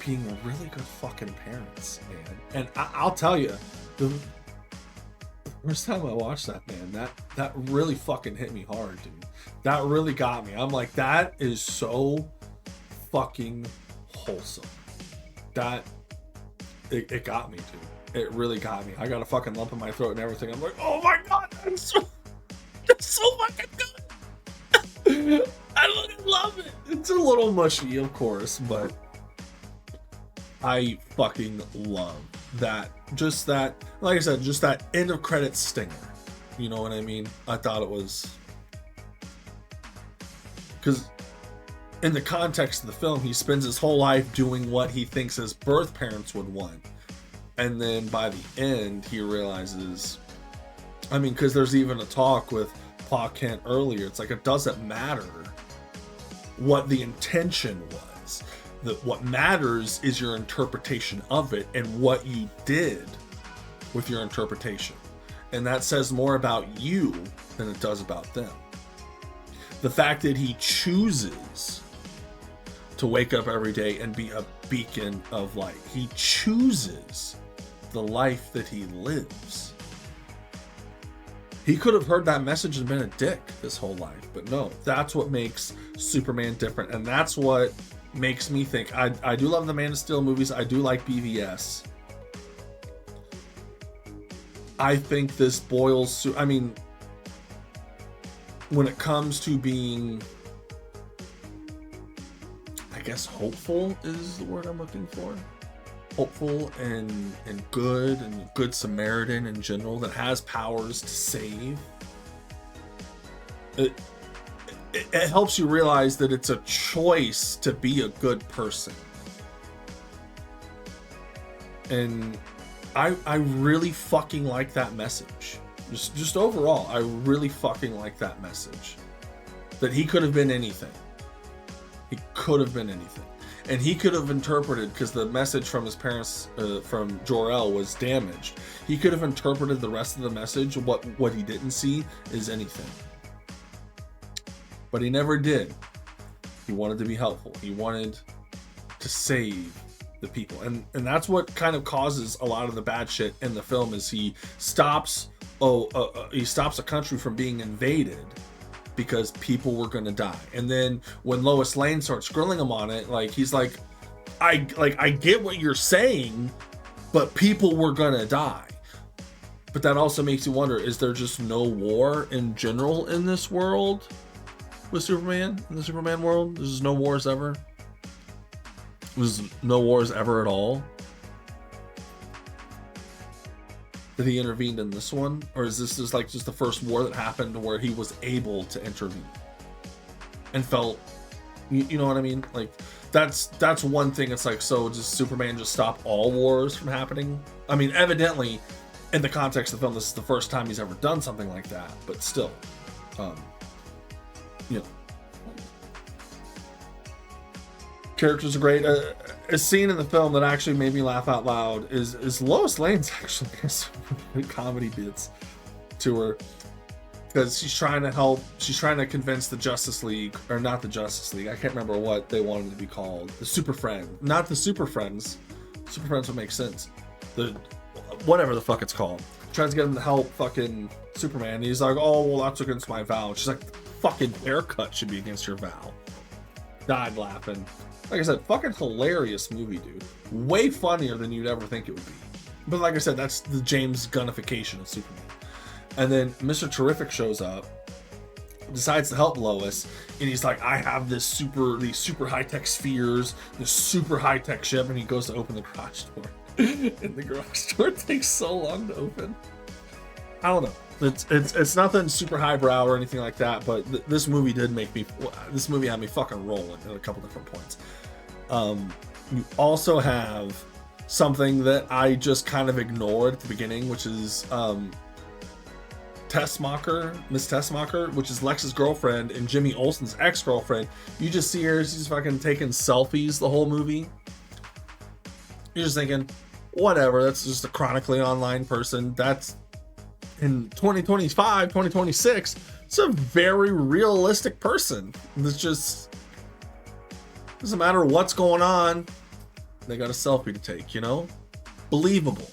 being really good fucking parents, man. And I'll tell you, the first time I watched that, man, that really fucking hit me hard, dude. That really got me. I'm like, that is so fucking wholesome. It got me, dude. It really got me. I got a fucking lump in my throat and everything. I'm like, oh my god, that's so fucking good. I love it. It's a little mushy, of course, but I fucking love that. Just that, like I said, just that end of credits stinger. You know what I mean? I thought it was, because in the context of the film, he spends his whole life doing what he thinks his birth parents would want. And then by the end, he realizes, I mean, because there's even a talk with Pa Kent earlier. It's like, it doesn't matter what the intention was. What matters is your interpretation of it and what you did with your interpretation. And that says more about you than it does about them. The fact that he chooses to wake up every day and be a beacon of light. He chooses the life that he lives. He could have heard that message and been a dick his whole life, but no, that's what makes Superman different, and that's what makes me think. I do love the Man of Steel movies. I do like BVS. I think this boils, I mean, when it comes to being, I guess hopeful is the word I'm looking for. Hopeful and good Samaritan in general that has powers to save. It helps you realize that it's a choice to be a good person. And I really fucking like that message. Just overall, I really fucking like that message. That he could have been anything. He could have been anything. And he could have interpreted, because the message from his parents, from Jor-El, was damaged. He could have interpreted the rest of the message, what he didn't see, is anything. But he never did. He wanted to be helpful. He wanted to save the people, and that's what kind of causes a lot of the bad shit in the film. Is he stops a country from being invaded because people were gonna die, and then when Lois Lane starts grilling him on it, like he's like, I get what you're saying, but people were gonna die. But that also makes you wonder, is there just no war in general in this world with Superman, in the Superman world? There's just no wars ever? There's no wars ever at all? That he intervened in this one? Or is this just like just the first war that happened where he was able to intervene? And felt, you know what I mean? Like, that's one thing. It's like, so does Superman just stop all wars from happening? I mean, evidently, in the context of the film, this is the first time he's ever done something like that. But still, you know. Characters are great. A scene in the film that actually made me laugh out loud is Lois Lane's actually good comedy bits to her, because she's trying to convince the Justice League, or not the Justice League, I can't remember what they wanted to be called, the Super Friend, not the Super Friends. Super Friends would make sense. The whatever the fuck it's called, tries to get him to help fucking Superman. He's like, oh well, that's against my vow. She's like, fucking haircut should be against your vow. Died laughing. Like I said, fucking hilarious movie, dude. Way funnier than you'd ever think it would be. But like I said, that's the James Gunnification of Superman. And then Mr. Terrific shows up, decides to help Lois, and he's like, I have these super high-tech spheres, this super high-tech ship, and he goes to open the garage door. And the garage door takes so long to open. I don't know. It's nothing super highbrow or anything like that, but this movie had me fucking rolling at a couple different points. You also have something that I just kind of ignored at the beginning, which is Miss Tessmacher, which is Lex's girlfriend and Jimmy Olsen's ex-girlfriend. You just see her, she's fucking taking selfies the whole movie. You're just thinking, whatever, that's just a chronically online person. That's in 2025, 2026, it's a very realistic person. It's just, doesn't matter what's going on, they got a selfie to take, you know? Believable.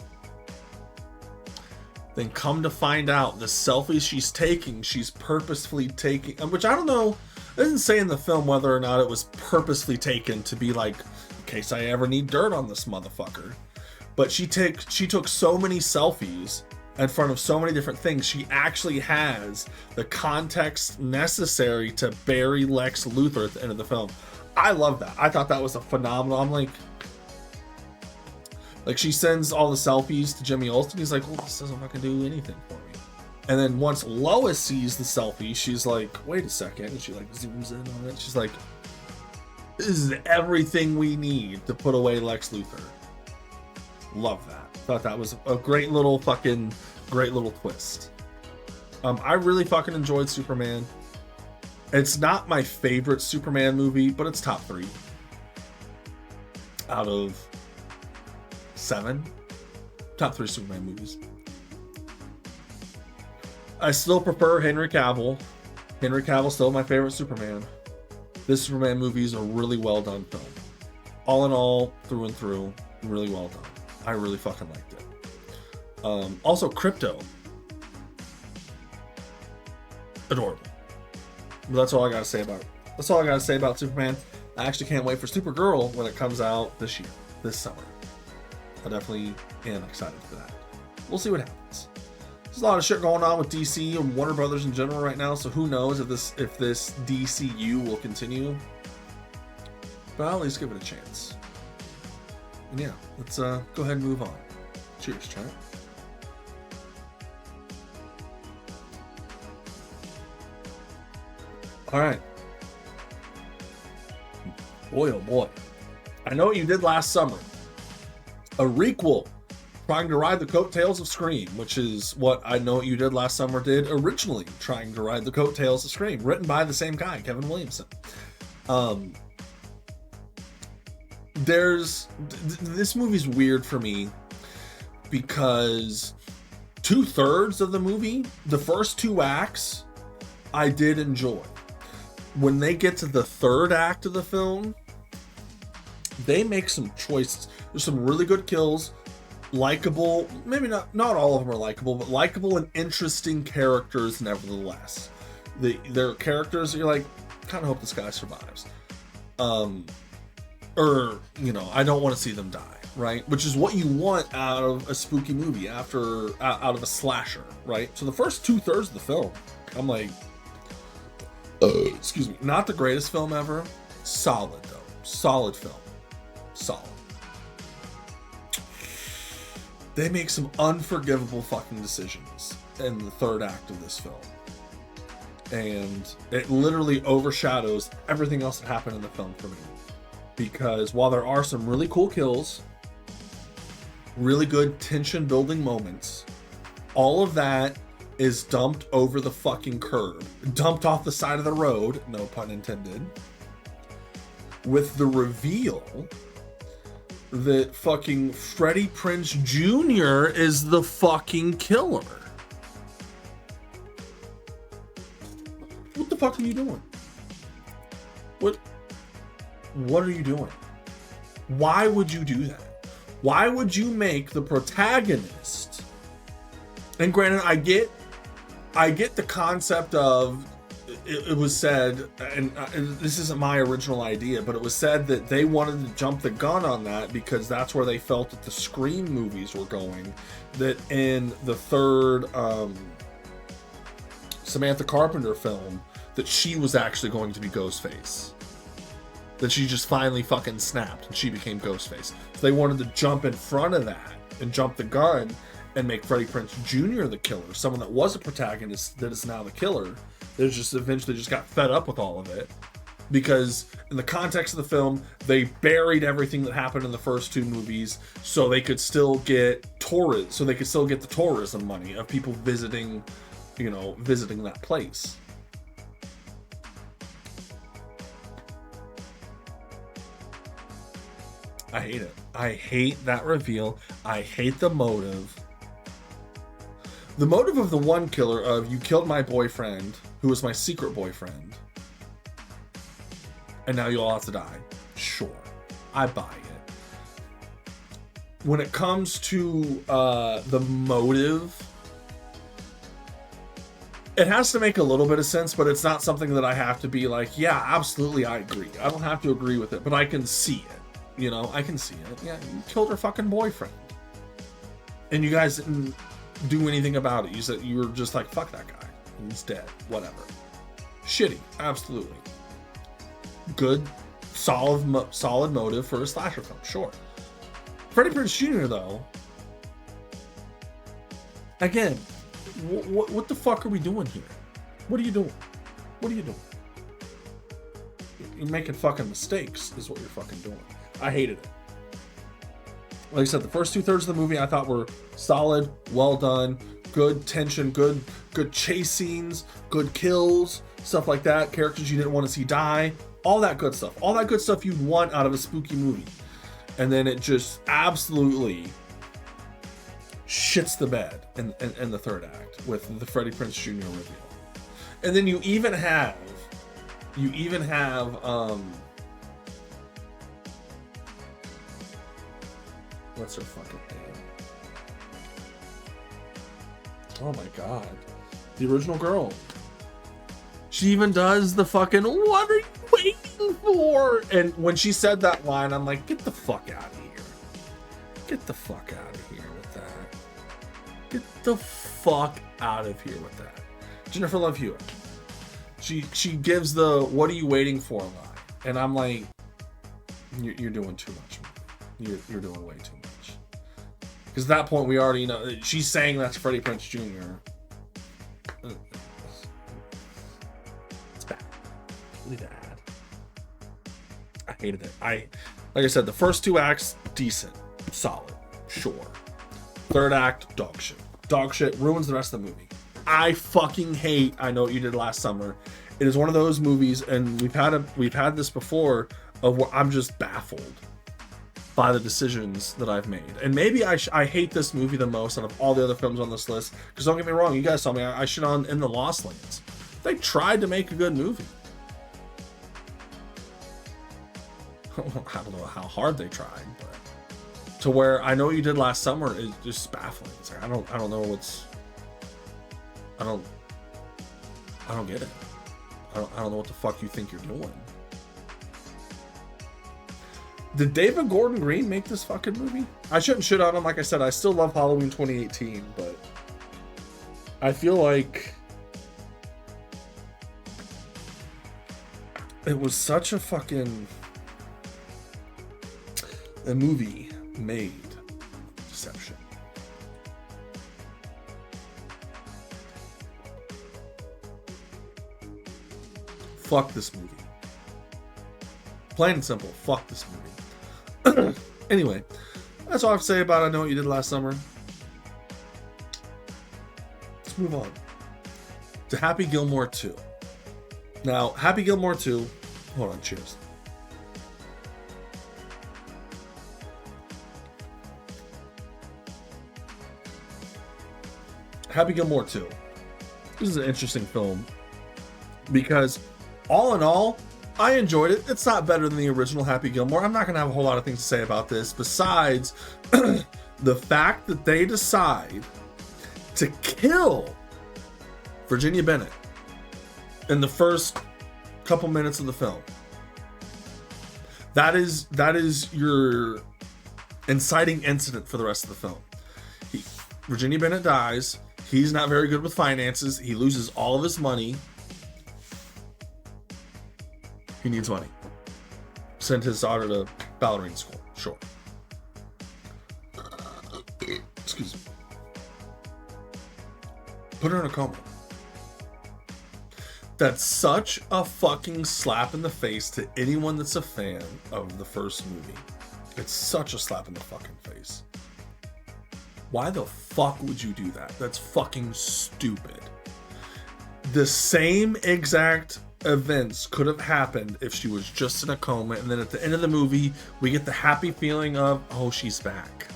Then come to find out, the selfies she's taking, she's purposefully taking, which I don't know, it doesn't say in the film whether or not it was purposely taken to be like, in case I ever need dirt on this motherfucker. But she took so many selfies in front of so many different things, she actually has the context necessary to bury Lex Luthor at the end of the film. I love that. I thought that was a phenomenal. I'm like she sends all the selfies to Jimmy Olsen. He's like, well, this doesn't fucking do anything for me. And then once Lois sees the selfie, she's like, wait a second. And she like zooms in on it. She's like, this is everything we need to put away Lex Luthor. Love that. Thought that was a great little twist. I really fucking enjoyed Superman. It's not my favorite Superman movie, but it's top 3 out of 7. Top 3 Superman movies. I still prefer Henry Cavill. Henry Cavill's still my favorite Superman. This Superman movie is a really well done film. All in all, through and through, really well done. I really fucking liked it. Also, Crypto. Adorable. But that's all I gotta say about it. That's all I gotta say about Superman. I actually can't wait for Supergirl when it comes out this summer. I definitely am excited for that. We'll see what happens. There's a lot of shit going on with DC and Warner Brothers in general right now, so who knows if this DCU will continue. But I'll at least give it a chance. And yeah, let's go ahead and move on. Cheers, chat. All right. Boy, oh boy. I know what you did last summer. A requel trying to ride the coattails of Scream, which is what I Know What You Did Last Summer did originally, trying to ride the coattails of Scream, written by the same guy, Kevin Williamson. This movie's weird for me because 2/3 of the movie, the first 2 acts, I did enjoy. When they get to the 3rd act of the film, They make some choices. There's some really good kills, likable, maybe not all of them are likable, but likable and interesting characters nevertheless. They're characters that you're like, kind of hope this guy survives. Or, you know, I don't want to see them die, right? Which is what you want out of a spooky movie, out of a slasher, right? So the first 2/3 of the film, I'm like, excuse me, not the greatest film ever. Solid though. Solid film. Solid. They make some unforgivable fucking decisions in the third act of this film. And it literally overshadows everything else that happened in the film for me. Because while there are some really cool kills, really good tension building moments, all of that is dumped over the fucking curb. Dumped off the side of the road, no pun intended, with the reveal that fucking Freddie Prinze Jr. is the fucking killer. What the fuck are you doing? What are you doing? Why would you do that? Why would you make the protagonist? And granted, I get the concept of it was said, and this isn't my original idea, but it was said that they wanted to jump the gun on that because that's where they felt that the Scream movies were going. That in the third Samantha Carpenter film, that she was actually going to be Ghostface. That she just finally fucking snapped and she became Ghostface. So they wanted to jump in front of that and jump the gun and make Freddie Prinze Jr. the killer. Someone that was a protagonist that is now the killer. They just eventually just got fed up with all of it. Because in the context of the film, they buried everything that happened in the first two movies so they could still get the tourism money of people visiting that place. I hate it. I hate that reveal. I hate the motive. The motive of the one killer of you killed my boyfriend, who was my secret boyfriend, and now you all have to die. Sure, I buy it. When it comes to the motive, it has to make a little bit of sense, but it's not something that I have to be like, yeah, absolutely, I agree. I don't have to agree with it, but I can see it. You know, I can see it. Yeah, you killed her fucking boyfriend. And you guys didn't do anything about it. You were just like, fuck that guy. He's dead. Whatever. Shitty. Absolutely. Good, solid motive for a slasher film. Sure. Freddie Prinze Jr. though, again, what the fuck are we doing here? What are you doing? What are you doing? You're making fucking mistakes is what you're fucking doing. I hated it. Like I said, the first 2/3 of the movie I thought were solid, well done, good tension, good chase scenes, good kills, stuff like that, characters you didn't want to see die, all that good stuff. All that good stuff you'd want out of a spooky movie. And then it just absolutely shits the bed in the third act with the Freddie Prinze Jr. reveal. And then you even have what's her fucking name? Oh my god. The original girl. She even does the fucking, what are you waiting for? And when she said that line, I'm like, get the fuck out of here. Get the fuck out of here with that. Get the fuck out of here with that. Jennifer Love Hewitt. She gives the, what are you waiting for line. And I'm like, you're doing too much. You're doing way too much. Because at that point, we already know she's saying that's Freddie Prinze Jr. It's bad. Really bad. I hated it. Like I said, the first two acts, decent, solid, sure. Third act, dog shit. Dog shit ruins the rest of the movie. I fucking hate I Know What You Did Last Summer. It is one of those movies, and we've had this before, of where I'm just baffled by the decisions that I've made. And maybe I hate this movie the most out of all the other films on this list, because don't get me wrong, you guys saw me, I shit on In the Lost Lands. They tried to make a good movie. I don't know how hard they tried, but to where I Know What You Did Last Summer is just baffling. It's like I don't know what's I don't get it. I don't know what the fuck you think you're doing. Did David Gordon Green make this fucking movie? I shouldn't shit on him. Like I said, I still love Halloween 2018, but I feel like it was such a fucking a movie made deception. Fuck this movie. Plain and simple, fuck this movie. Anyway, that's all I have to say about I Know What You Did Last Summer. Let's move on to Happy Gilmore 2. Now, Happy Gilmore 2, hold on, cheers. Happy Gilmore 2. This is an interesting film because all in all, I enjoyed it. It's not better than the original Happy Gilmore. I'm not going to have a whole lot of things to say about this besides the fact that they decide to kill Virginia Bennett in the first couple minutes of the film. That is your inciting incident for the rest of the film. Virginia Bennett dies. He's not very good with finances. He loses all of his money. He needs money. Send his daughter to ballerina school. Sure. Excuse me. Put her in a coma. That's such a fucking slap in the face to anyone that's a fan of the first movie. It's such a slap in the fucking face. Why the fuck would you do that? That's fucking stupid. The same exact events could have happened if she was just in a coma, and then at the end of the movie we get the happy feeling of, oh, she's back.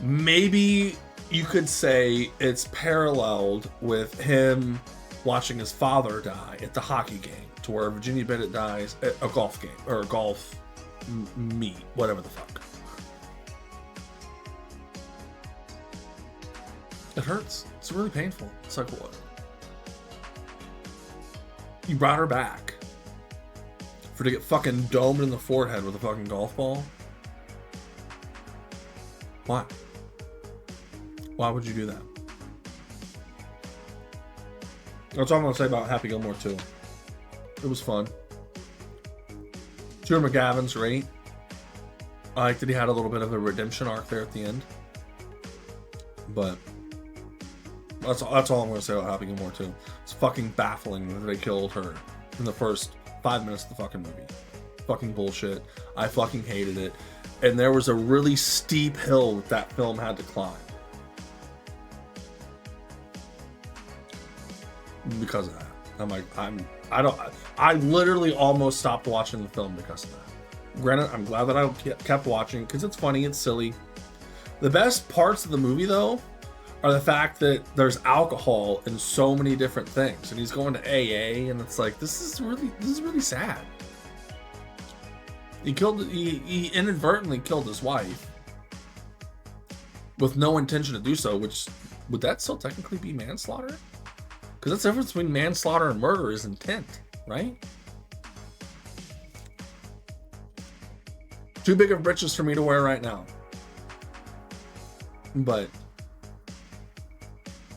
Maybe you could say it's paralleled with him watching his father die at the hockey game, to where Virginia Bennett dies at a golf game or a golf meet, whatever the fuck. It hurts. It's really painful. It's like, what? You brought her back for to get fucking domed in the forehead with a fucking golf ball? Why? Why would you do that? That's all I'm gonna say about Happy Gilmore 2. It was fun. Stuart McGavin's great. I like that he had a little bit of a redemption arc there at the end. But that's all I'm gonna say about Happy Gilmore 2. It's fucking baffling that they killed her in the first 5 minutes of the fucking movie. Fucking bullshit. I fucking hated it. And there was a really steep hill that film had to climb. Because of that. I'm like, I literally almost stopped watching the film because of that. Granted, I'm glad that I kept watching because it's funny, it's silly. The best parts of the movie, though, are the fact that there's alcohol in so many different things, and he's going to AA, and it's like, this is really sad. He inadvertently killed his wife with no intention to do so, which would that still technically be manslaughter? Because that's the difference between manslaughter and murder is intent, right? Too big of britches for me to wear right now. But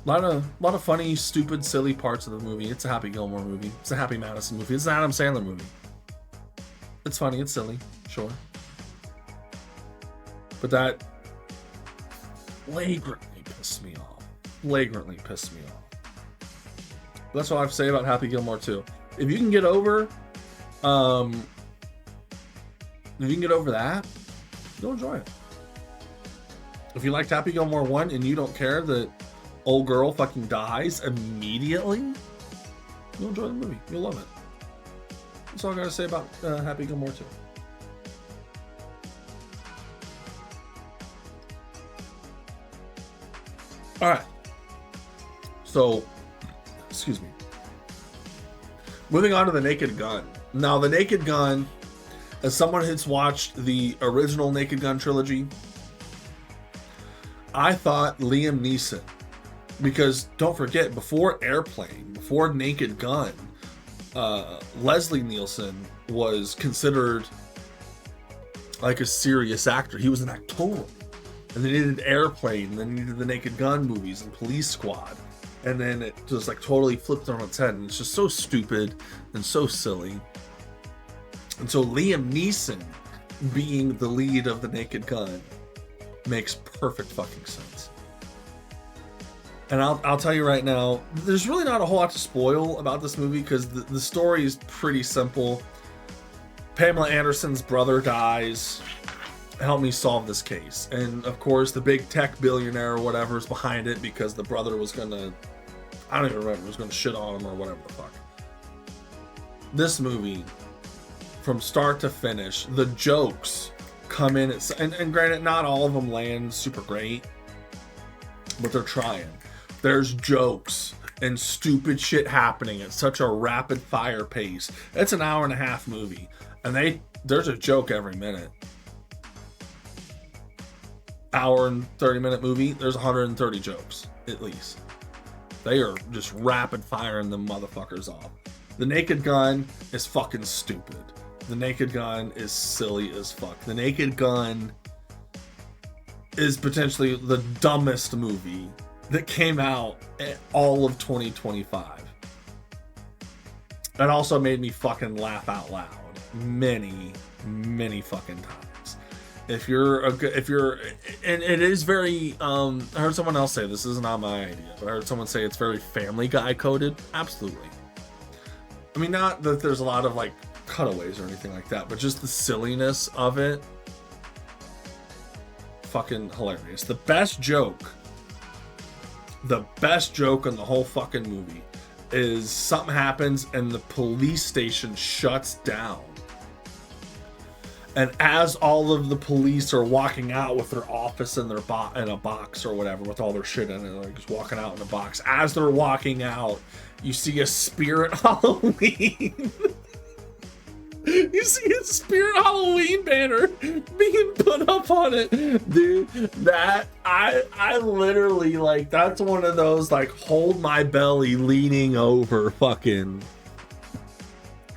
a lot of funny, stupid, silly parts of the movie. It's a Happy Gilmore movie. It's a Happy Madison movie. It's an Adam Sandler movie. It's funny. It's silly. Sure. But that flagrantly pissed me off. That's all I have to say about Happy Gilmore 2. If you can get over, that, you'll enjoy it. If you liked Happy Gilmore 1 and you don't care that old girl fucking dies immediately, you'll enjoy the movie. You'll love it. That's all I gotta say about Happy Gilmore 2. Alright. So, excuse me. Moving on to The Naked Gun. Now, The Naked Gun As someone who's watched the original Naked Gun trilogy, I thought Liam Neeson, because don't forget, before Airplane, before Naked Gun, Leslie Nielsen was considered like a serious actor. He was an actor. And they needed Airplane, and then needed the Naked Gun movies and Police Squad. And then it just like totally flipped on its head. And it's just so stupid and so silly. And so Liam Neeson being the lead of the Naked Gun makes perfect fucking sense. And I'll tell you right now, there's really not a whole lot to spoil about this movie because the story is pretty simple. Pamela Anderson's brother dies. Help me solve this case. And of course, the big tech billionaire or whatever is behind it because the brother was gonna, I don't even remember, was gonna shit on him or whatever the fuck. This movie, from start to finish, the jokes come in, and granted, not all of them land super great, but they're trying. There's jokes and stupid shit happening at such a rapid fire pace. It's an hour and a half movie, and there's a joke every minute. Hour and 30-minute movie, there's 130 jokes at least. They are just rapid firing them motherfuckers off. The Naked Gun is fucking stupid. The Naked Gun is silly as fuck. The Naked Gun is potentially the dumbest movie that came out in all of 2025. It also made me fucking laugh out loud many fucking times. If you're, and it is very, I heard someone else say, this is not my idea, but I heard someone say it's very Family Guy coded. Absolutely. I mean, not that there's a lot of like cutaways or anything like that, but just the silliness of it. Fucking hilarious. The best joke in the whole fucking movie is something happens and the police station shuts down. And as all of the police are walking out with their office in their in a box or whatever, with all their shit in it, they're just walking out in a box. As they're walking out, you see a Spirit Halloween. You see a Spirit Halloween banner being put up on it, dude. That I literally, like, that's one of those like hold my belly leaning over fucking.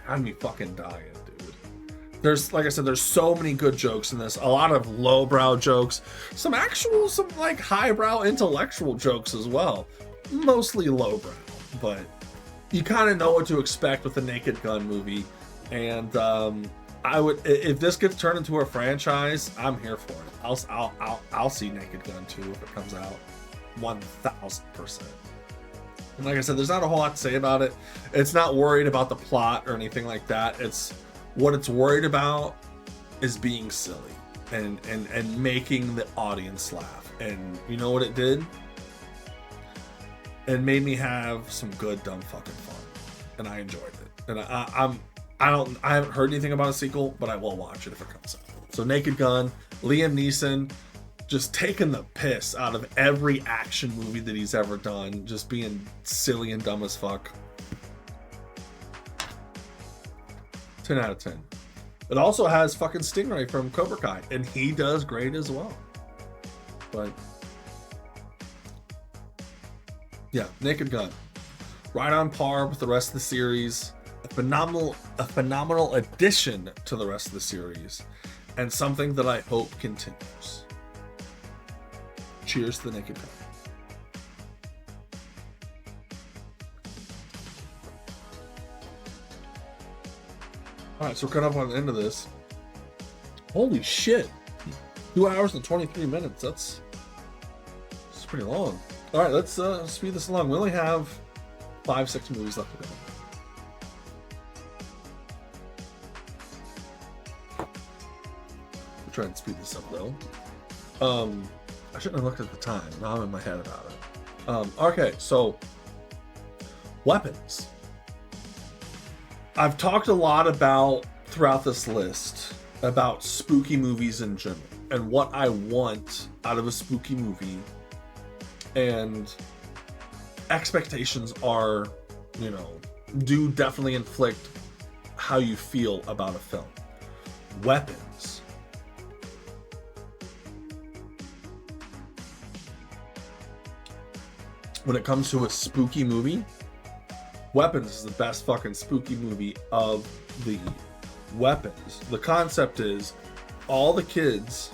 Had me fucking dying. There's, like I said, there's so many good jokes in this. A lot of lowbrow jokes. Some like highbrow intellectual jokes as well. Mostly lowbrow, but you kind of know what to expect with the Naked Gun movie. And I would, if this gets turned into a franchise, I'm here for it. I'll see Naked Gun 2 if it comes out. 1000%. And like I said, there's not a whole lot to say about it. It's not worried about the plot or anything like that. What it's worried about is being silly and making the audience laugh. And you know what it did? It made me have some good dumb fucking fun, and I enjoyed it. And I haven't heard anything about a sequel, but I will watch it if it comes out. So Naked Gun, Liam Neeson, just taking the piss out of every action movie that he's ever done, just being silly and dumb as fuck. 10 out of 10. It also has fucking Stingray from Cobra Kai, and he does great as well. But yeah, Naked Gun, right on par with the rest of the series. A phenomenal addition to the rest of the series, and something that I hope continues. Cheers to the Naked Gun. Alright, so we're coming up on the end of this. Holy shit. 2 hours and 23 minutes. That's pretty long. Alright, let's speed this along. We only have 5-6 movies left to go. We'll try and speed this up though. I shouldn't have looked at the time. Now I'm in my head about it. Okay, so weapons. I've talked a lot about throughout this list about spooky movies in general and what I want out of a spooky movie, and expectations are, do definitely inflict how you feel about a film. weapons. When it comes to a spooky movie, Weapons is the best fucking spooky movie of the weapons. The concept is all the kids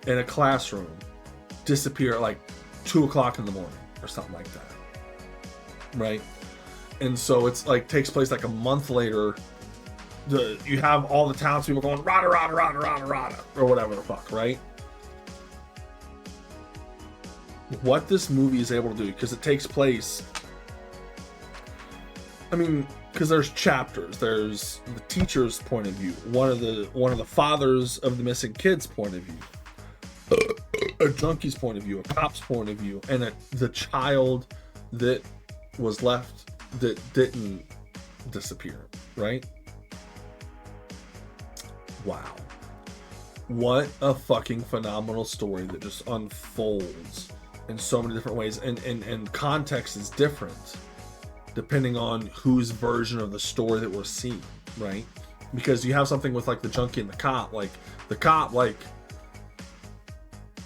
in a classroom disappear at like 2 o'clock in the morning or something like that, right? And so it's like takes place like a month later. You have all the townspeople going rada rada rada rada rada or whatever the fuck, right? What this movie is able to do, because it takes place, I mean, because there's chapters. There's the teacher's point of view, one of the fathers of the missing kid's point of view, a junkie's point of view, a cop's point of view, and the child that was left that didn't disappear, right? Wow. What a fucking phenomenal story that just unfolds in so many different ways, and context is different depending on whose version of the story that we're seeing, right? Because you have something with like the junkie and the cop. Like the cop, like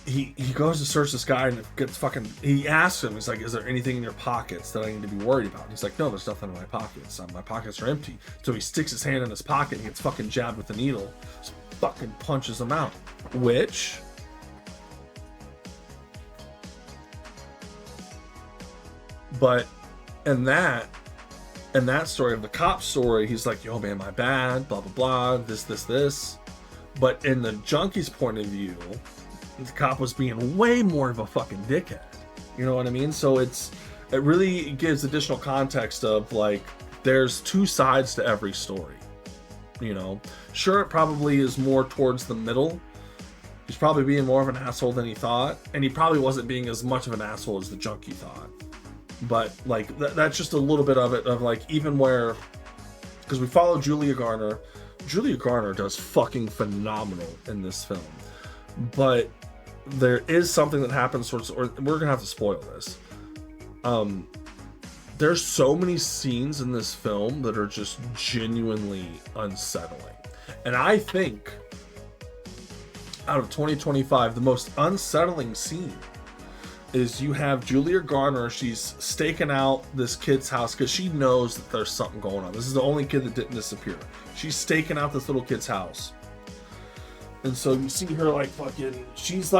he goes to search this guy and it gets fucking, he asks him, he's like, is there anything in your pockets that I need to be worried about? And he's like, no, there's nothing in my pockets. My pockets are empty. So he sticks his hand in his pocket and he gets fucking jabbed with a needle, just fucking punches him out. Which, but in that story of the cop story, he's like, yo man, my bad, blah blah blah, this. But in the junkie's point of view, the cop was being way more of a fucking dickhead. You know what I mean? So it really gives additional context of like, there's two sides to every story. You know, sure, it probably is more towards the middle. He's probably being more of an asshole than he thought, and he probably wasn't being as much of an asshole as the junkie thought. But like that's just a little bit of it, of like, even where, because we follow Julia Garner. Julia Garner does fucking phenomenal in this film, but there is something that happens towards, or we're gonna have to spoil this. There's so many scenes in this film that are just genuinely unsettling, and I think out of 2025, the most unsettling scene is you have Julia Garner. She's staking out this kid's house because she knows that there's something going on. This is the only kid that didn't disappear. She's staking out this little kid's house. And so you see her like fucking, she's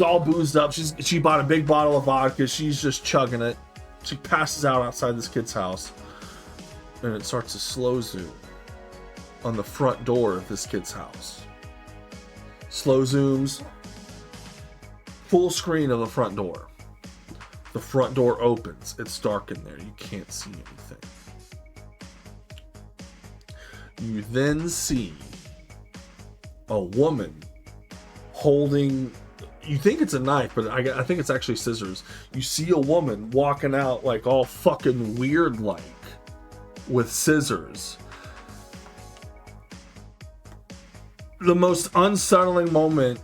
all boozed up. She bought a big bottle of vodka. She's just chugging it. She passes out outside this kid's house. And it starts to slow zoom on the front door of this kid's house. Slow zooms, full screen of the front door. The front door opens. It's dark in there. You can't see anything. You then see a woman holding, you think it's a knife, but I think it's actually scissors. You see a woman walking out like all fucking weird like with scissors. The most unsettling moment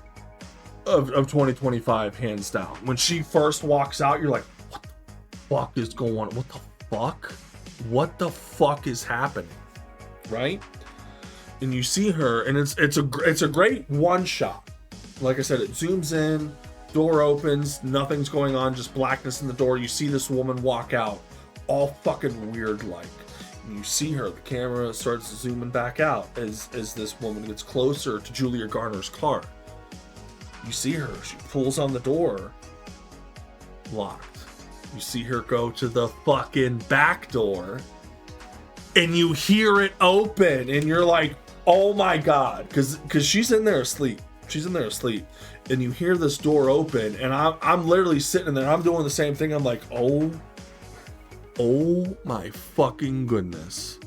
of 2025, hands down. When she first walks out, you're like, what the fuck is going on? What the fuck? What the fuck is happening? Right? And you see her, and it's a great one shot. Like I said, it zooms in, door opens, nothing's going on, just blackness in the door. You see this woman walk out, all fucking weird like. And you see her, the camera starts zooming back out as this woman gets closer to Julia Garner's car. You see her, she pulls on the door, locked. You see her go to the fucking back door, and you hear it open, and you're like, oh my god, because she's in there asleep. She's in there asleep, and you hear this door open, and I'm literally sitting there, I'm doing the same thing. I'm like, oh my fucking goodness.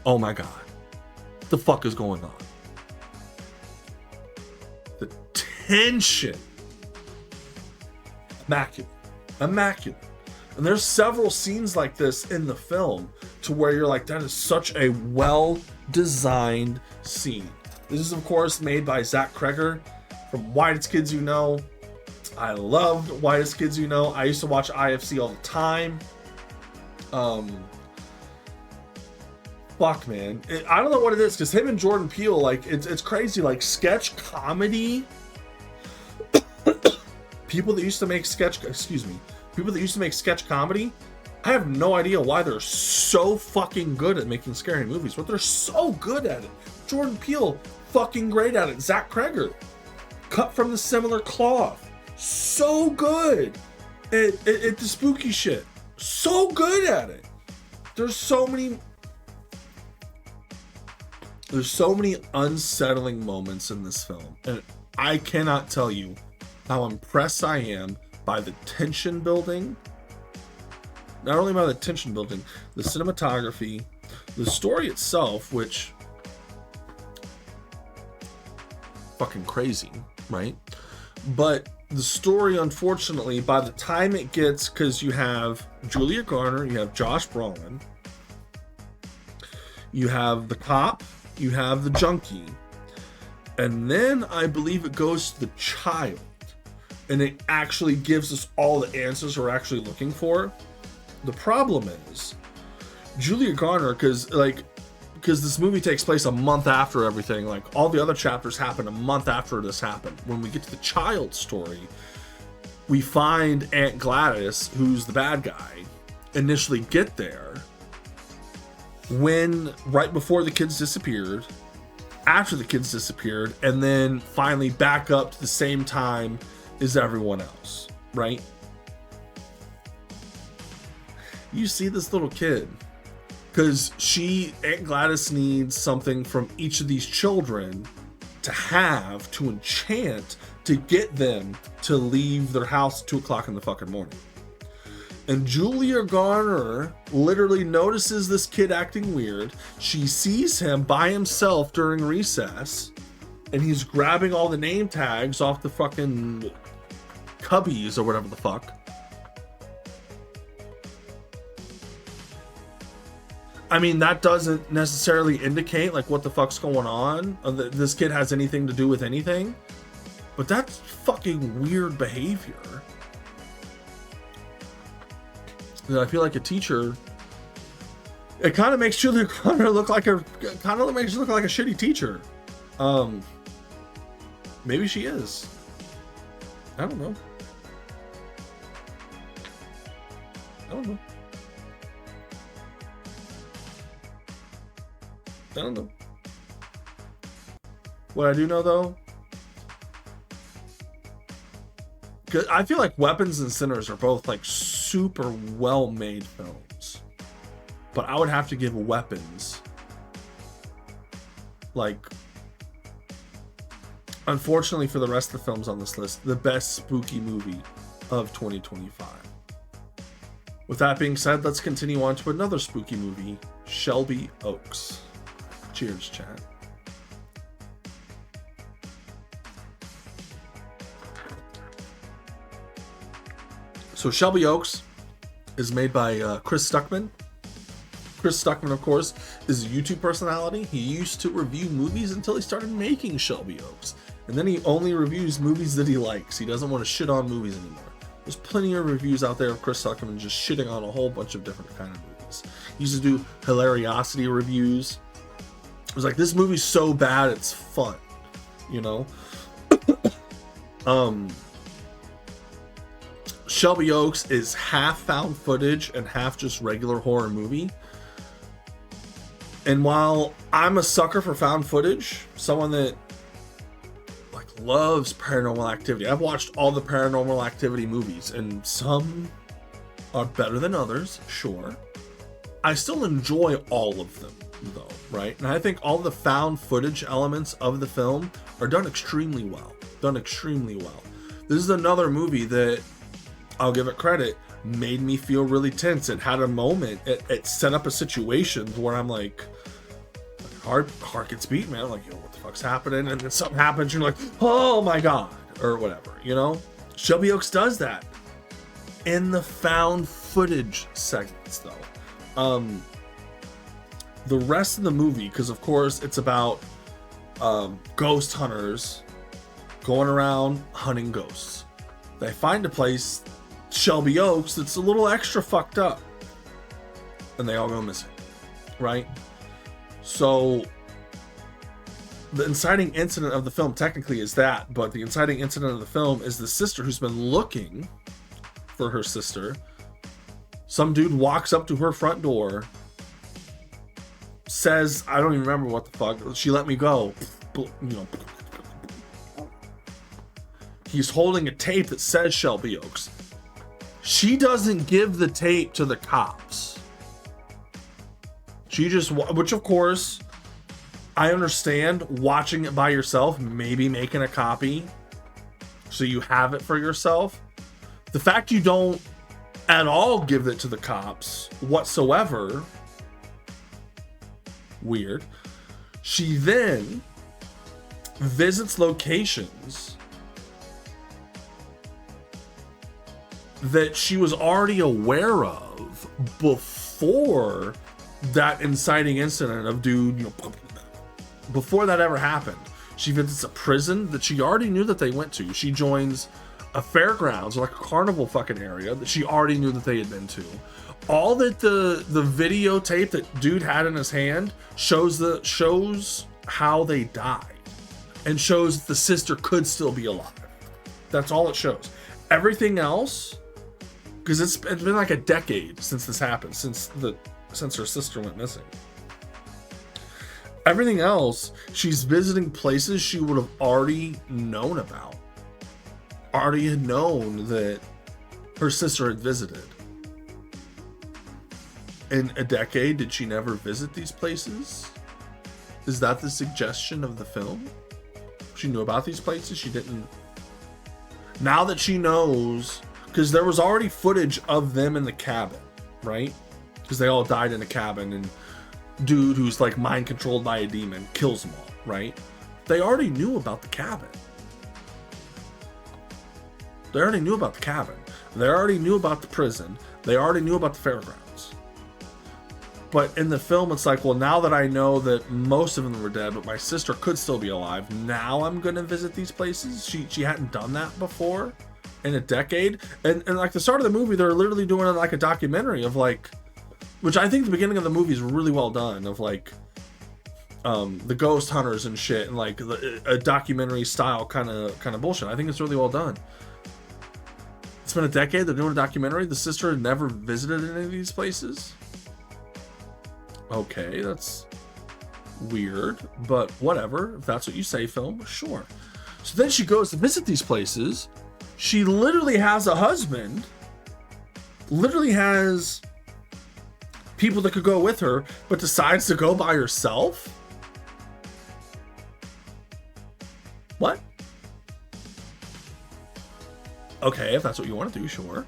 Oh my god. What the fuck is going on? The tension. Immaculate. And there's several scenes like this in the film to where you're like, that is such a well-designed scene. This is, of course, made by Zach Kreger from Whitest Kids You Know. I loved Whitest Kids You Know. I used to watch IFC all the time. fuck, man. I don't know what it is, because him and Jordan Peele, like, it's crazy. Like, sketch comedy. People that used to make sketch comedy, I have no idea why they're so fucking good at making scary movies, but they're so good at it. Jordan Peele, fucking great at it. Zach Kreger, cut from the similar cloth, so good at the spooky shit, so good at it. There's so many unsettling moments in this film, and I cannot tell you how impressed I am by the tension building. Not only by the tension building, the cinematography, the story itself, which fucking crazy, right? But the story, unfortunately, by the time it gets, because you have Julia Garner, you have Josh Brolin, you have the cop, you have the junkie, and then I believe it goes to the child, and it actually gives us all the answers we're actually looking for. The problem is Julia Garner, because this movie takes place a month after everything, like all the other chapters happen a month after this happened. When we get to the child story, we find Aunt Gladys, who's the bad guy, initially get there right before the kids disappeared, after the kids disappeared, and then finally back up to the same time as everyone else, right? You see this little kid, because Aunt Gladys needs something from each of these children to enchant, to get them to leave their house at 2 o'clock in the fucking morning. And Julia Garner literally notices this kid acting weird. She sees him by himself during recess, and he's grabbing all the name tags off the fucking cubbies or whatever the fuck. I mean, that doesn't necessarily indicate like what the fuck's going on, or that this kid has anything to do with anything, but that's fucking weird behavior. And I feel like a teacher, it kind of makes Julia Garner look like a shitty teacher. Maybe she is. I don't know. What I do know, though, because I feel like Weapons and Sinners are both like super well-made films, but I would have to give Weapons, like, unfortunately for the rest of the films on this list, the best spooky movie of 2025. With that being said, let's continue on to another spooky movie, Shelby Oaks. Cheers, chat. So Shelby Oaks is made by Chris Stuckman. Chris Stuckman, of course, is a YouTube personality. He used to review movies until he started making Shelby Oaks. And then he only reviews movies that he likes. He doesn't want to shit on movies anymore. There's plenty of reviews out there of Chris Stuckman just shitting on a whole bunch of different kind of movies. He used to do hilariosity reviews. It was like, this movie's so bad it's fun, you know? Shelby Oaks is half found footage and half just regular horror movie. And while I'm a sucker for found footage, someone that like loves Paranormal Activity, I've watched all the Paranormal Activity movies, and some are better than others, sure. I still enjoy all of them, though, right? And I think all the found footage elements of the film are done extremely well. This is another movie that, I'll give it credit, made me feel really tense. It had a moment, it set up a situation where I'm like, heart gets beat, man. I'm like, yo, what the fuck's happening? And then something happens, you're like, oh my god, or whatever, you know? Shelby Oaks does that in the found footage segments, though. The rest of the movie, because of course it's about ghost hunters going around hunting ghosts. They find a place, Shelby Oaks, that's a little extra fucked up, and they all go missing, right? So the inciting incident of the film technically is that, but the inciting incident of the film is the sister who's been looking for her sister. Some dude walks up to her front door, says, I don't even remember what the fuck, she let me go. You know, he's holding a tape that says Shelby Oaks. She doesn't give the tape to the cops. She just, which of course, I understand watching it by yourself, maybe making a copy so you have it for yourself. The fact you don't at all give it to the cops whatsoever, weird. She then visits locations that she was already aware of before that inciting incident of dude, you know, before that ever happened. She visits a prison that she already knew that they went to. She joins a fairgrounds, like a carnival fucking area that she already knew that they had been to. All that the videotape that dude had in his hand shows how they died, and shows that the sister could still be alive. That's all it shows. Everything else, because it's been like a decade since this happened, since her sister went missing. Everything else, she's visiting places she would have already known about. Already had known that her sister had visited. In a decade, did she never visit these places? Is that the suggestion of the film? She knew about these places, she didn't. Now that she knows, because there was already footage of them in the cabin, right? Because they all died in a cabin, and dude who's like mind controlled by a demon kills them all, right? They already knew about the cabin. They already knew about the cabin. They already knew about the prison. They already knew about the fairgrounds. But in the film, it's like, well, now that I know that most of them were dead, but my sister could still be alive, now I'm going to visit these places. She hadn't done that before in a decade. And like the start of the movie, they're literally doing like a documentary of like, which I think the beginning of the movie is really well done, of like the ghost hunters and shit, and like a documentary style kind of bullshit. I think it's really well done. It's been a decade. They're doing a documentary. The sister had never visited any of these places. Okay, that's weird, but whatever. If that's what you say, film, sure. So then she goes to visit these places. She literally has a husband. Literally has people that could go with her, but decides to go by herself? What? Okay, if that's what you want to do, sure.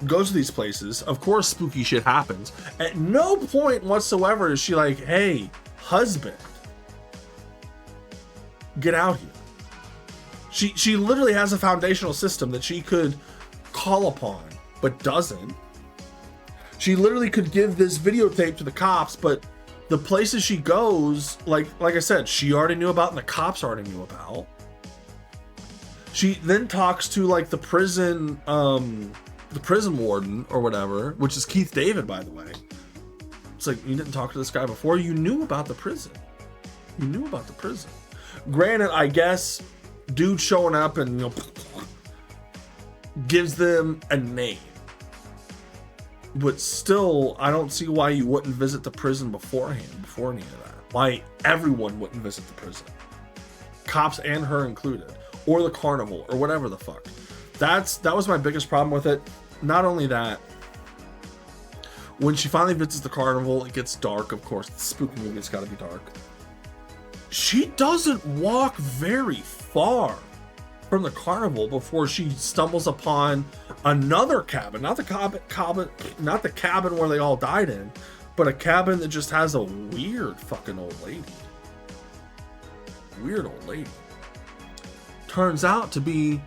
Goes to these places. Of course, spooky shit happens. At no point whatsoever is she like, hey, husband, get out here. She literally has a foundational system that she could call upon, but doesn't. She literally could give this videotape to the cops, but the places she goes, like I said, she already knew about and the cops already knew about. She then talks to like the prison warden or whatever, which is Keith David, by the way. It's like, you didn't talk to this guy before. You knew about the prison. You knew about the prison. Granted, I guess dude showing up and, you know, gives them a name. But still, I don't see why you wouldn't visit the prison beforehand, before any of that. Why everyone wouldn't visit the prison. Cops and her included. Or the carnival, or whatever the fuck. That was my biggest problem with it. Not only that, when she finally visits the carnival, it gets dark, of course. The spooky movie, it's gotta be dark. She doesn't walk very far from the carnival before she stumbles upon another cabin. Not the cabin where they all died in, but a cabin that just has a weird fucking old lady. Weird old lady. Turns out to be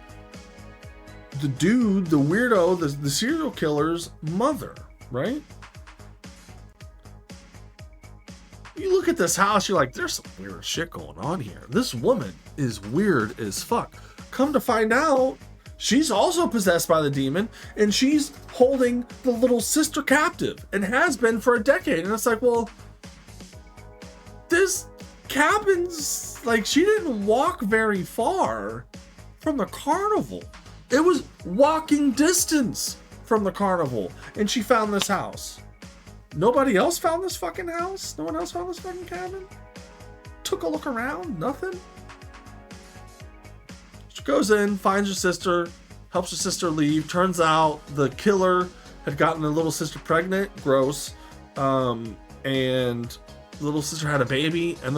the dude, the weirdo, the serial killer's mother, right? You look at this house, you're like, there's some weird shit going on here. This woman is weird as fuck. Come to find out, she's also possessed by the demon, and she's holding the little sister captive, and has been for a decade. And it's like, well, this cabin's like, she didn't walk very far from the carnival. It was walking distance from the carnival, and she found this house. Nobody else found this fucking house? No one else found this fucking cabin? Took a look around? Nothing? She goes in, finds her sister, helps her sister leave. Turns out the killer had gotten her little sister pregnant. Gross. And the little sister had a baby, and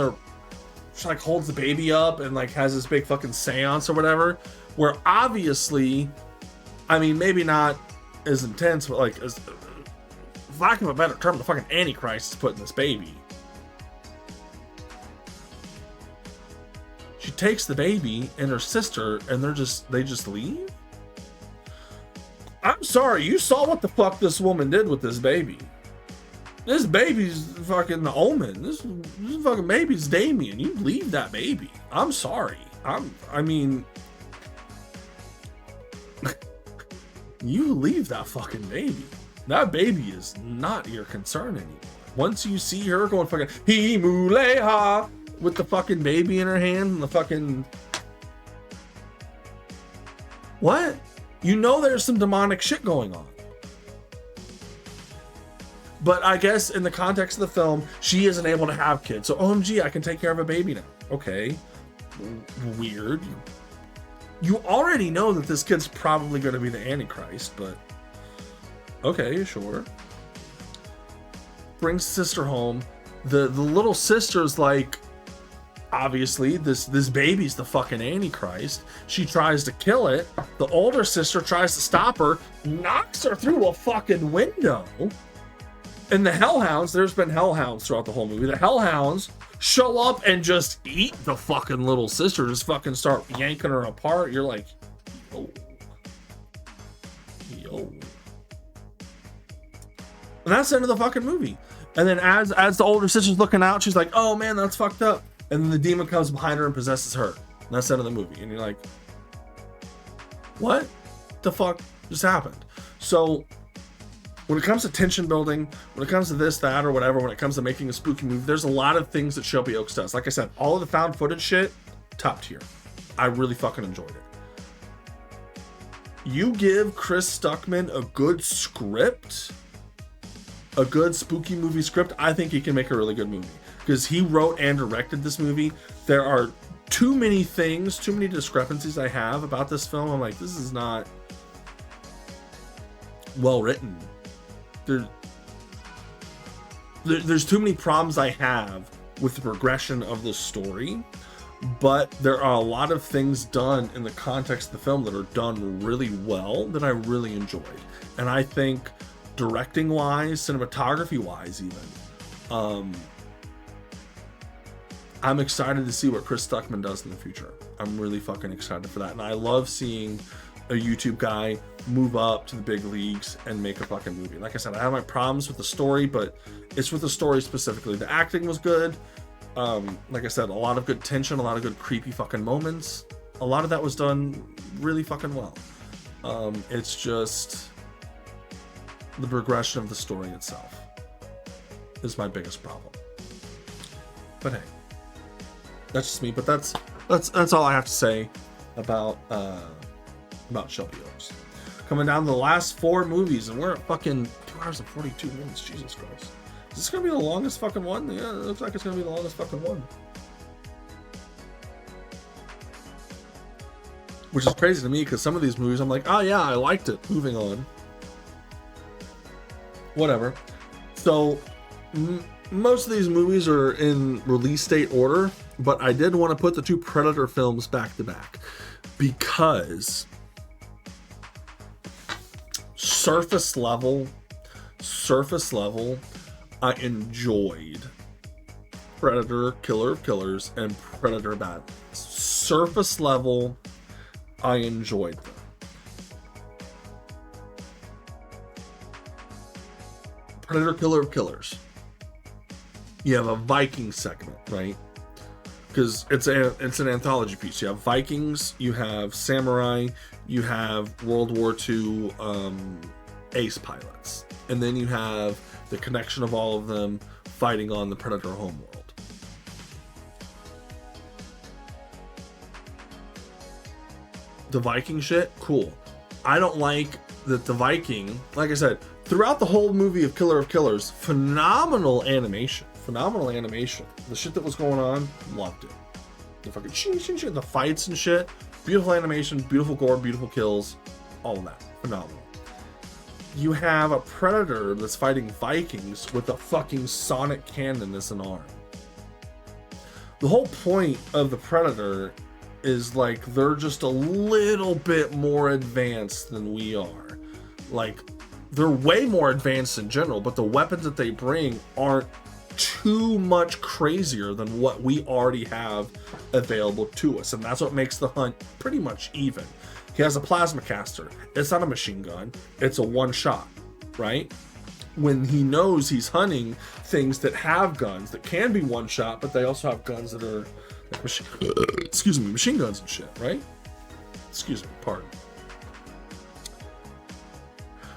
she like holds the baby up and like has this big fucking seance or whatever, where obviously, I mean, maybe not as intense, but like, as lack of a better term, the fucking Antichrist is putting this baby. She takes the baby and her sister, and they just leave. I'm sorry, you saw what the fuck this woman did with this baby. This baby's fucking the Omen. This fucking baby's Damien. You leave that baby. I'm sorry. I mean, you leave that fucking baby. That baby is not your concern anymore. Once you see her going fucking he muleha with the fucking baby in her hand and the fucking what? You know there's some demonic shit going on. But I guess in the context of the film, she isn't able to have kids. So OMG, I can take care of a baby now. Okay. Weird. You already know that this kid's probably going to be the Antichrist, but okay, sure. Brings sister home. The little sister's like, obviously, this baby's the fucking Antichrist. She tries to kill it. The older sister tries to stop her, knocks her through a fucking window. And the hellhounds, there's been hellhounds throughout the whole movie. The hellhounds show up and just eat the fucking little sister, just fucking start yanking her apart. You're like, yo. And that's the end of the fucking movie. And then as the older sister's looking out, she's like, oh man, that's fucked up. And then the demon comes behind her and possesses her. And that's the end of the movie. And you're like, what the fuck just happened? So when it comes to tension building, when it comes to this, that, or whatever, when it comes to making a spooky movie, there's a lot of things that Shelby Oaks does. Like I said, all of the found footage shit, top tier. I really fucking enjoyed it. You give Chris Stuckman a good script, a good spooky movie script, I think he can make a really good movie. Because he wrote and directed this movie. There are too many things, too many discrepancies I have about this film. I'm like, this is not well written. There's too many problems I have with the progression of the story, but there are a lot of things done in the context of the film that are done really well that I really enjoyed. And I think directing wise, cinematography wise even, I'm excited to see what Chris Stuckman does in the future. I'm really fucking excited for that. And I love seeing a YouTube guy move up to the big leagues and make a fucking movie. Like I said, I have my problems with the story, but it's with the story specifically. The acting was good. Like I said, a lot of good tension, a lot of good creepy fucking moments. A lot of that was done really fucking well. It's just the progression of the story itself is my biggest problem. But hey, that's just me. But that's all I have to say about Shelby Oaks. Coming down to the last 4 movies, and we're at fucking 2 hours and 42 minutes. Jesus Christ. Is this gonna be the longest fucking one? Yeah, it looks like it's gonna be the longest fucking one. Which is crazy to me, because some of these movies I'm like, oh yeah, I liked it. Moving on. Whatever. So, most of these movies are in release date order, but I did want to put the 2 Predator films back to back. Because surface level, I enjoyed Predator, Killer of Killers, and Predator Badlands. Surface level, I enjoyed them. Predator, Killer of Killers. You have a Viking segment, right? because it's an anthology piece. You have Vikings, you have samurai, you have World War II ace pilots, and then you have the connection of all of them fighting on the Predator homeworld. The Viking shit, cool. I don't like that the Viking, like I said, throughout the whole movie of Killer of Killers, phenomenal animation. The shit that was going on, loved it. The fucking shit, the fights and shit, beautiful animation, beautiful gore, beautiful kills, all of that, phenomenal. You have a Predator that's fighting Vikings with a fucking sonic cannon as an arm. The whole point of the Predator is like they're just a little bit more advanced than we are. Like, they're way more advanced in general, but the weapons that they bring aren't too much crazier than what we already have available to us, and that's what makes the hunt pretty much even. He has a plasma caster. It's not a machine gun, it's a one shot, right? When he knows he's hunting things that have guns that can be one shot, but they also have guns that are like machine guns and shit, right? Pardon.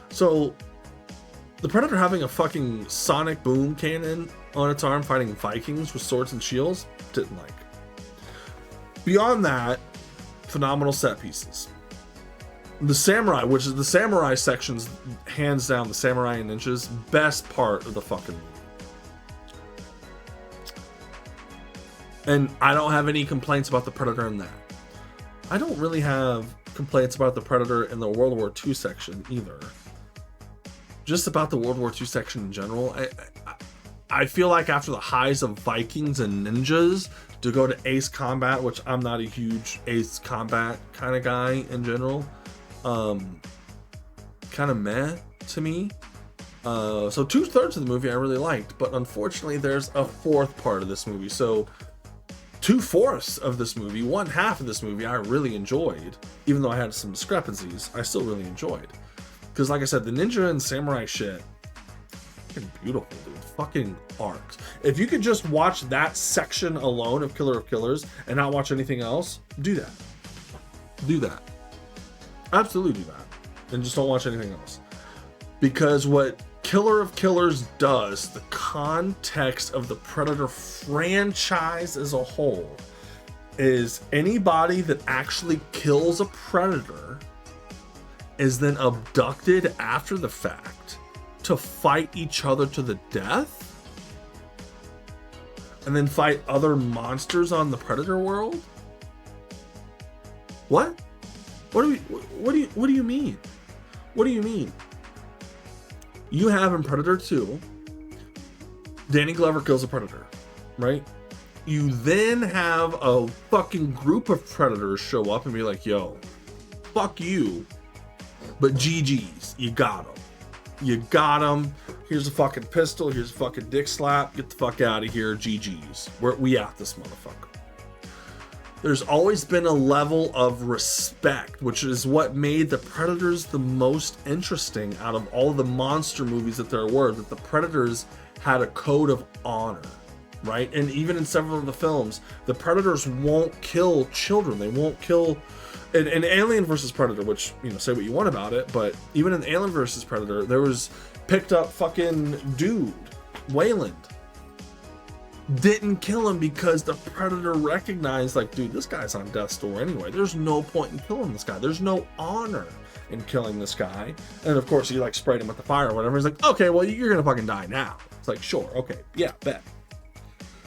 So the Predator having a fucking sonic boom cannon on its arm fighting Vikings with swords and shields, didn't like. Beyond that, phenomenal set pieces. The samurai, which is the samurai sections, hands down, the samurai and ninjas, best part of the fucking movie. And I don't have any complaints about the Predator in that. I don't really have complaints about the Predator in the World War II section either. Just about the World War II section in general. I feel like after the highs of Vikings and ninjas, to go to Ace Combat, which I'm not a huge Ace Combat kind of guy in general, kind of meh to me. So 2/3 of the movie I really liked, but unfortunately there's a fourth part of this movie. So 2/4 of this movie, 1/2 of this movie I really enjoyed, even though I had some discrepancies, I still really enjoyed. Because like I said, the ninja and samurai shit, fucking beautiful, dude. Fucking arcs. If you could just watch that section alone of Killer of Killers and not watch anything else, do that. Do that. Absolutely do that. And just don't watch anything else. Because what Killer of Killers does, the context of the Predator franchise as a whole, is anybody that actually kills a Predator is then abducted after the fact to fight each other to the death and then fight other monsters on the Predator world? What? What do you mean? What do you mean? You have in Predator 2, Danny Glover kills a Predator, right? You then have a fucking group of Predators show up and be like, yo, fuck you, but GG's, you got him. You got him. Here's a fucking pistol. Here's a fucking dick slap. Get the fuck out of here. GG's. We at this motherfucker. There's always been a level of respect, which is what made the Predators the most interesting out of all of the monster movies that there were, that the Predators had a code of honor, right? And even in several of the films, the Predators won't kill children. They won't kill... In Alien vs. Predator, which, you know, say what you want about it, but even in Alien vs. Predator, there was picked up fucking dude, Wayland. Didn't kill him because the Predator recognized, like, dude, this guy's on death's door anyway. There's no point in killing this guy. There's no honor in killing this guy. And of course, he like sprayed him with the fire or whatever. He's like, okay, well, you're gonna fucking die now. It's like, sure, okay, yeah, bet.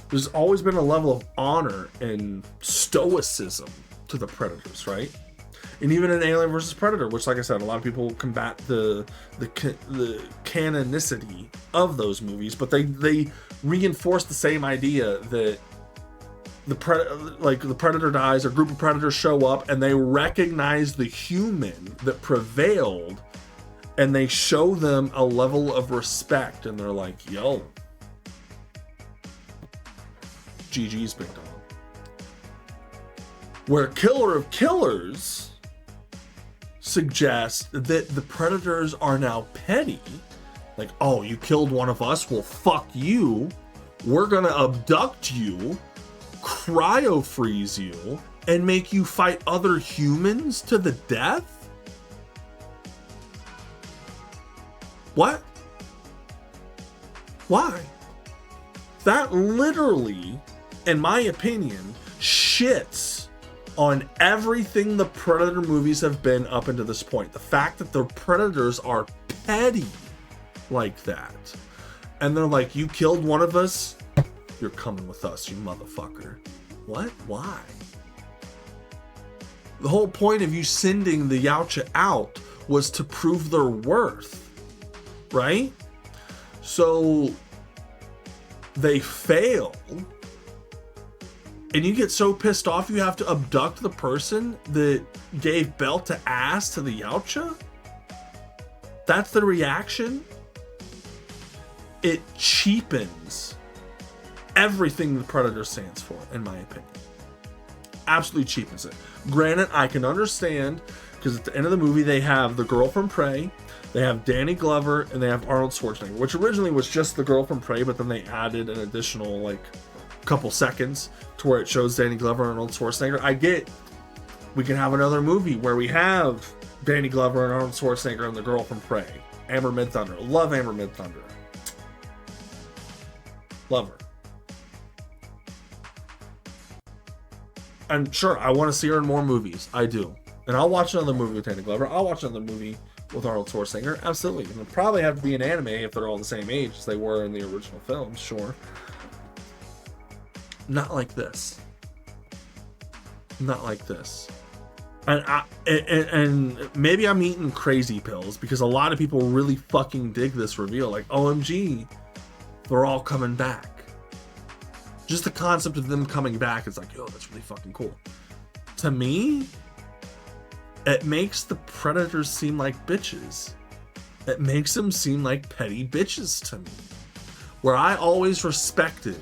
There's always been a level of honor and stoicism to the Predators, right? And even in Alien vs. Predator, which, like I said, a lot of people combat the canonicity of those movies, but they reinforce the same idea that the Predator dies, a group of Predators show up, and they recognize the human that prevailed, and they show them a level of respect, and they're like, yo, GG's big dog. Where Killer of Killers suggests that the Predators are now petty. Like, oh, you killed one of us? Well, fuck you. We're gonna abduct you, cryo freeze you and make you fight other humans to the death? What? Why? That literally, in my opinion, shits on everything the Predator movies have been up until this point. The fact that the Predators are petty like that. And they're like, you killed one of us, you're coming with us, you motherfucker. What? Why? The whole point of you sending the Yautja out was to prove their worth, right? So they fail, and you get so pissed off you have to abduct the person that gave belt to ass to the Yautja? That's the reaction? It cheapens everything the Predator stands for, in my opinion. Absolutely cheapens it. Granted, I can understand, because at the end of the movie they have the girl from Prey, they have Danny Glover, and they have Arnold Schwarzenegger, which originally was just the girl from Prey, but then they added an additional like couple seconds to where it shows Danny Glover and Arnold Schwarzenegger. I get we can have another movie where we have Danny Glover and Arnold Schwarzenegger and the girl from Prey. Amber Midthunder. Love Amber Midthunder. Love her. And sure, I want to see her in more movies. I do. And I'll watch another movie with Danny Glover. I'll watch another movie with Arnold Schwarzenegger. Absolutely. And it'll probably have to be an anime if they're all the same age as they were in the original films. Sure. Not like this. Not like this. And maybe I'm eating crazy pills because a lot of people really fucking dig this reveal. Like, OMG, they're all coming back. Just the concept of them coming back is like, yo, that's really fucking cool. To me, it makes the Predators seem like bitches. It makes them seem like petty bitches to me. Where I always respected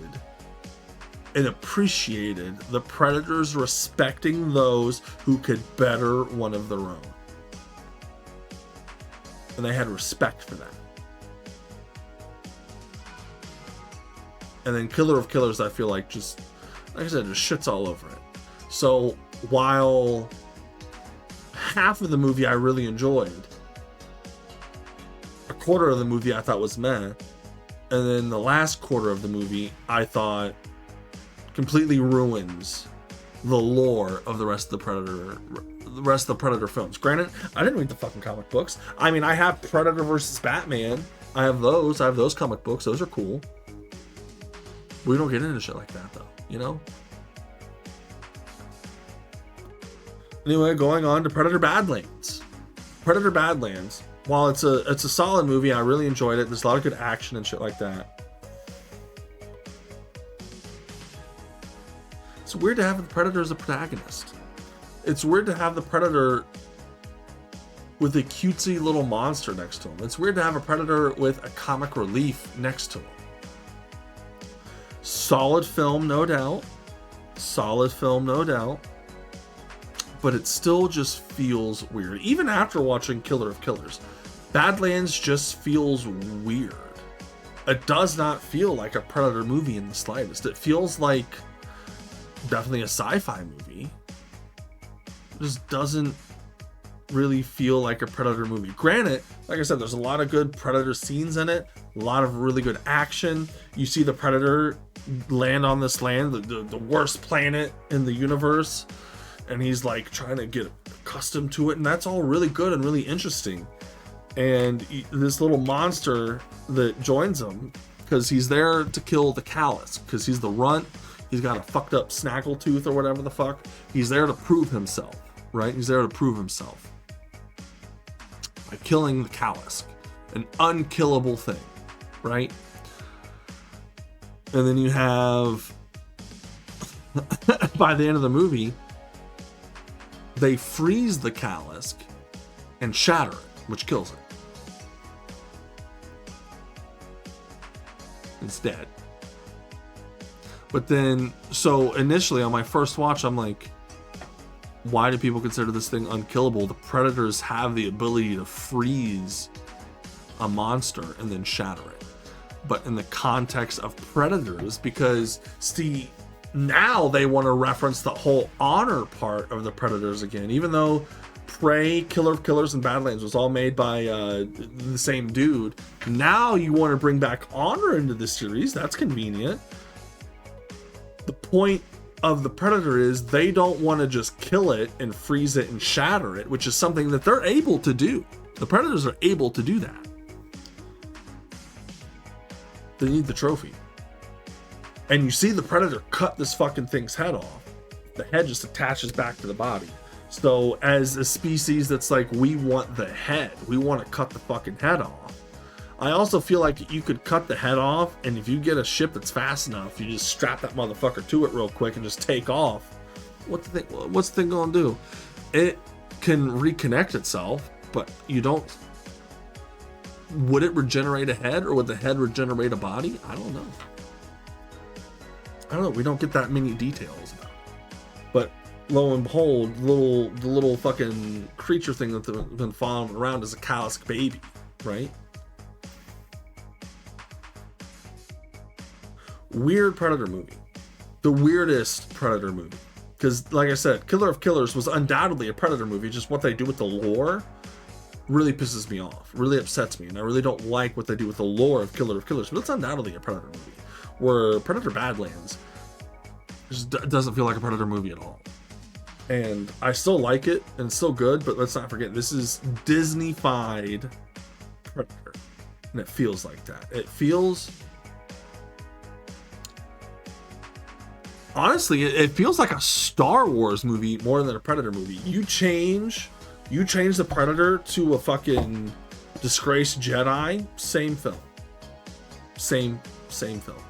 and appreciated the Predators respecting those who could better one of their own. And they had respect for that. And then Killer of Killers, I feel like just, like I said, just shits all over it. So while half of the movie I really enjoyed, a quarter of the movie I thought was meh, and then the last quarter of the movie I thought completely ruins the lore of the rest of the Predator films. Granted, I didn't read the fucking comic books. I mean, I have Predator versus Batman. I have those comic books. Those are cool. We don't get into shit like that though, you know? Anyway, going on to Predator Badlands. Predator Badlands, while it's a solid movie, I really enjoyed it. There's a lot of good action and shit like that. It's weird to have the Predator as a protagonist. It's weird to have the Predator with a cutesy little monster next to him. It's weird to have a Predator with a comic relief next to him. Solid film, no doubt. Solid film, no doubt. But it still just feels weird. Even after watching Killer of Killers, Badlands just feels weird. It does not feel like a Predator movie in the slightest. It feels like definitely a sci-fi movie. It just doesn't really feel like a Predator movie. Granted, like I said, there's a lot of good Predator scenes in it, a lot of really good action. You see the Predator land on this land, the worst planet in the universe, and he's like trying to get accustomed to it, and that's all really good and really interesting. And this little monster that joins him, because he's there to kill the Callus, because he's the runt, he's got a fucked up snaggletooth or whatever the fuck. He's there to prove himself, right? He's there to prove himself by killing the Callus, an unkillable thing, right? And then you have, by the end of the movie, they freeze the Callus and shatter it, which kills it. It's dead. But then, so initially on my first watch, I'm like, why do people consider this thing unkillable? The Predators have the ability to freeze a monster and then shatter it. But in the context of Predators, because see, now they want to reference the whole honor part of the Predators again, even though Prey, Killer of Killers, and Badlands was all made by the same dude. Now you want to bring back honor into the series. That's convenient. The point of the Predator is they don't want to just kill it and freeze it and shatter it, which is something that they're able to do. The Predators are able to do that. They need the trophy. And you see the Predator cut this fucking thing's head off. The head just attaches back to the body. So as a species that's like, we want the head. We want to cut the fucking head off. I also feel like you could cut the head off, and if you get a ship that's fast enough, you just strap that motherfucker to it real quick and just take off. What's the thing gonna do? It can reconnect itself, but you don't... Would it regenerate a head, or would the head regenerate a body? I don't know. We don't get that many details about it. But lo and behold, the little fucking creature thing that's been following around is a Kalisk baby, right? Weird Predator movie. The weirdest Predator movie. Because, like I said, Killer of Killers was undoubtedly a Predator movie, just what they do with the lore really pisses me off, really upsets me, and I really don't like what they do with the lore of Killer of Killers, but it's undoubtedly a Predator movie. Where Predator Badlands just doesn't feel like a Predator movie at all. And I still like it, and it's still good, but let's not forget, this is Disney-fied Predator. And it feels like that. It feels... Honestly, it feels like a Star Wars movie more than a Predator movie. You change the Predator to a fucking disgraced Jedi, same film. Same film.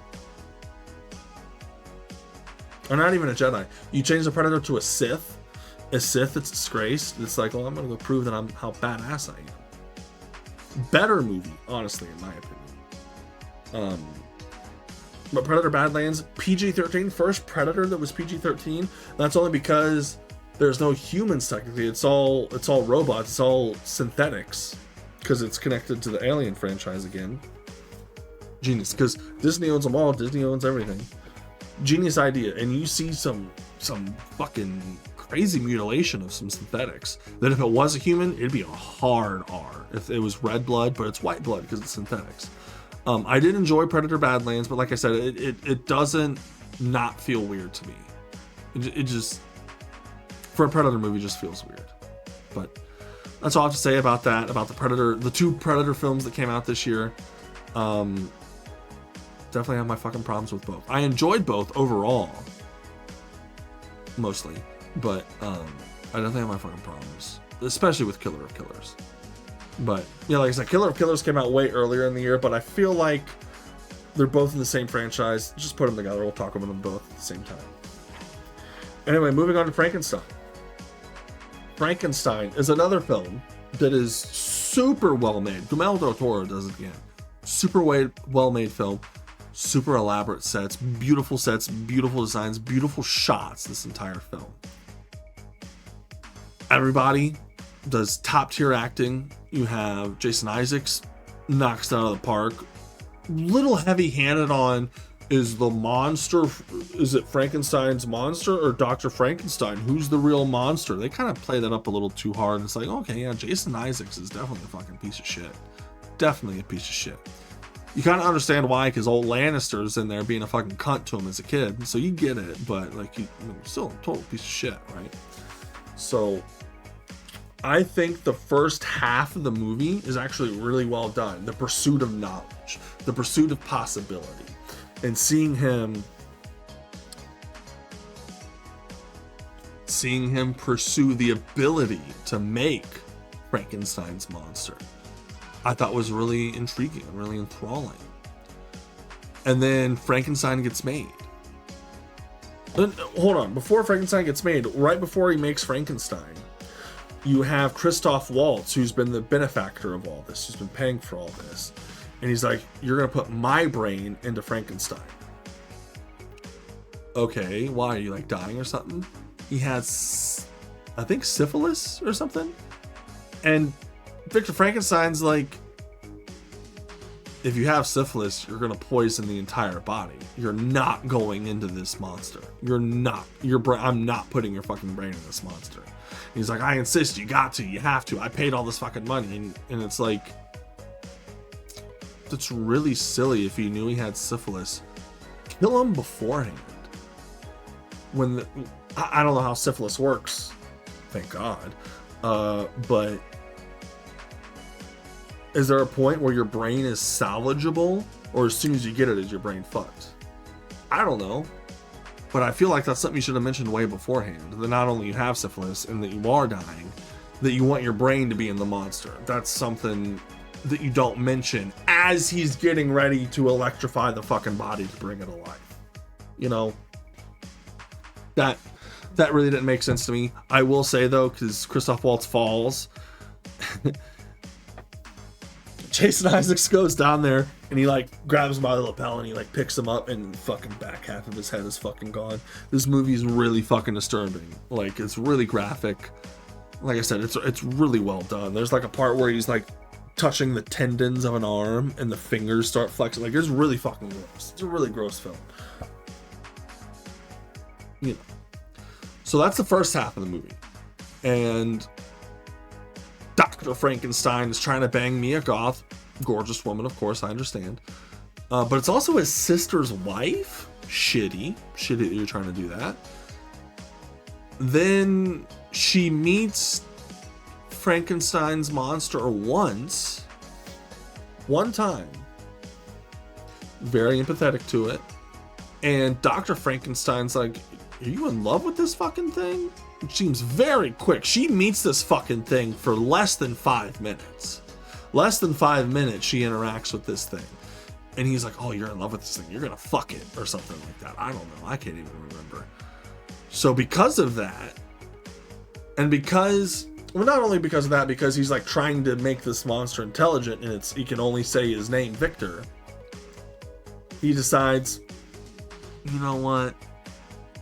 Or not even a Jedi. You change the Predator to a Sith that's disgraced. It's like, well, I'm gonna go prove that how badass I am. Better movie, honestly, in my opinion. But Predator Badlands, PG-13, first Predator that was PG-13. That's only because there's no humans technically. It's all robots. It's all synthetics because it's connected to the Alien franchise again. Genius, because Disney owns them all. Disney owns everything. Genius idea, and you see some fucking crazy mutilation of some synthetics. That if it was a human, it'd be a hard R. If it was red blood, but it's white blood because it's synthetics. I did enjoy Predator Badlands, but like I said, it doesn't not feel weird to me. It just, for a Predator movie, just feels weird. But that's all I have to say about that, about the two Predator films that came out this year. Definitely have my fucking problems with both. I enjoyed both overall, mostly, but I definitely have my fucking problems, especially with Killer of Killers. But yeah, like I said, Killer of Killers came out way earlier in the year, but I feel like they're both in the same franchise. Just put them together. We'll talk about them both at the same time. Anyway, moving on to Frankenstein. Frankenstein is another film that is super well made. Guillermo del Toro does it again. Super well made film. Super elaborate sets, beautiful designs, beautiful shots. This entire film. Everybody does top tier acting. You have Jason Isaacs knocks it out of the park. Little heavy handed on, is the monster, is it Frankenstein's monster or Dr. Frankenstein? Who's the real monster? They kind of play that up a little too hard. It's like, okay, yeah, Jason Isaacs is definitely a fucking piece of shit. Definitely a piece of shit. You kind of understand why, because old Lannister's in there being a fucking cunt to him as a kid, so you get it, but like, still a total piece of shit, right? So I think the first half of the movie is actually really well done. The pursuit of knowledge, the pursuit of possibility, and seeing him pursue the ability to make Frankenstein's monster, I thought was really intriguing and really enthralling. And then Frankenstein gets made. And, hold on, before Frankenstein gets made, right before he makes Frankenstein, you have Christoph Waltz, who's been the benefactor of all this, who's been paying for all this. And he's like, you're going to put my brain into Frankenstein. Okay, why? Are you like dying or something? He has, I think, syphilis or something. And Victor Frankenstein's like, if you have syphilis, you're going to poison the entire body. You're not going into this monster. You're not. I'm not putting your fucking brain in this monster. And he's like, I insist, you got to, you have to. I paid all this fucking money. And it's like, that's really silly. If you knew he had syphilis, kill him beforehand. I don't know how syphilis works, thank God, but is there a point where your brain is salvageable, or as soon as you get it, is your brain fucked? I don't know, but I feel like that's something you should have mentioned way beforehand, that not only you have syphilis and that you are dying, that you want your brain to be in the monster. That's something that you don't mention as he's getting ready to electrify the fucking body to bring it alive. You know, that really didn't make sense to me. I will say though, because Christoph Waltz falls, Jason Isaacs goes down there and he like grabs him by the lapel and he like picks him up, and the fucking back half of his head is fucking gone. This movie is really fucking disturbing. Like, it's really graphic. Like I said, it's really well done. There's like a part where he's like touching the tendons of an arm and the fingers start flexing. Like, it's really fucking gross. It's a really gross film. You know. So that's the first half of the movie. And Dr. Frankenstein is trying to bang Mia Goth. Gorgeous woman, of course, I understand. But it's also his sister's wife. Shitty that you're trying to do that. Then she meets Frankenstein's monster one time. Very empathetic to it. And Dr. Frankenstein's like, are you in love with this fucking thing? It seems very quick. She meets this fucking thing for less than 5 minutes. Less than 5 minutes she interacts with this thing. And he's like, oh, you're in love with this thing. You're gonna fuck it or something like that. I don't know. I can't even remember. So because of that, and because, well, not only because of that, because he's like trying to make this monster intelligent, and he can only say his name, Victor. He decides, you know what?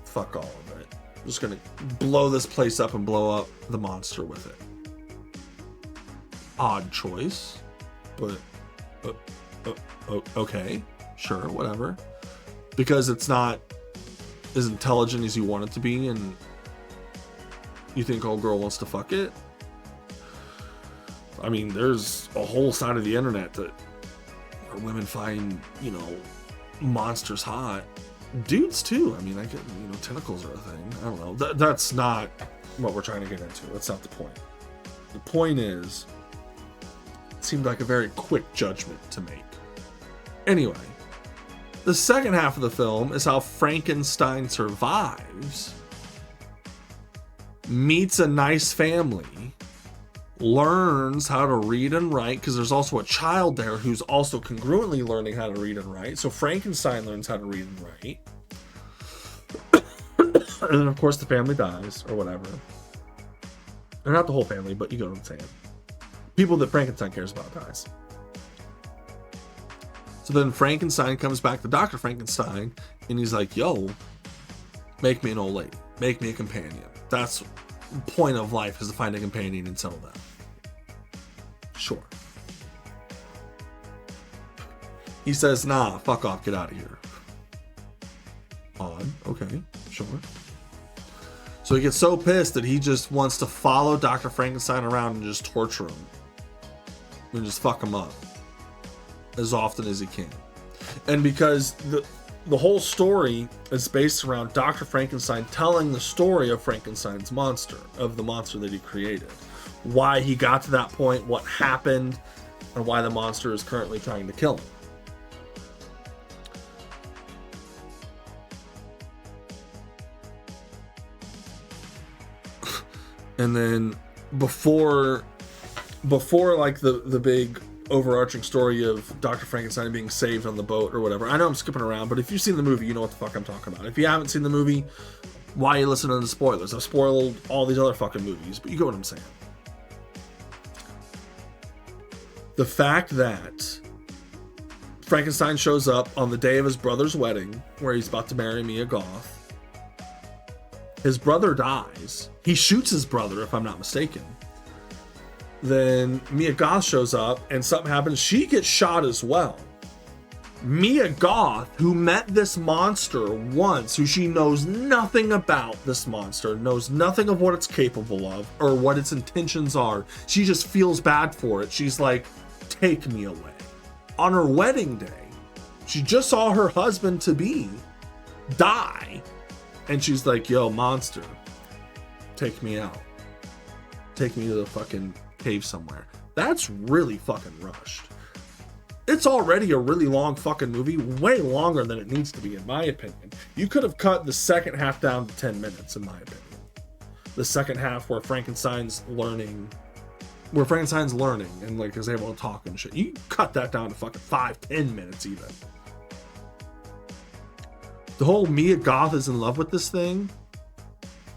Fuck all of it. I'm just gonna blow this place up and blow up the monster with it. Odd choice, but okay, sure, whatever. Because it's not as intelligent as you want it to be, and you think old girl wants to fuck it. I mean, there's a whole side of the internet that where women find, you know, monsters hot. Dudes too. I mean, I get, you know, tentacles are a thing. I don't know. That's not what we're trying to get into. That's not the point. The point is, it seemed like a very quick judgment to make. Anyway, the second half of the film is how Frankenstein survives, meets a nice family, learns how to read and write, because there's also a child there who's also congruently learning how to read and write. So Frankenstein learns how to read and write. And then, of course, the family dies, or whatever. Or not the whole family, but you get what I'm saying. People that Frankenstein cares about dies. So then Frankenstein comes back to Dr. Frankenstein, and he's like, yo, make me an old lady. Make me a companion. That's the point of life, is to find a companion and settle down. Sure. He says, nah, fuck off, get out of here. Odd. Okay, sure. So he gets so pissed that he just wants to follow Dr. Frankenstein around and just torture him. And just fuck him up as often as he can. And because the whole story is based around Dr. Frankenstein telling the story of Frankenstein's monster, of the monster that he created. Why he got to that point, what happened, and why the monster is currently trying to kill him. And then before like the big overarching story of Dr. Frankenstein being saved on the boat or whatever. I know I'm skipping around, but if you've seen the movie, you know what the fuck I'm talking about. If you haven't seen the movie, why are you listening to the spoilers? I've spoiled all these other fucking movies, but you get what I'm saying. The fact that Frankenstein shows up on the day of his brother's wedding, where he's about to marry Mia Goth. His brother dies. He shoots his brother, if I'm not mistaken. Then Mia Goth shows up and something happens. She gets shot as well. Mia Goth, who met this monster once, who she knows nothing about this monster, knows nothing of what it's capable of or what its intentions are. She just feels bad for it. She's like, take me away. On her wedding day, she just saw her husband to be die. And she's like, yo, monster, take me out. Take me to the fucking cave somewhere. That's really fucking rushed. It's already a really long fucking movie, way longer than it needs to be, in my opinion. You could have cut the second half down to 10 minutes, in my opinion. The second half where Frankenstein's learning and like is able to talk and shit. You cut that down to fucking 5-10 minutes even. The whole Mia Goth is in love with this thing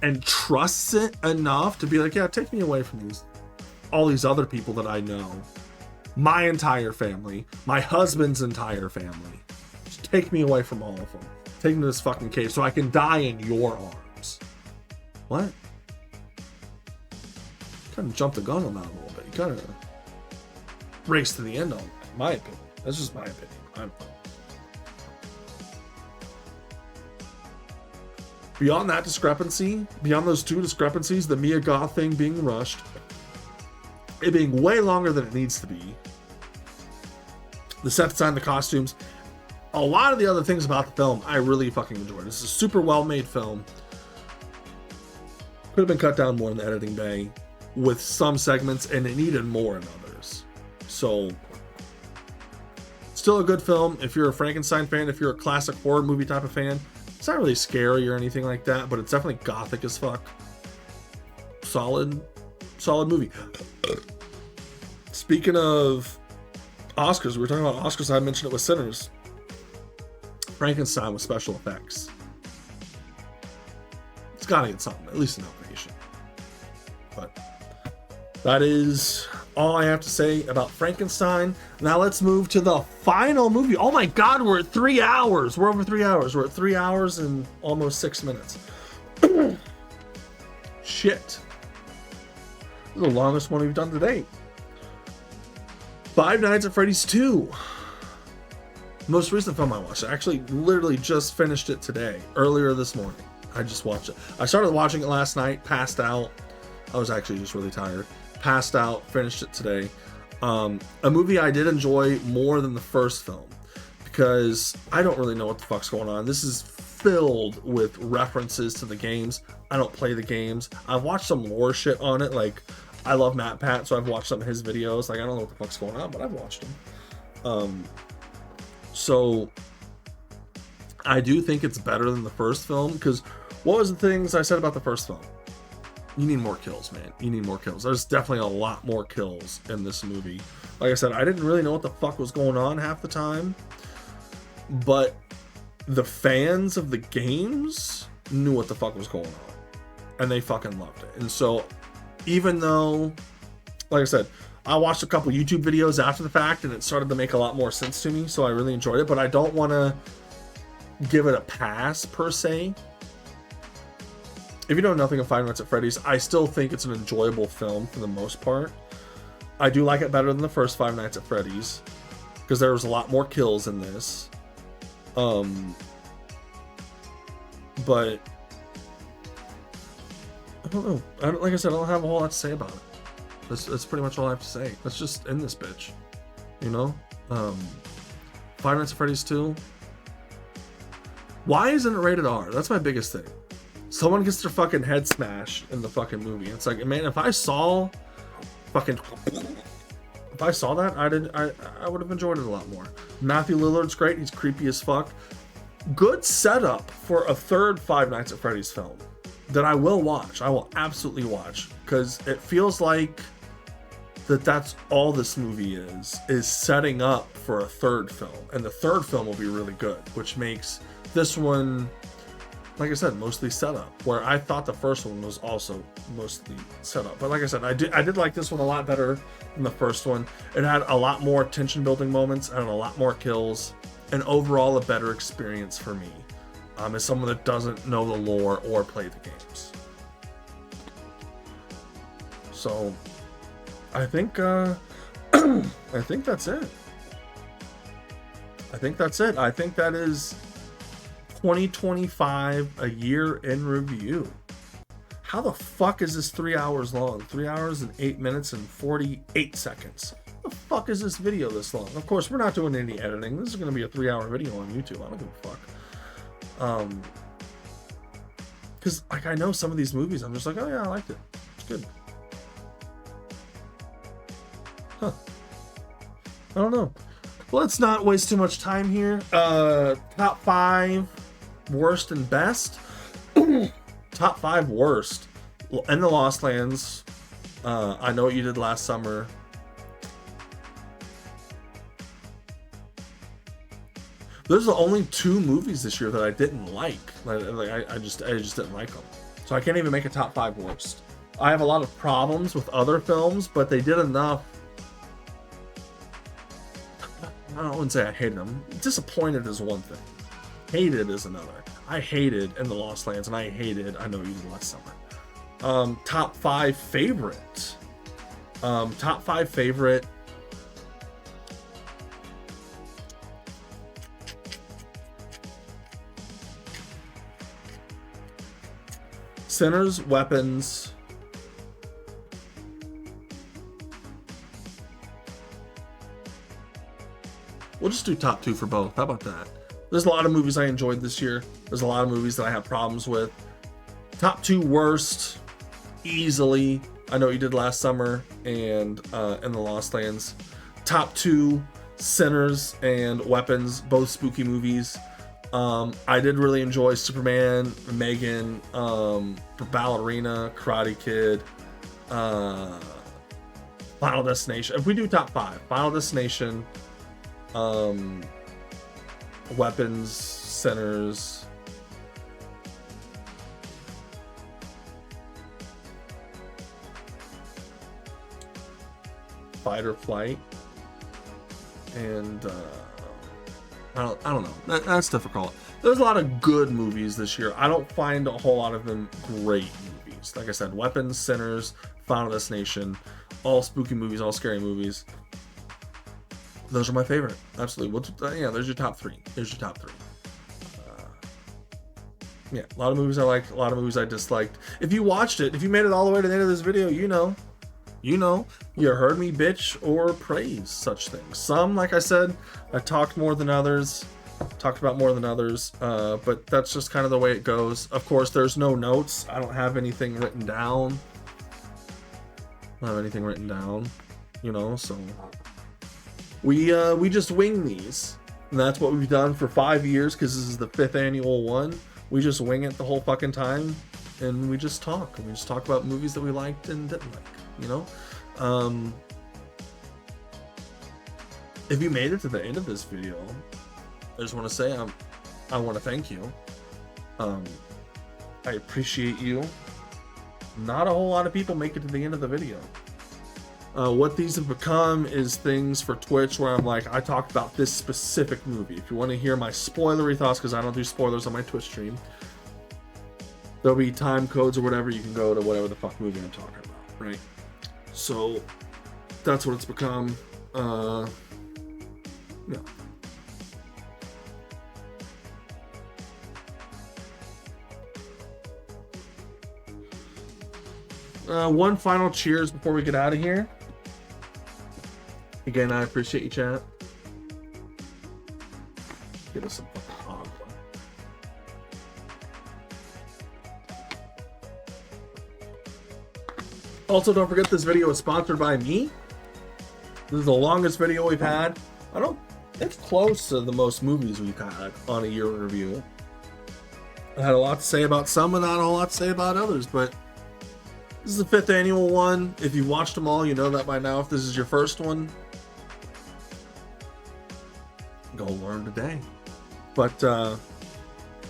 and trusts it enough to be like, yeah, take me away from all these other people that I know. My entire family, my husband's entire family. Just take me away from all of them. Take me to this fucking cave so I can die in your arms. What? Kind of jumped the gun on that a little bit. You kind of raced to the end on it, in my opinion. That's just my opinion. Beyond that discrepancy, beyond those two discrepancies, the Mia Goth thing being rushed, it being way longer than it needs to be, the set design, the costumes, a lot of the other things about the film I really fucking enjoyed. This is a super well made film. Could have been cut down more in the editing bay with some segments, and it needed more in others. So still a good film if you're a Frankenstein fan, if you're a classic horror movie type of fan. It's not really scary or anything like that, but it's definitely gothic as fuck. Solid movie. Speaking of Oscars, we were talking about Oscars. I mentioned it with Sinners. Frankenstein with special effects. It's got to get something, at least a nomination. But that is all I have to say about Frankenstein. Now let's move to the final movie. Oh my God, we're at 3 hours. We're over 3 hours. We're at 3 hours and almost 6 minutes. Shit. This is the longest one we've done to date. Five Nights at Freddy's 2. Most recent film I watched. I actually literally just finished it today, earlier this morning. I just watched it. I started watching it last night, passed out. I was actually just really tired. Passed out, finished it today. A movie I did enjoy more than the first film because I don't really know what the fuck's going on. This is filled with references to the games. I don't play the games. I've watched some lore shit on it. Like, I love Matt Pat, so I've watched some of his videos. Like, I don't know what the fuck's going on, but I've watched them. So I do think it's better than the first film because what was the things I said about the first film? You need more kills, man. You need more kills. There's definitely a lot more kills in this movie. Like I said, I didn't really know what the fuck was going on half the time, but the fans of the games knew what the fuck was going on, and they fucking loved it. And so, even though, like I said, I watched a couple YouTube videos after the fact, and it started to make a lot more sense to me, so I really enjoyed it, but I don't want to give it a pass, per se. If you know nothing of Five Nights at Freddy's, I still think it's an enjoyable film for the most part. I do like it better than the first Five Nights at Freddy's because there was a lot more kills in this. But I don't know. Like I said, I don't have a whole lot to say about it. That's pretty much all I have to say. Let's just end this bitch. You know? Five Nights at Freddy's 2. Why isn't it rated R? That's my biggest thing. Someone gets their fucking head smashed in the fucking movie. It's like, man, if I saw that, I would have enjoyed it a lot more. Matthew Lillard's great. He's creepy as fuck. Good setup for a third Five Nights at Freddy's film that I will watch. I will absolutely watch because it feels like that's all this movie is setting up for a third film, and the third film will be really good, which makes this one, like I said, mostly set up, where I thought the first one was also mostly set up. But like I said, I did like this one a lot better than the first one. It had a lot more tension building moments and a lot more kills, and overall a better experience for me as someone that doesn't know the lore or play the games. So I think I think that's it. I think that's it. I think that is 2025, a year in review. How the fuck is this 3 hours long? 3 hours and 8 minutes and 48 seconds. How the fuck is this video this long? Of course, we're not doing any editing. This is going to be a 3-hour video on YouTube. I don't give a fuck. Because, like, I know some of these movies, I'm just like, oh yeah, I liked it. It's good. Huh. I don't know. Let's not waste too much time here. Top 5 worst and best. Top 5 worst. In the Lost Lands. I Know What You Did Last Summer. Those are the only 2 movies this year that I didn't like. I just didn't like them. So I can't even make a top 5 worst. I have a lot of problems with other films, but they did enough. I wouldn't say I hated them. Disappointed is one thing. Hated is another. I hated In the Lost Lands, and I hated I Know What You Did Last Summer. Top 5 favorite. Top 5 favorite. Sinners, Weapons. We'll just do top 2 for both. How about that? There's a lot of movies I enjoyed this year. There's a lot of movies that I have problems with. Top 2 worst, easily, I Know What You Did Last Summer and In the Lost Lands. Top 2, Sinners and Weapons, both spooky movies. I did really enjoy Superman, Megan, Ballerina, Karate Kid, Final Destination. If we do top 5, Final Destination, Weapons, Sinners, Fight or Flight, and I don't know. That's difficult. There's a lot of good movies this year. I don't find a whole lot of them great movies. Like I said, Weapons, Sinners, Final Destination, all spooky movies, all scary movies. Those are my favorite. Absolutely. Yeah, there's your top 3. There's your top 3. Yeah, a lot of movies I liked, a lot of movies I disliked. If you watched it, if you made it all the way to the end of this video, you know, you heard me bitch or praise such things. Some, like I said, I talked more than others, talked about more than others, but that's just kind of the way it goes. Of course, there's no notes. I don't have anything written down. You know, so we just wing these. And that's what we've done for 5 years, because this is the 5th annual one. We just wing it the whole fucking time, and we just talk. And we just talk about movies that we liked and didn't like, you know? If you made it to the end of this video, I just want to say I want to thank you. I appreciate you. Not a whole lot of people make it to the end of the video. What these have become is things for Twitch where I'm like, I talked about this specific movie. If you want to hear my spoilery thoughts, because I don't do spoilers on my Twitch stream, there'll be time codes or whatever. You can go to whatever the fuck movie I'm talking about, right? So that's what it's become. Yeah. One final cheers before we get out of here. Again, I appreciate you, chat. Get us some fucking hog. Also, don't forget this video is sponsored by me. This is the longest video we've had. It's close to the most movies we've had on a year in review. I had a lot to say about some and not a whole lot to say about others, but this is the 5th annual one. If you've watched them all, you know that by now. If this is your first one, go learn today. But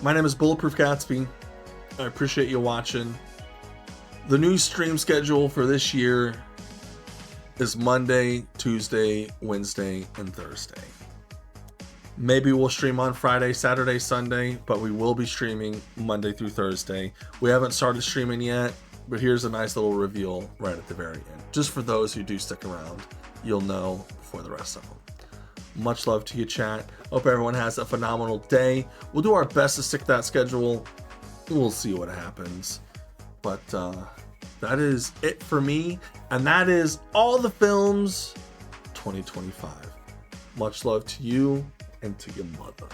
my name is Bulletproof Gatsby. I appreciate you watching. The new stream schedule for this year is Monday, Tuesday, Wednesday, and Thursday. Maybe we'll stream on Friday, Saturday, Sunday, but we will be streaming Monday through Thursday. We haven't started streaming yet, but here's a nice little reveal right at the very end. Just for those who do stick around, you'll know before the rest of them. Much love to you, chat. Hope everyone has a phenomenal day. We'll do our best to stick to that schedule. We'll see what happens. But that is it for me. And that is all the films 2025. Much love to you and to your mother.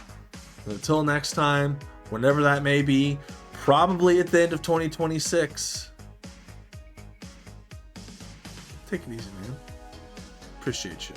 And until next time, whenever that may be, probably at the end of 2026. Take it easy, man. Appreciate you.